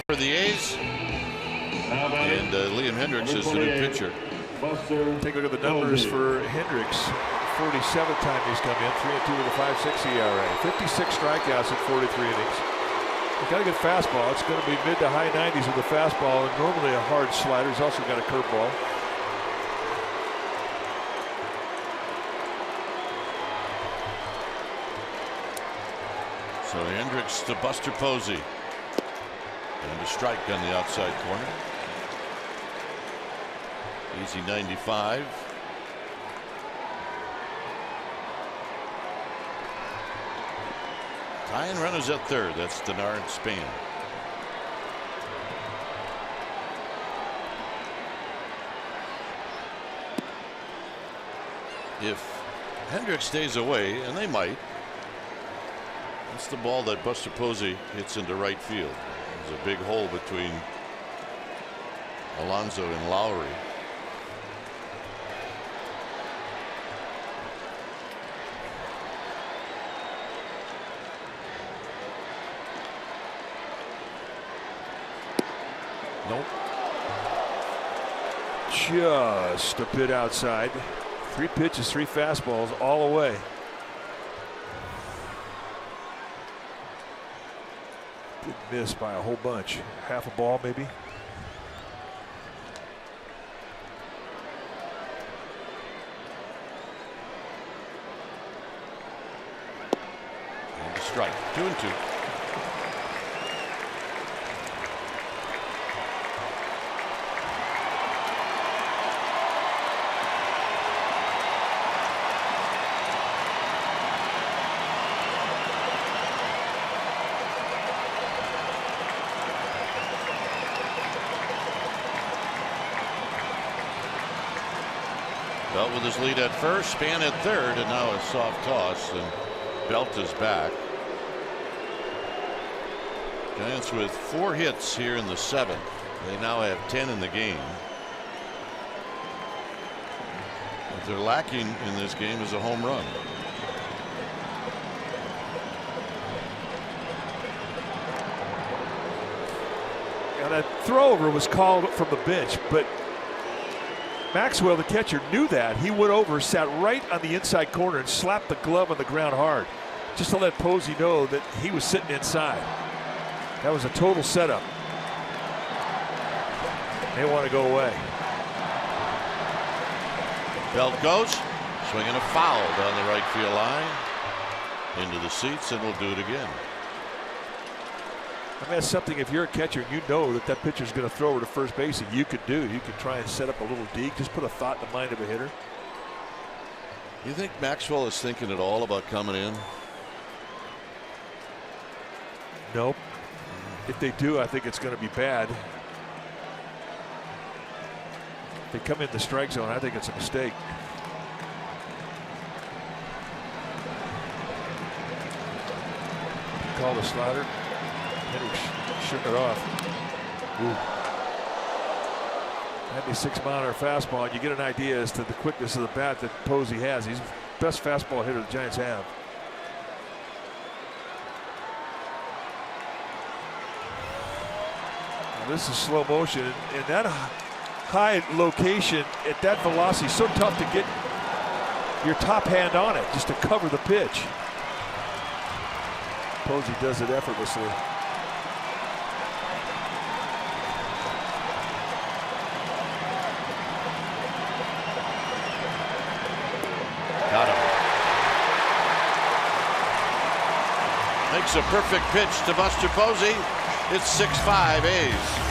For the A's. And Liam Hendricks is the new pitcher. Take a look at the numbers for Hendricks. 47th time he's come in, 3-2 with a 5.6 ERA. 56 strikeouts in 43 innings. He's got a good fastball. It's going to be mid to high 90s with a fastball and normally a hard slider. He's also got a curveball. So Hendricks to Buster Posey. And a strike on the outside corner. Easy 95. Tying runners at third. That's Denard Span. If Hendricks stays away, and they might, that's the ball that Buster Posey hits into right field. There's a big hole between Alonso and Lowry. Nope. Just a bit outside. 3 pitches, 3 fastballs, all away. Did miss by a whole bunch. Half a ball, maybe. And a strike. 2-2. Belt with his lead at first, Span at third, and now a soft toss, and Belt is back. Giants with 4 hits here in the 7th. They now have 10 in the game. What they're lacking in this game is a home run. Now that throw-over was called from the bench, but Maxwell, the catcher, knew that. He went over, sat right on the inside corner, and slapped the glove on the ground hard, just to let Posey know that he was sitting inside. That was a total setup. They want to go away. Belt goes, swinging a foul down the right field line, into the seats, and we'll do it again. I mean, that's something, if you're a catcher, you know that that pitcher's going to throw over to first base, and you could do. You could try and set up a little deke, just put a thought in the mind of a hitter. You think Maxwell is thinking at all about coming in? Nope. If they do, I think it's going to be bad. If they come in the strike zone, I think it's a mistake. Call the slider. Hendricks shook it off. Ooh. 96-mile-an-hour fastball, and you get an idea as to the quickness of the bat that Posey has. He's the best fastball hitter the Giants have. Now this is slow motion, and that high location at that velocity is so tough to get your top hand on it just to cover the pitch. Posey does it effortlessly. Got him. Makes a perfect pitch to Buster Posey. It's 6-5 A's.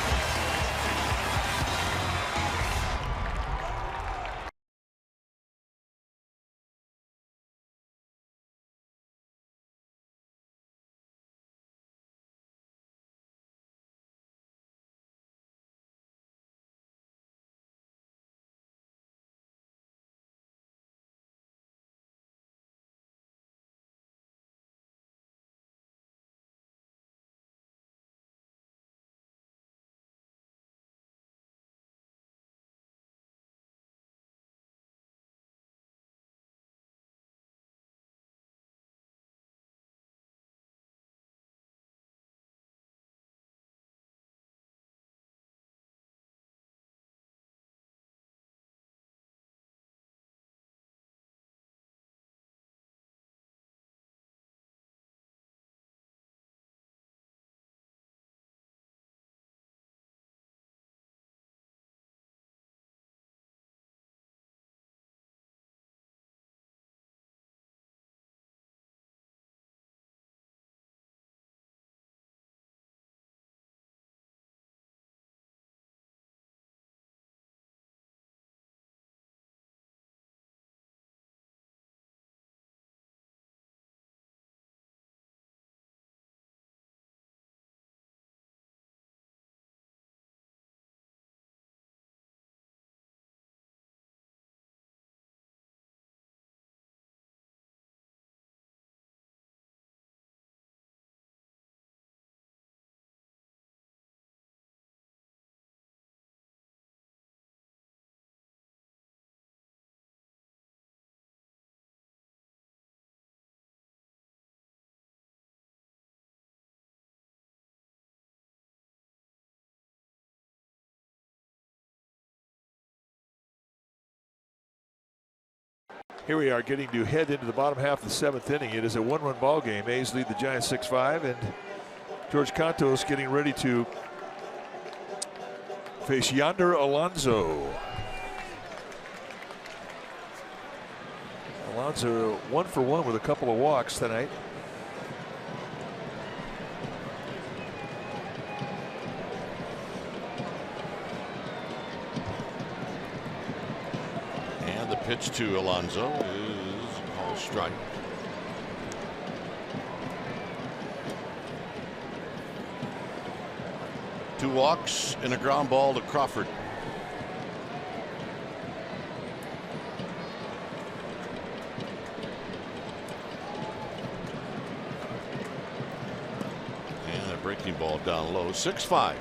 Here we are getting to head into the bottom half of the 7th inning. It is a 1-run ball game. A's lead the Giants 6-5, and George Cantos getting ready to face Yonder Alonso. Alonso 1 for 1 with a couple of walks tonight. And the pitch to Alonso is called strike. Two walks and a ground ball to Crawford. And a breaking ball down low. 6-5.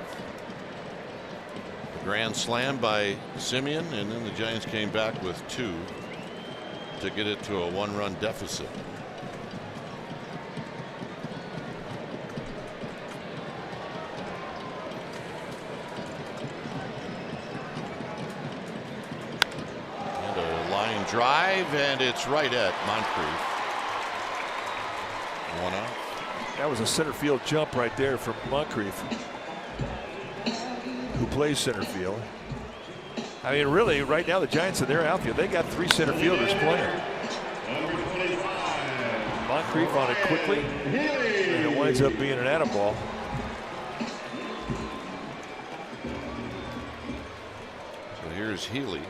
A grand slam by Simeon, and then the Giants came back with 2 to get it to a 1-run deficit. Drive, and it's right at Moncrief. 1 out. That was a center field jump right there from Moncrief, who plays center field. I mean, really, right now the Giants in their outfield, they got 3 center fielders playing. Moncrief on it quickly, and it winds up being an atom ball. So here's Healy.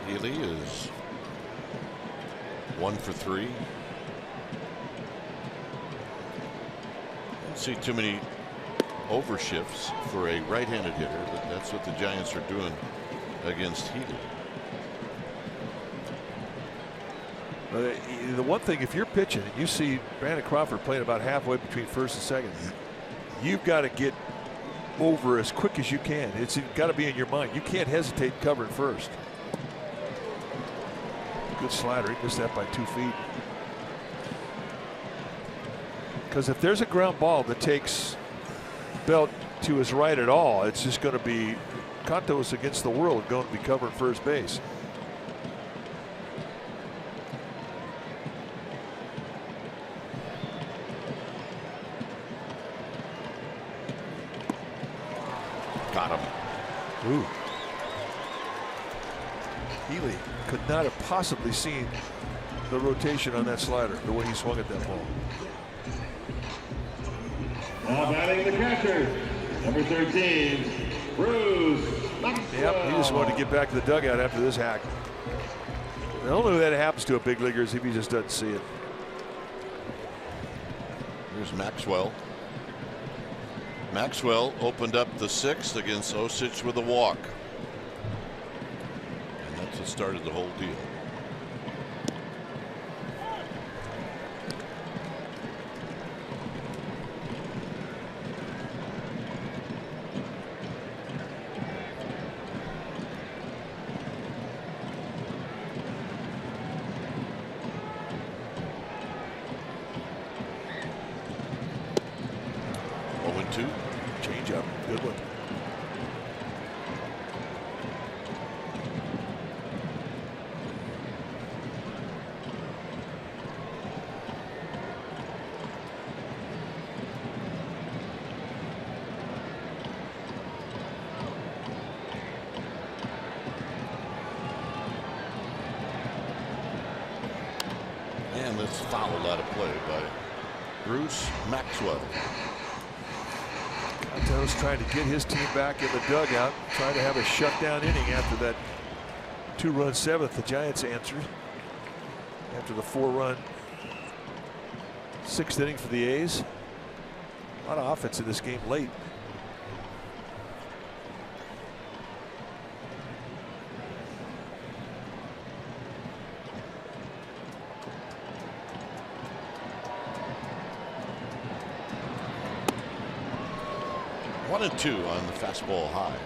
Healy is 1 for 3. Don't see too many overshifts for a right-handed hitter, but that's what the Giants are doing against Healy. The one thing, if you're pitching and you see Brandon Crawford playing about halfway between first and second, you've got to get over as quick as you can. It's got to be in your mind. You can't hesitate covering first. Good slider. He missed that by 2 feet. Because if there's a ground ball that takes Belt to his right at all, it's just going to be Cantos against the world going to be covering first base. Got him. Ooh. Healy could not have possibly seen the rotation on that slider, the way he swung at that ball. Now batting the catcher, number 13, Bruce. Yep, he just wanted to get back to the dugout after this hack. The only way that happens to a big leaguer is if he just doesn't see it. Here's Maxwell. Maxwell opened up the 6th against Osich with a walk. And that's what started the whole deal. Change up. Good one. And this foul out of play by Bruce Maxwell. Cantos trying to get his team back in the dugout, trying to have a shutdown inning after that 2-run 7th. The Giants answered after the 4-run 6th inning for the A's. A lot of offense in this game late. One and 2 on the fastball high.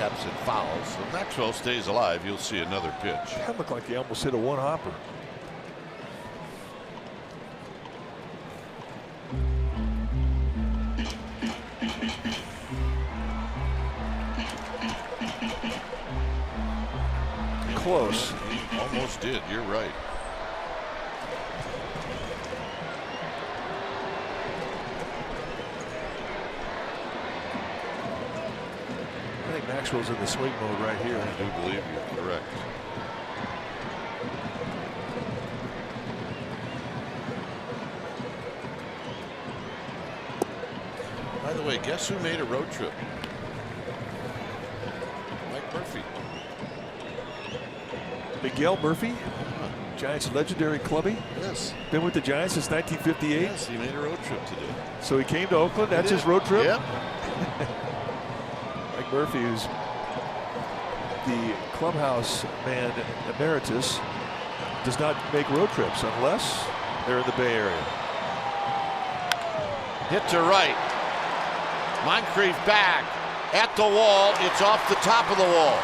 taps it foul. So Maxwell stays alive. You'll see another pitch. That looked like he almost hit a one-hopper. Close. He almost did. You're right. I think Maxwell's in the swing mode right here. I do believe you're correct. By the way, guess who made a road trip? Mike Murphy. Miguel Murphy, Giants legendary clubby. Yes. Been with the Giants since 1958. Yes, he made a road trip today. So he came to Oakland. That's his road trip. Yep. Mike Murphy, who's the clubhouse man emeritus, does not make road trips unless they're in the Bay Area. Hit to right. Moncrief back at the wall. It's off the top of the wall.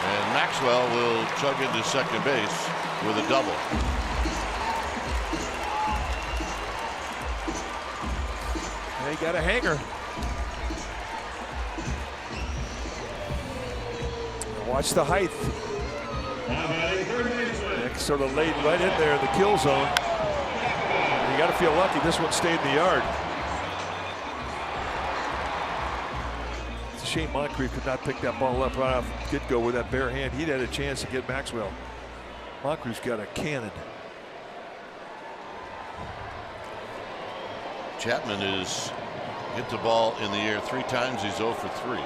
And Maxwell will chug into second base with a double. They got a hanger. Watch the height. Nick sort of laid right in there in the kill zone. You got to feel lucky this one stayed in the yard. It's a shame Moncrief could not pick that ball up right off get-go with that bare hand. He'd had a chance to get Maxwell. Moncrief's got a cannon. Chapman has hit the ball in the air 3 times. He's 0 for 3.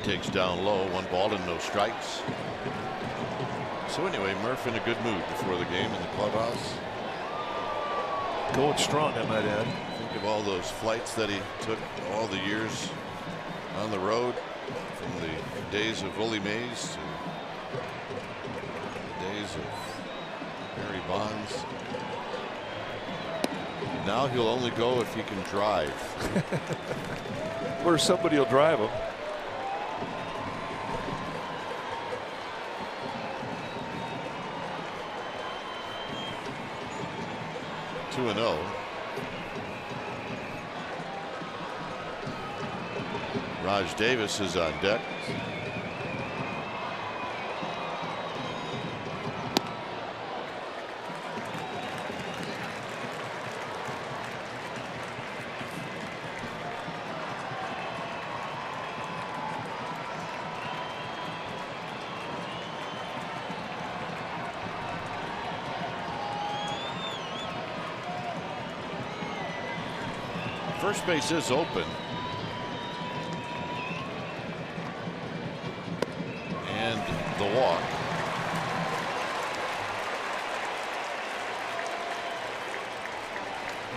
Takes down low, 1 ball and no strikes. So anyway, Murph in a good mood before the game in the clubhouse. Going strong, I might add. Think of all those flights that he took, all the years on the road, from the days of Willie Mays to the days of Barry Bonds. Now he'll only go if he can drive. Or somebody will drive him. 2-0. Raj Davis is on deck. First base is open. And the walk.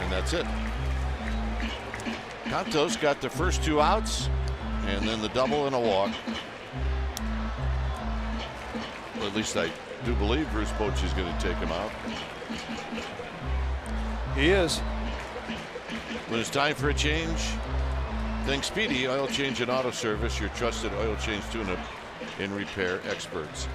And that's it. Cantos got the first 2 outs and then the double and a walk. Well, at least I do believe Bruce Bochy's going to take him out. He is. When it's time for a change, think Speedy Oil Change and Auto Service, your trusted oil change tune-up and repair experts.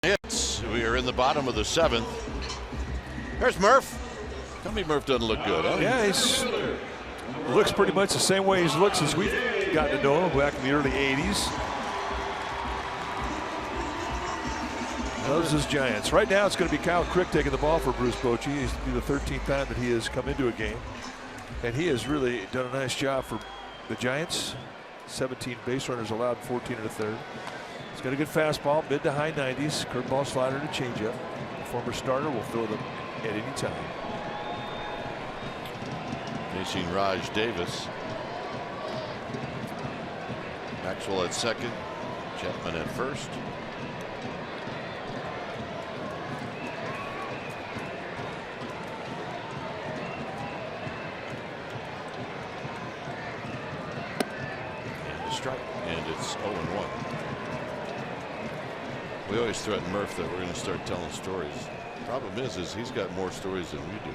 hits. We are in the bottom of the 7th. There's Murph. Tell me Murph doesn't look good, huh? Yeah, he looks pretty much the same way he's looked since we've gotten to know him back in the early 80s. Loves his Giants. Right now it's going to be Kyle Crick taking the ball for Bruce Bochy. It's to be the 13th time that he has come into a game. And he has really done a nice job for the Giants. 17 base runners allowed, 14 and a third. He's got a good fastball, mid to high 90s, curveball, slider, and a changeup. The former starter will throw them at any time. Facing Raj Davis. Maxwell at second. Chapman at first. And a strike. And it's 0-1. We always threaten Murph that we're going to start telling stories. Problem is he's got more stories than we do.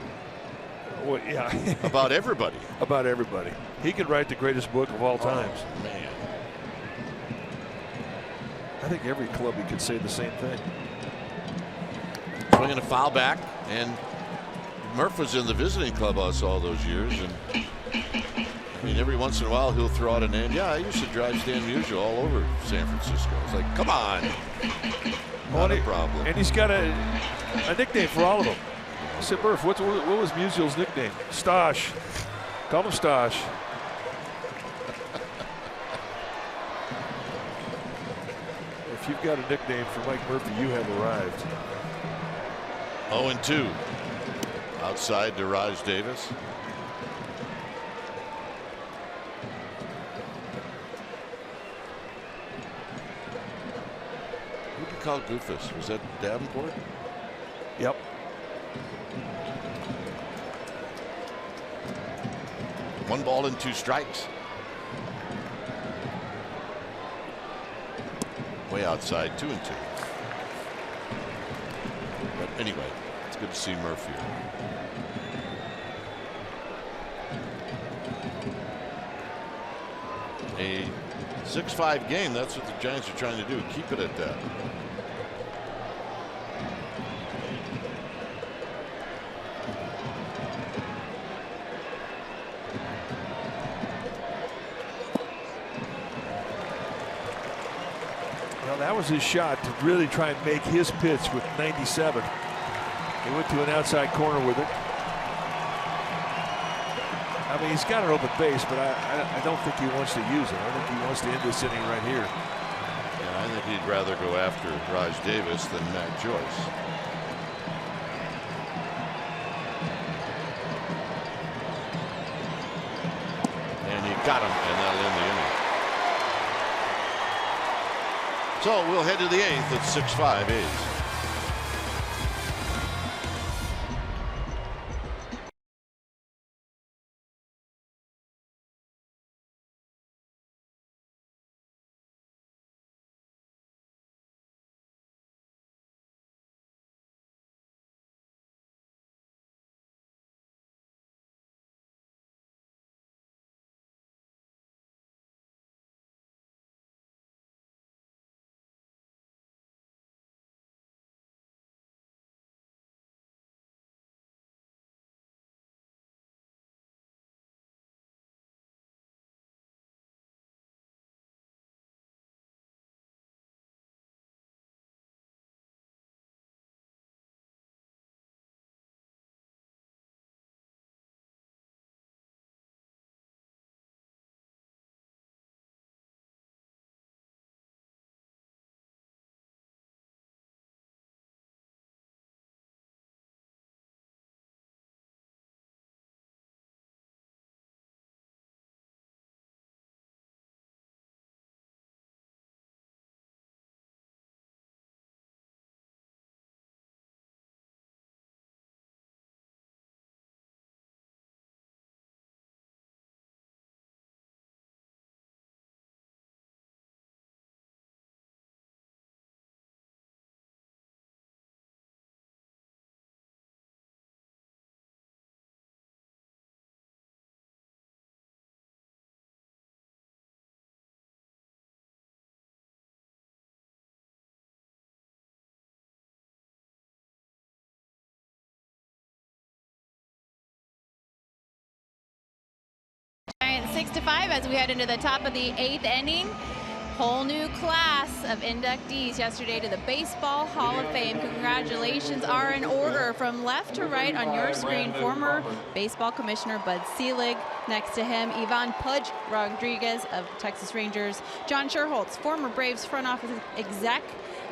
Well, yeah. About everybody. About everybody. He could write the greatest book of all times. Oh, man. I think every clubby could say the same thing. Swinging a foul back, and Murph was in the visiting clubhouse all those years, and I mean every once in a while he'll throw out a name. Yeah, I used to drive Stan Musial all over San Francisco. It's like, come on. Not a problem. And he's got a nickname for all of them. I said, Murph, what was Musial's nickname? Stosh. Call him Stosh. If you've got a nickname for Mike Murphy, you have arrived. 0-2. Outside to Raj Davis. Who did you call Goofus? Was that Davenport? Yep. One ball and 2 strikes. Way outside, 2-2. But anyway, it's good to see Murph here. A 6-5 game. That's what the Giants are trying to do. Keep it at that. That was his shot to really try and make his pitch with 97. He went to an outside corner with it. I mean, he's got an open base, but I don't think he wants to use it. I think he wants to end this inning right here. Yeah, I think he'd rather go after Raj Davis than Matt Joyce. And he got him, and that'll end the inning. So we'll head to the 8th at 6-5 A's. 6-5 as we head into the top of the 8th inning. Whole new class of inductees yesterday to the Baseball Hall of Fame. Congratulations are in order from left to right on your screen. Former baseball commissioner Bud Selig. Next to him, Ivan Pudge Rodriguez of the Texas Rangers. John Sherholtz, former Braves front office exec.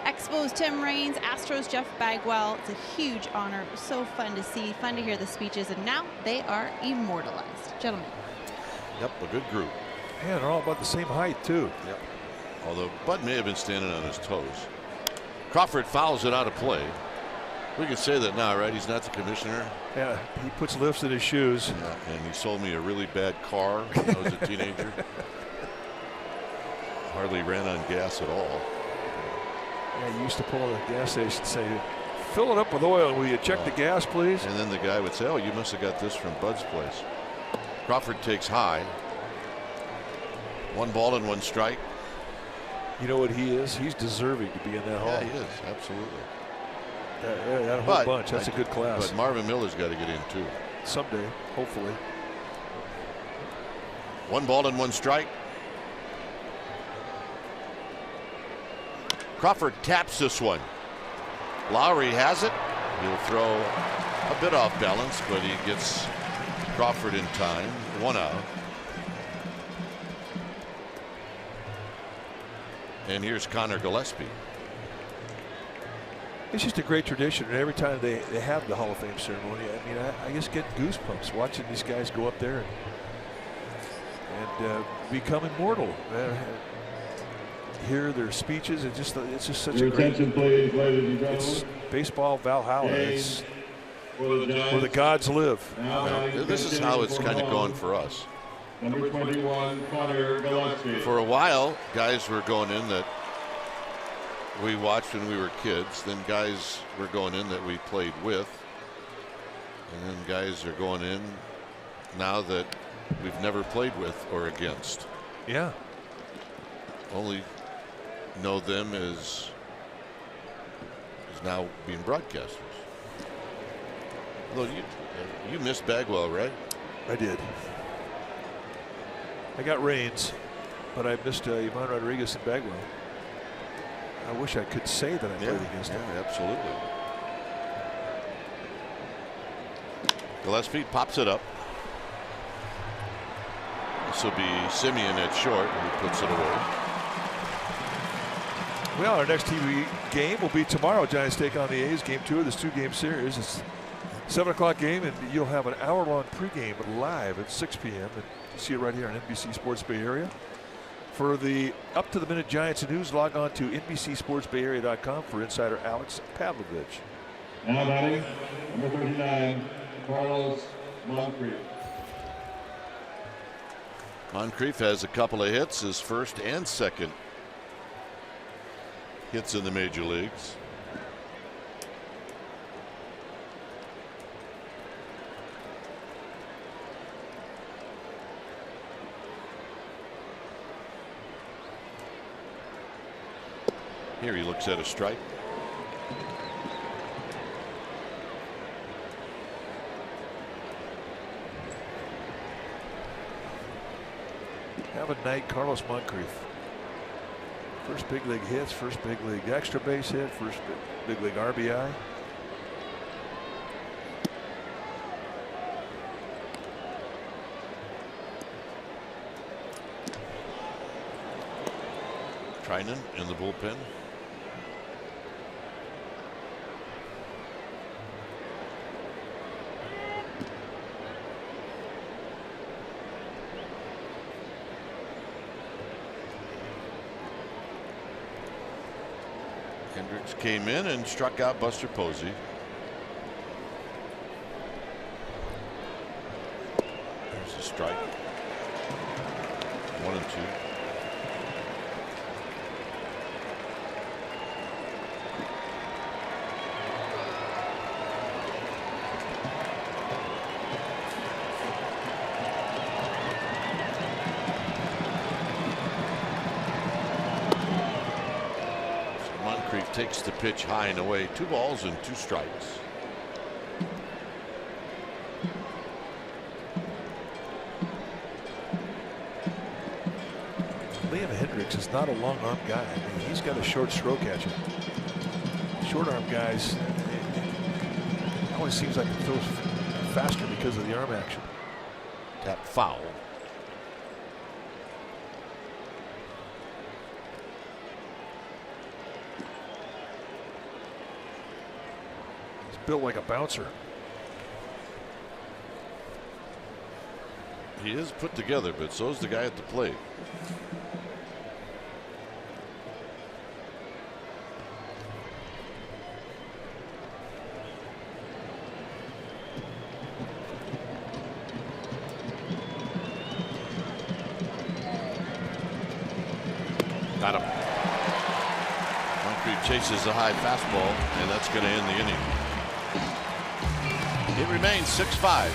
Expos Tim Raines, Astros Jeff Bagwell. It's a huge honor. It was so fun to see, fun to hear the speeches, and now they are immortalized. Gentlemen. Yep, a good group. Yeah, they're all about the same height, too. Yep. Although Bud may have been standing on his toes. Crawford fouls it out of play. We can say that now, right? He's not the commissioner. Yeah, he puts lifts in his shoes. Yeah, and he sold me a really bad car when I was a teenager. Hardly ran on gas at all. Yeah, you used to pull at the gas station and say, fill it up with oil. Will you check the gas, please? And then the guy would say, oh, you must have got this from Bud's place. Crawford takes high. 1 ball and 1 strike. You know what he is? He's deserving to be in that hall. Yeah, he is. Absolutely. That whole bunch. That's a good class. But Marvin Miller's got to get in, too. Someday, hopefully. 1 ball and 1 strike. Crawford taps this one. Lowry has it. He'll throw a bit off balance, but he gets Crawford in time. 1 out. And here's Connor Gillespie. It's just a great tradition, and every time they have the Hall of Fame ceremony, I mean, I just get goosebumps watching these guys go up there and become immortal. Hear their speeches. It's just such a great. Please, ladies and gentlemen. It's baseball Valhalla. It's where the gods live. This is how it's kind of going for us. Number 21, Connor Gillespie. For a while, guys were going in that we watched when we were kids. Then guys were going in that we played with. And then guys are going in now that we've never played with or against. Yeah. Only know them as now being broadcasters. Although you missed Bagwell, right? I did. I got Raines, but I missed Ivan Rodriguez and Bagwell. I wish I could say that I played against him. Yeah, absolutely. Gillespie pops it up. This will be Simeon at short, who puts it away. Well, our next TV game will be tomorrow. Giants take on the A's. Game 2 of this 2-game series. It's a 7 o'clock game, and you'll have an hour-long pregame live at 6 p.m. And you see it right here on NBC Sports Bay Area. For the up-to-the-minute Giants news, log on to NBCSportsBayArea.com for insider Alex Pavlovich. Now batting, number 39, Carlos Moncrief. Moncrief has a couple of hits, his first and second hits in the major leagues. Here he looks at a strike. Have a night, Carlos Moncrief. First big league hits, first big league extra base hit, first big league RBI. Trinan in the bullpen. Hendricks came in and struck out Buster Posey. There's a strike. 1 and 2. Takes the pitch high and away. 2 balls and 2 strikes. Liam Hendricks is not a long arm guy. I mean, he's got a short stroke catcher. Short arm guys, it always seems like it throws faster because of the arm action. Tap foul. He's built like a bouncer. He is put together, but so is the guy at the plate. Got him. Moncrief chases the high fastball, and that's going to end the inning. It remains 6-5.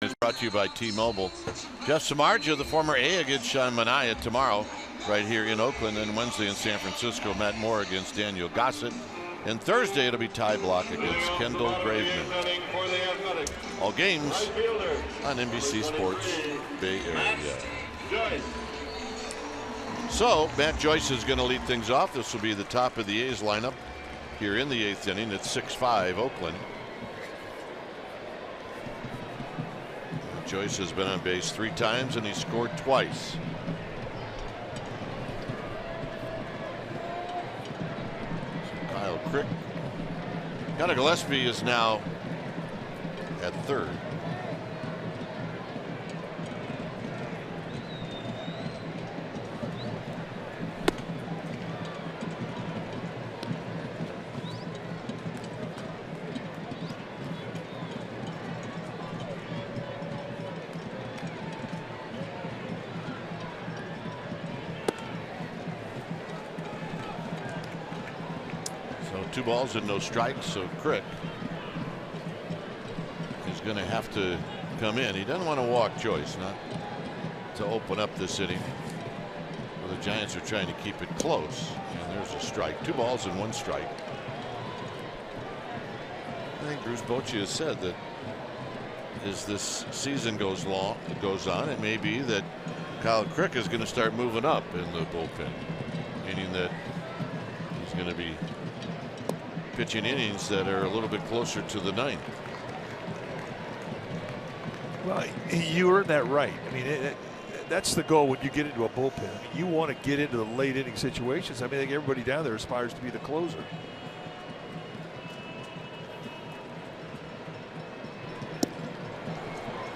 It's brought to you by T-Mobile. Jeff Samardzija, the former A against Sean Manaea tomorrow right here in Oakland, and Wednesday in San Francisco, Matt Moore against Daniel Gossett. And Thursday it'll be Ty Block against Kendall Graveman. All games on NBC Sports Bay Area. So Matt Joyce is going to lead things off. This will be the top of the A's lineup here in the 8th inning. It's 6-5 Oakland. Joyce has been on base 3 times and he scored twice. So Kyle Crick. Connor Gillespie is now at third. So 2 balls and no strikes. So Crick is going to have to come in. He doesn't want to walk Joyce, not to open up this inning. Well, the Giants are trying to keep it close, and there's a strike. 2 balls and 1 strike. I think Bruce Bochy has said that as this season goes on, it may be that Kyle Crick is going to start moving up in the bullpen, meaning that he's going to be pitching innings that are a little bit closer to the 9th. Well, you earned that right. I mean, that's the goal when you get into a bullpen. I mean, you want to get into the late inning situations. I mean, I think everybody down there aspires to be the closer.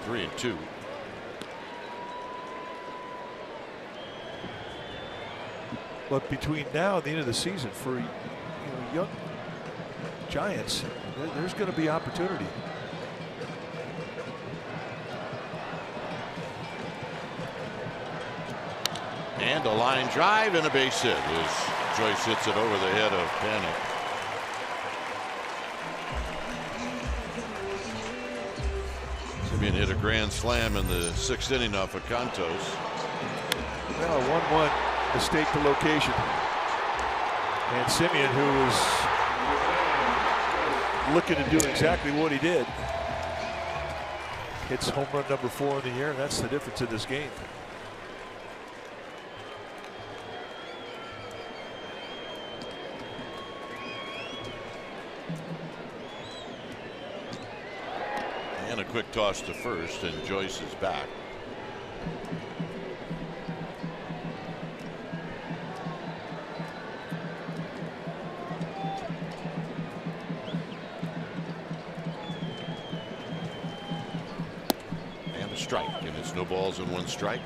Three and 2. But between now and the end of the season, for young Giants, there's going to be opportunity. And a line drive and a base hit as Joyce hits it over the head of Panic. Simeon hit a grand slam in the 6th inning off of Cantos. Well, a 1-1 mistake to location. And Simeon, who was looking to do exactly what he did, hits home run number 4 in the year, and that's the difference in this game. And a quick toss to first, and Joyce is back. And a strike, and it's no balls and 1 strike.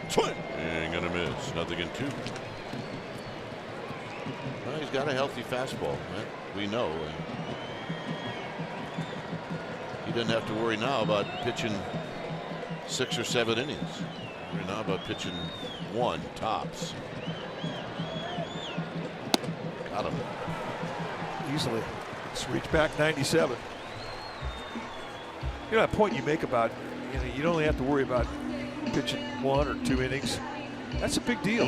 Swing and gonna miss. Nothing in 2. Well, he's got a healthy fastball, that we know, and he doesn't have to worry now about pitching 6 or 7 innings. Worry now about pitching 1 tops. Got him Easily. Let's reach back 97. You know that point you make about, you don't only have to worry about pitching 1 or 2 innings. That's a big deal.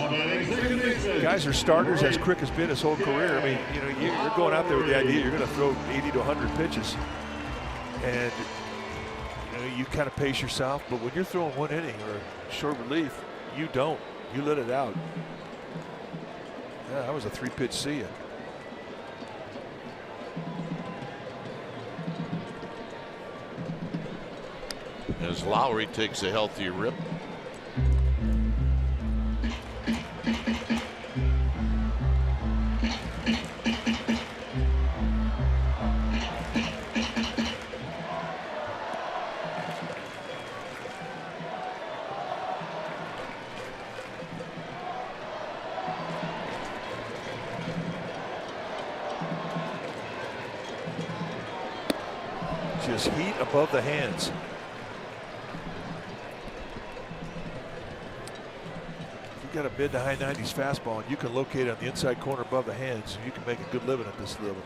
Guys are starters, as Crick has been his whole career. I mean, you're going out there with the idea you're going to throw 80 to 100 pitches, and you kind of pace yourself. But when you're throwing 1 inning or short relief, you don't. You let it out. Yeah, that was a 3-pitch see ya. as Lowry takes a healthy rip. Just heat above the hands. If you got a mid to high 90s fastball and you can locate it on the inside corner above the hands, you can make a good living at this level.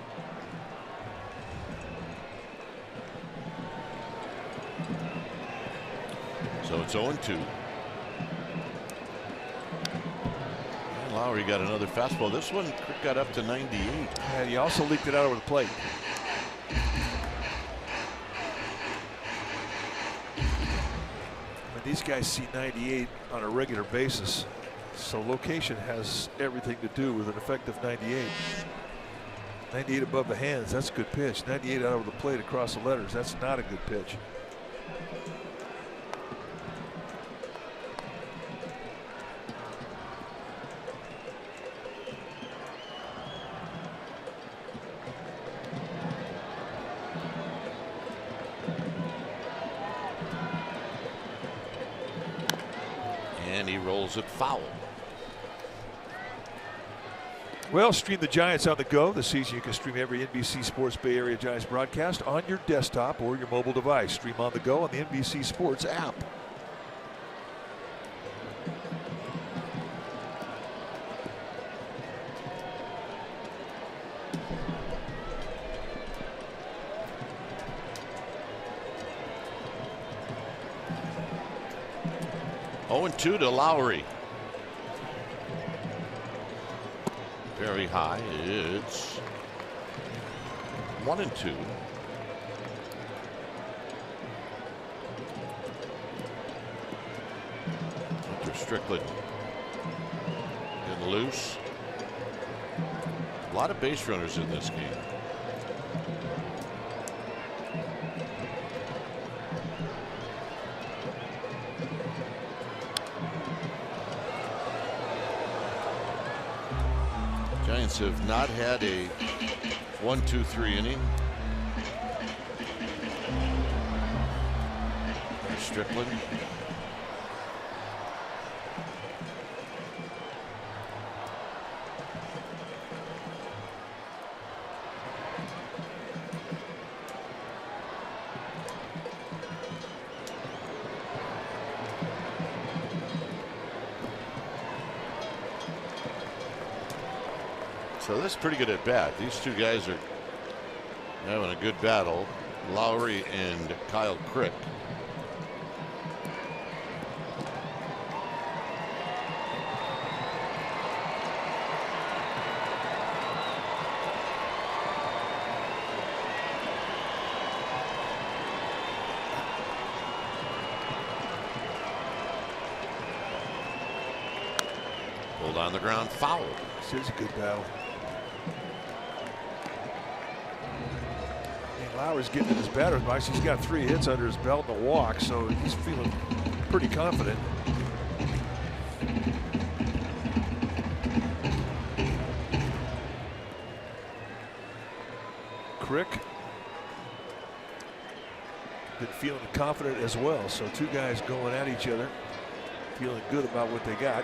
So it's 0-2. And Lowry got another fastball. This one got up to 98. And he also leaked it out over the plate. These guys see 98 on a regular basis, so location has everything to do with an effective 98. 98 above the hands, that's a good pitch. 98 out over the plate across the letters, that's not a good pitch. And he rolls it foul. Well, stream the Giants on the go. This season you can stream every NBC Sports Bay Area Giants broadcast on your desktop or your mobile device. Stream on the go on the NBC Sports app. Oh, 2 to Lowry. Very high. It's 1-2. After Strickland getting loose. A lot of base runners in this game. Giants have not had a 1-2-3 inning. Strickland. So that's pretty good at bat. These two guys are having a good battle. Lowry and Kyle Crick. Pulled on the ground, foul. This is a good battle. Lowry's getting in his batter's box. He's got 3 hits under his belt and a walk, so he's feeling pretty confident. Crick been feeling confident as well. So 2 guys going at each other, feeling good about what they got.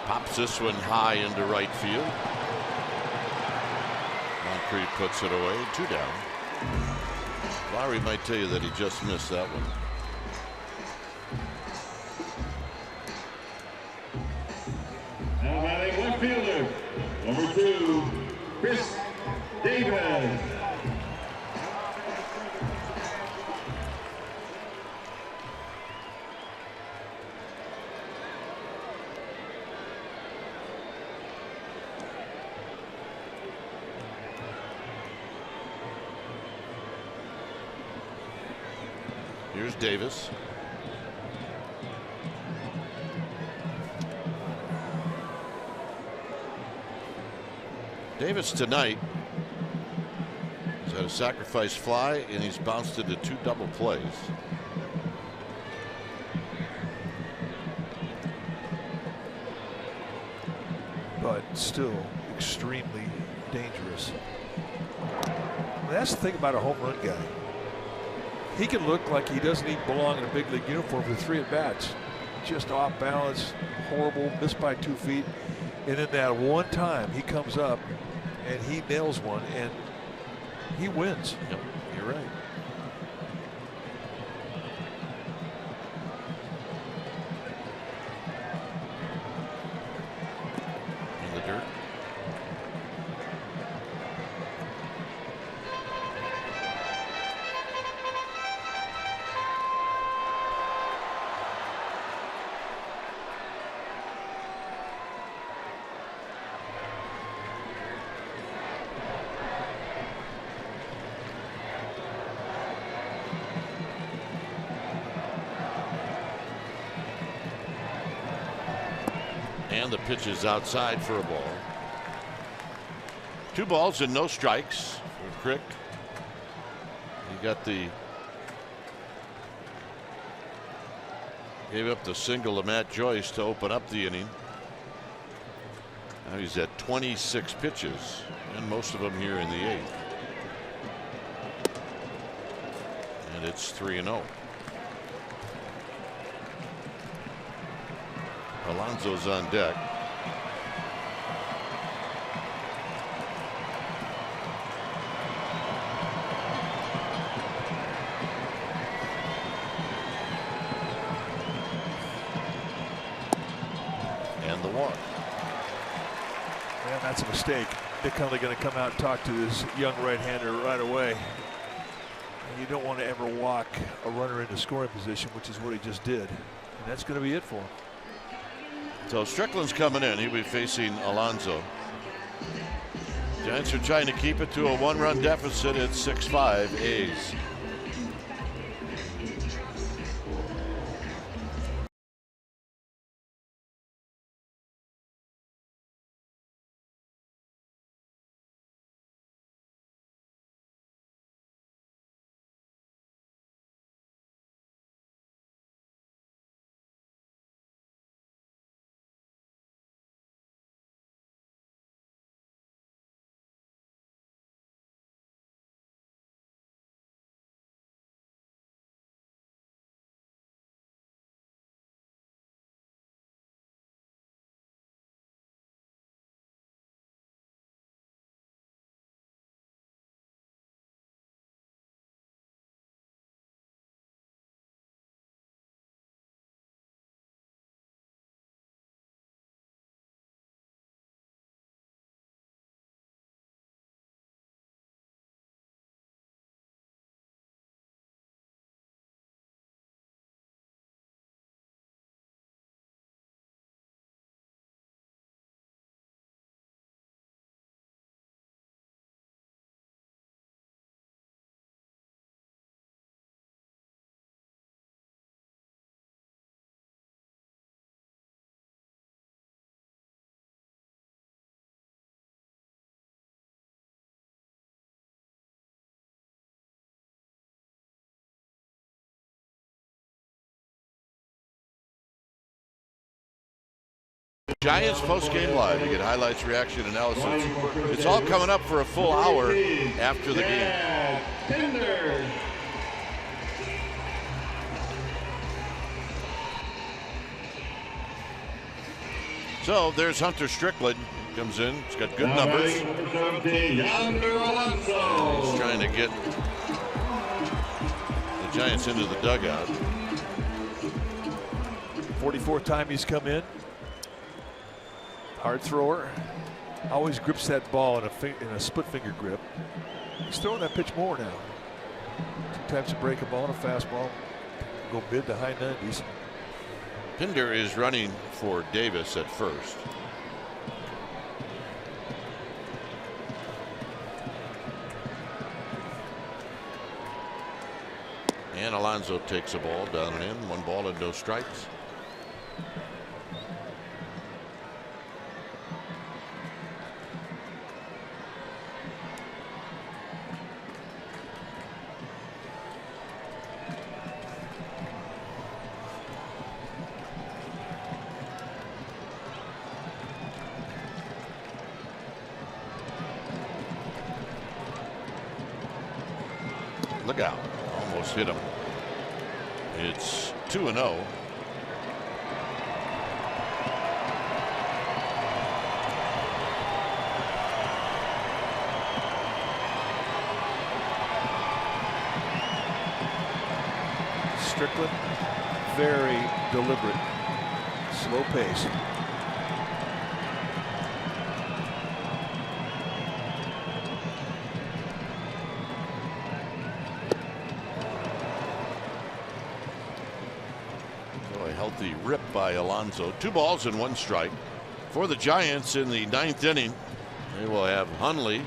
Pops this one high into right field. Moncrief puts it away. 2 down. Lowry might tell you that he just missed that one. Now batting left fielder, number 2, Chris Davis. Here's Davis. Davis tonight has had a sacrifice fly, and he's bounced into 2 double plays. But still extremely dangerous. That's the thing about a home run guy. He can look like he doesn't even belong in a big league uniform for 3 at bats. Just off balance, horrible, missed by 2 feet. And then that one time he comes up and he nails one and he wins. Yep, you're right. In the dirt. And the pitch is outside for a ball. 2 balls and no strikes for Crick. He got gave up the single to Matt Joyce to open up the inning. Now he's at 26 pitches, and most of them here in the 8th. And it's 3-0. Alonso's on deck. And the walk. Man, that's a mistake. They're kind of going to come out and talk to this young right-hander right away. And you don't want to ever walk a runner into scoring position, which is what he just did. And that's going to be it for him. So Strickland's coming in. He'll be facing Alonso. Giants are trying to keep it to a 1-run deficit at 6-5 A's. Giants post-game live. You get highlights, reaction, analysis. It's all coming up for a full hour after the game. So there's Hunter Strickland. Comes in. He's got good numbers. He's trying to get the Giants into the dugout. 44th time he's come in. Hard thrower. Always grips that ball in a split finger grip. He's throwing that pitch more now. Sometimes a break a ball and a fastball. Go mid to high 90s. Pinder is running for Davis at first. And Alonso takes a ball down and in. 1 ball and no strikes. Look out. Almost hit him. It's 2-0. Strickland, very deliberate, slow pace. The rip by Alonso. 2 balls and 1 strike for the Giants in the 9th inning. They will have Hundley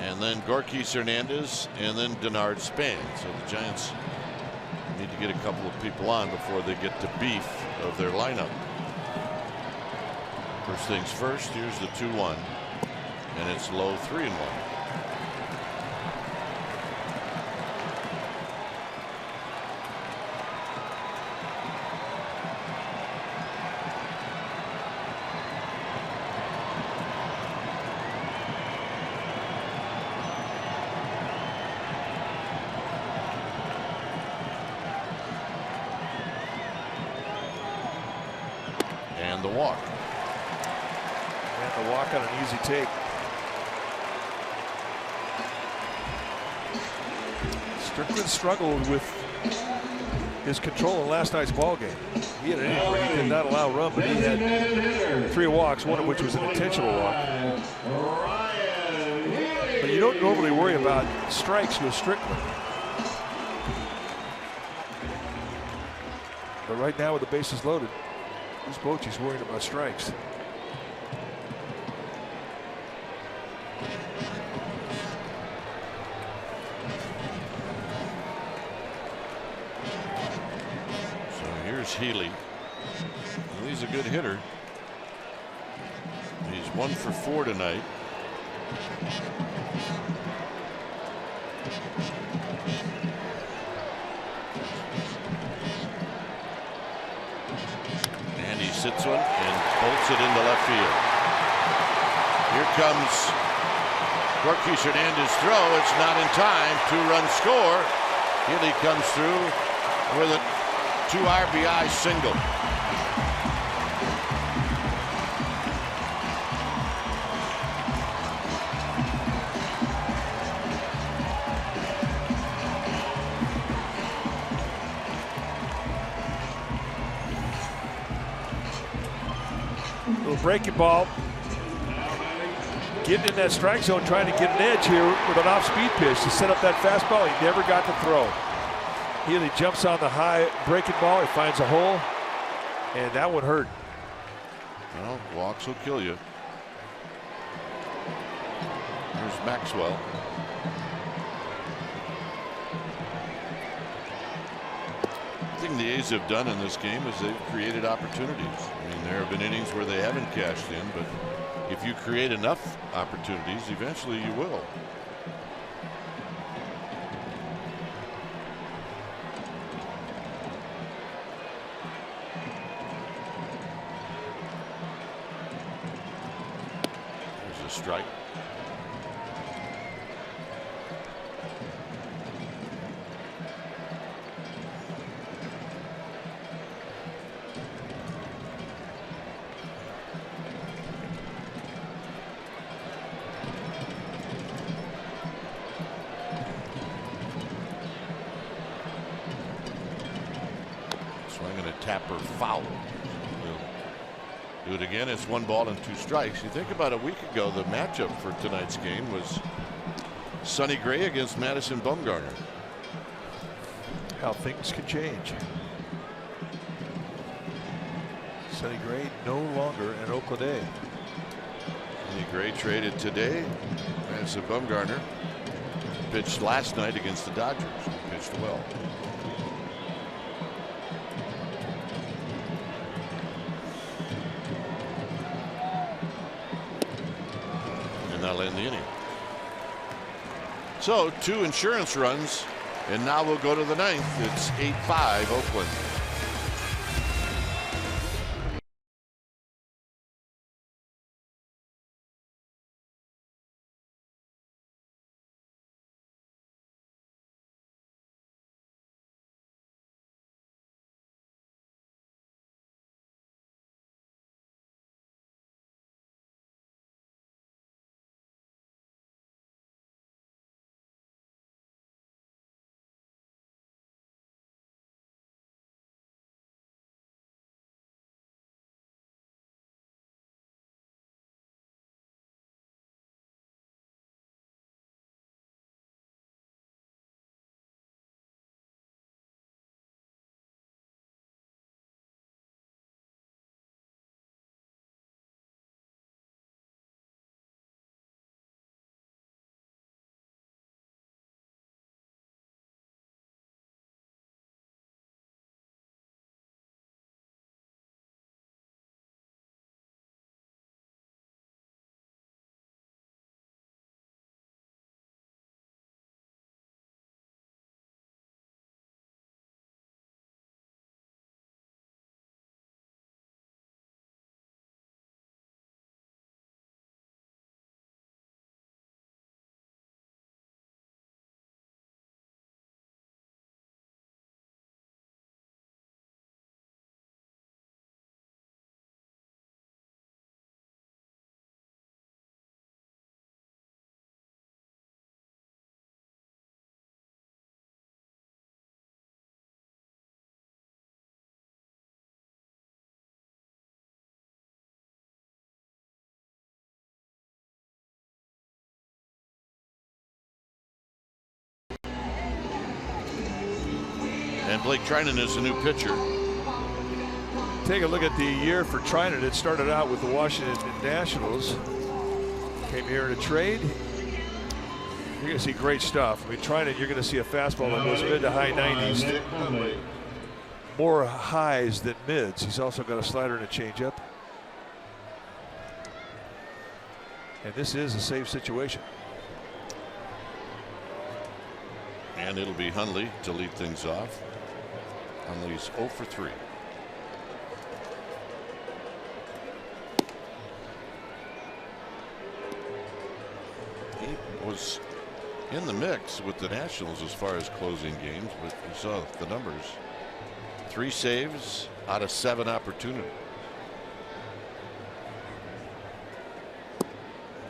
and then Gorkys Hernandez and then Denard Span. So the Giants need to get a couple of people on before they get to beef of their lineup. First things first, here's the 2-1 and it's low 3-1. The walk. And the walk on an easy take. Strickland struggled with his control in last night's ball game. He had an inning where he did not allow run, but he had 3 walks, one of which was an intentional walk. But you don't normally worry about strikes with Strickland. But right now with the bases loaded, this Bochy's worried about strikes. So here's Healy. Well, he's a good hitter. He's 1 for 4 tonight. Hits one and bolts it into left field. Here comes Gorkys Hernandez throw. It's not in time. 2-run score. Healy comes through with a 2 RBI single. Breaking ball, getting in that strike zone, trying to get an edge here with an off-speed pitch to set up that fastball. He never got the throw. Healy jumps on the high breaking ball. He finds a hole, and that one hurt. Well, walks will kill you. Here's Maxwell. The thing the A's have done in this game is they've created opportunities. I mean, there have been innings where they haven't cashed in, but if you create enough opportunities, eventually you will. a strike. Swinging a tapper foul. Do it again. It's 1 ball and 2 strikes. You think about a week ago, the matchup for tonight's game was Sonny Gray against Madison Bumgarner. How things can change. Sonny Gray no longer an Oakland A. Sonny Gray traded today. Madison Bumgarner pitched last night against the Dodgers. He pitched well. That'll end the inning. So 2 insurance runs, and now we'll go to the 9th. It's 8-5 Oakland. And Blake Trinan is a new pitcher. Take a look at the year for Trinan. It started out with the Washington Nationals. Came here in a trade. You're going to see great stuff. I mean, Trinan, you're going to see a fastball that goes mid to high 90s. More highs than mids. He's also got a slider and a changeup. And this is a safe situation. And it'll be Hundley to lead things off. Hundley's 0 for 3. He was in the mix with the Nationals as far as closing games, but you saw the numbers. 3 saves out of 7 opportunities.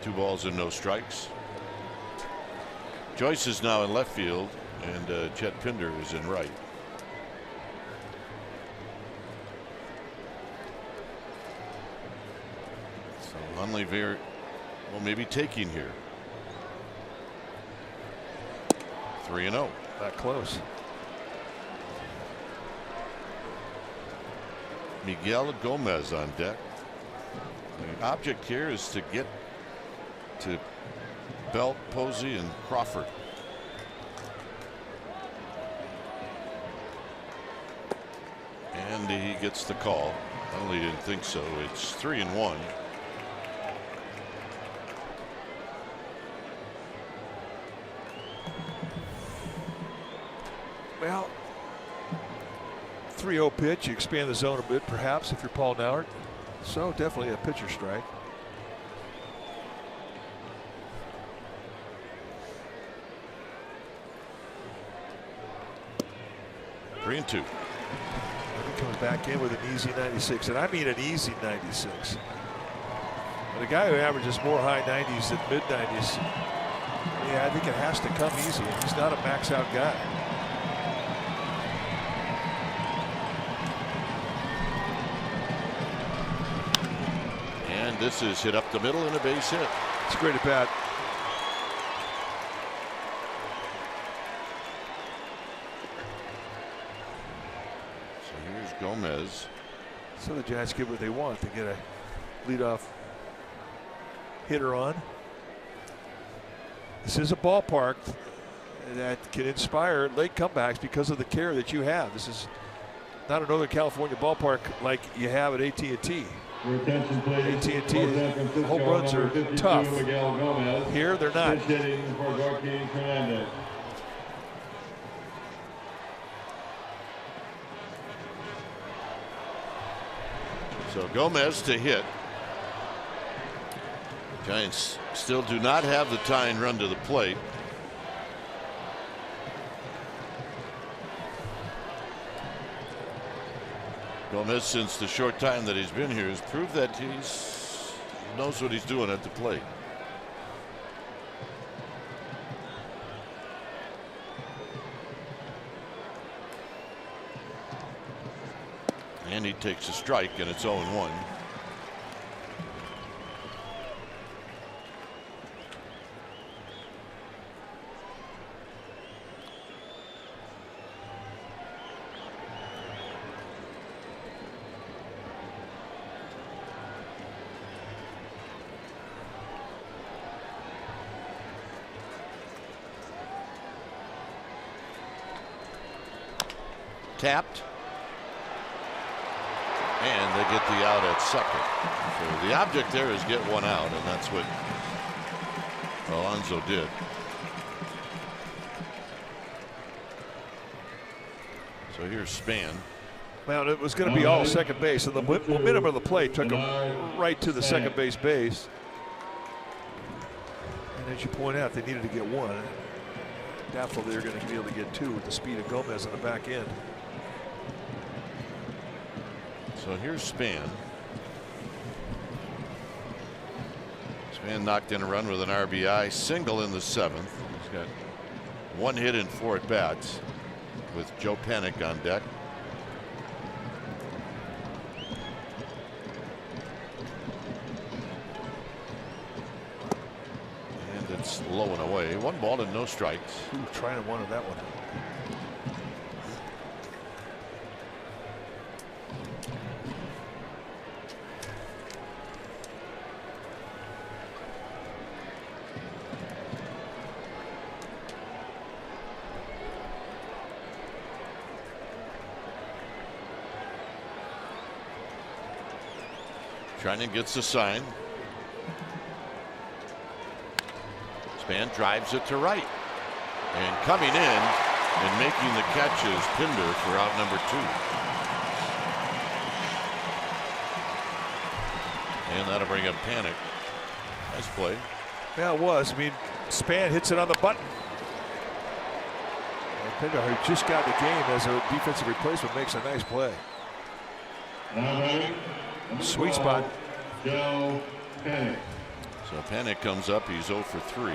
2 balls and no strikes. Joyce is now in left field, and Chet Pinder is in right. So Hundley well, maybe taking here. 3-0. Not close. Miguel Gomez on deck. The object here is to get to Belt, Posey, and Crawford. And he gets the call. Hundley didn't think so. It's 3-1. Well, 3-0 pitch. You expand the zone a bit, perhaps, if you're Paul Nauert. So definitely a pitcher strike. 3-2. He comes back in with an easy 96, and I mean an easy 96. And a guy who averages more high 90s than mid 90s, yeah, I think it has to come easy. He's not a max out guy. And this is hit up the middle and a base hit. It's a great at bat. So here's Gomez. So the Giants get what they want. They get a leadoff hitter on. This is a ballpark that can inspire late comebacks because of the care that you have. This is not a Northern California ballpark like you have at AT&T. AT&T home runs are tough. Here they're not. So Gomez to hit. Giants still do not have the tying run to the plate. Gomez, since the short time that he's been here, has proved that he knows what he's doing at the plate. And he takes a strike, and it's 0-1. Tapped. And they get the out at second. So the object there is get one out, and that's what Alonso did. So here's Span. Well, it was going to be all second base, and the momentum of the play took him right to the second base. And as you point out, they needed to get one. Doubtful they're going to be able to get two with the speed of Gomez on the back end. So here's Span. Span knocked in a run with an RBI single in the 7th. He's got one hit in 4 at bats with Joe Panik on deck. And it's low and away. 1 ball and no strikes. Ooh, trying to one that one. Treinen gets the sign. Span drives it to right. And coming in and making the catch is Pinder for out number 2. And that'll bring up Panik. Nice play. Yeah, it was. I mean, Span hits it on the button. And Pinder, who just got the game as a defensive replacement, makes a nice play. Sweet spot. Joe Panik. So Panik comes up. He's 0 for 3.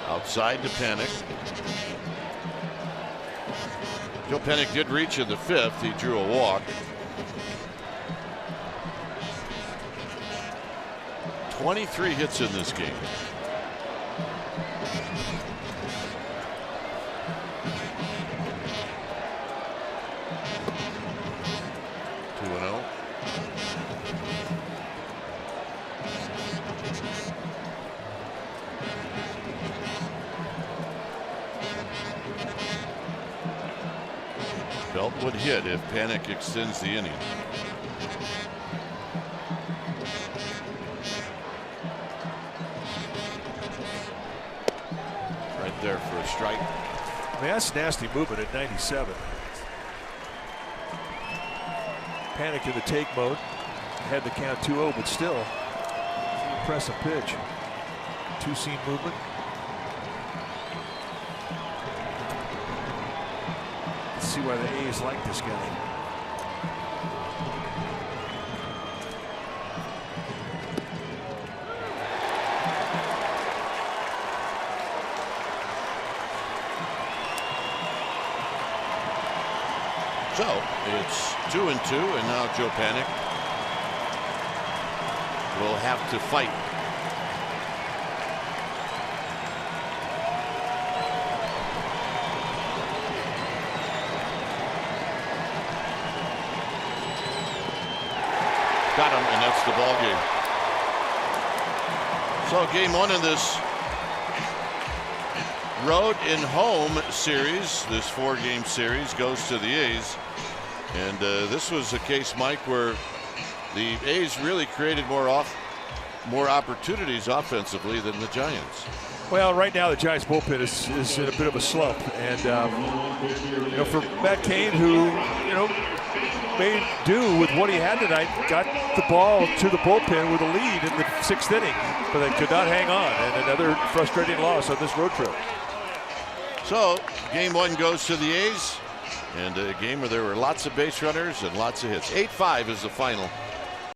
Outside to Panik. Joe Panik did reach in the 5th. He drew a walk. 23 hits in this game. Belt would hit if Panik extends the inning. Right there for a strike. I mean, that's nasty movement at 97. Panicked in the take mode. Had the count 2-0, but still, it's an impressive pitch. Two-seam movement. Let's see why the A's like this guy. So it's 2-2, and now Joe Panic will have to fight. Got him, and that's the ball game. So game one in this road and home series, this 4-game series, goes to the A's. And this was a case, Mike, where the A's really created more opportunities offensively than the Giants. Well, right now the Giants bullpen is in a bit of a slump, and for Matt Cain, who made do with what he had tonight, got the ball to the bullpen with a lead in the 6th inning, but they could not hang on, and another frustrating loss on this road trip. So game one goes to the A's, and a game where there were lots of base runners and lots of hits. 8-5 is the final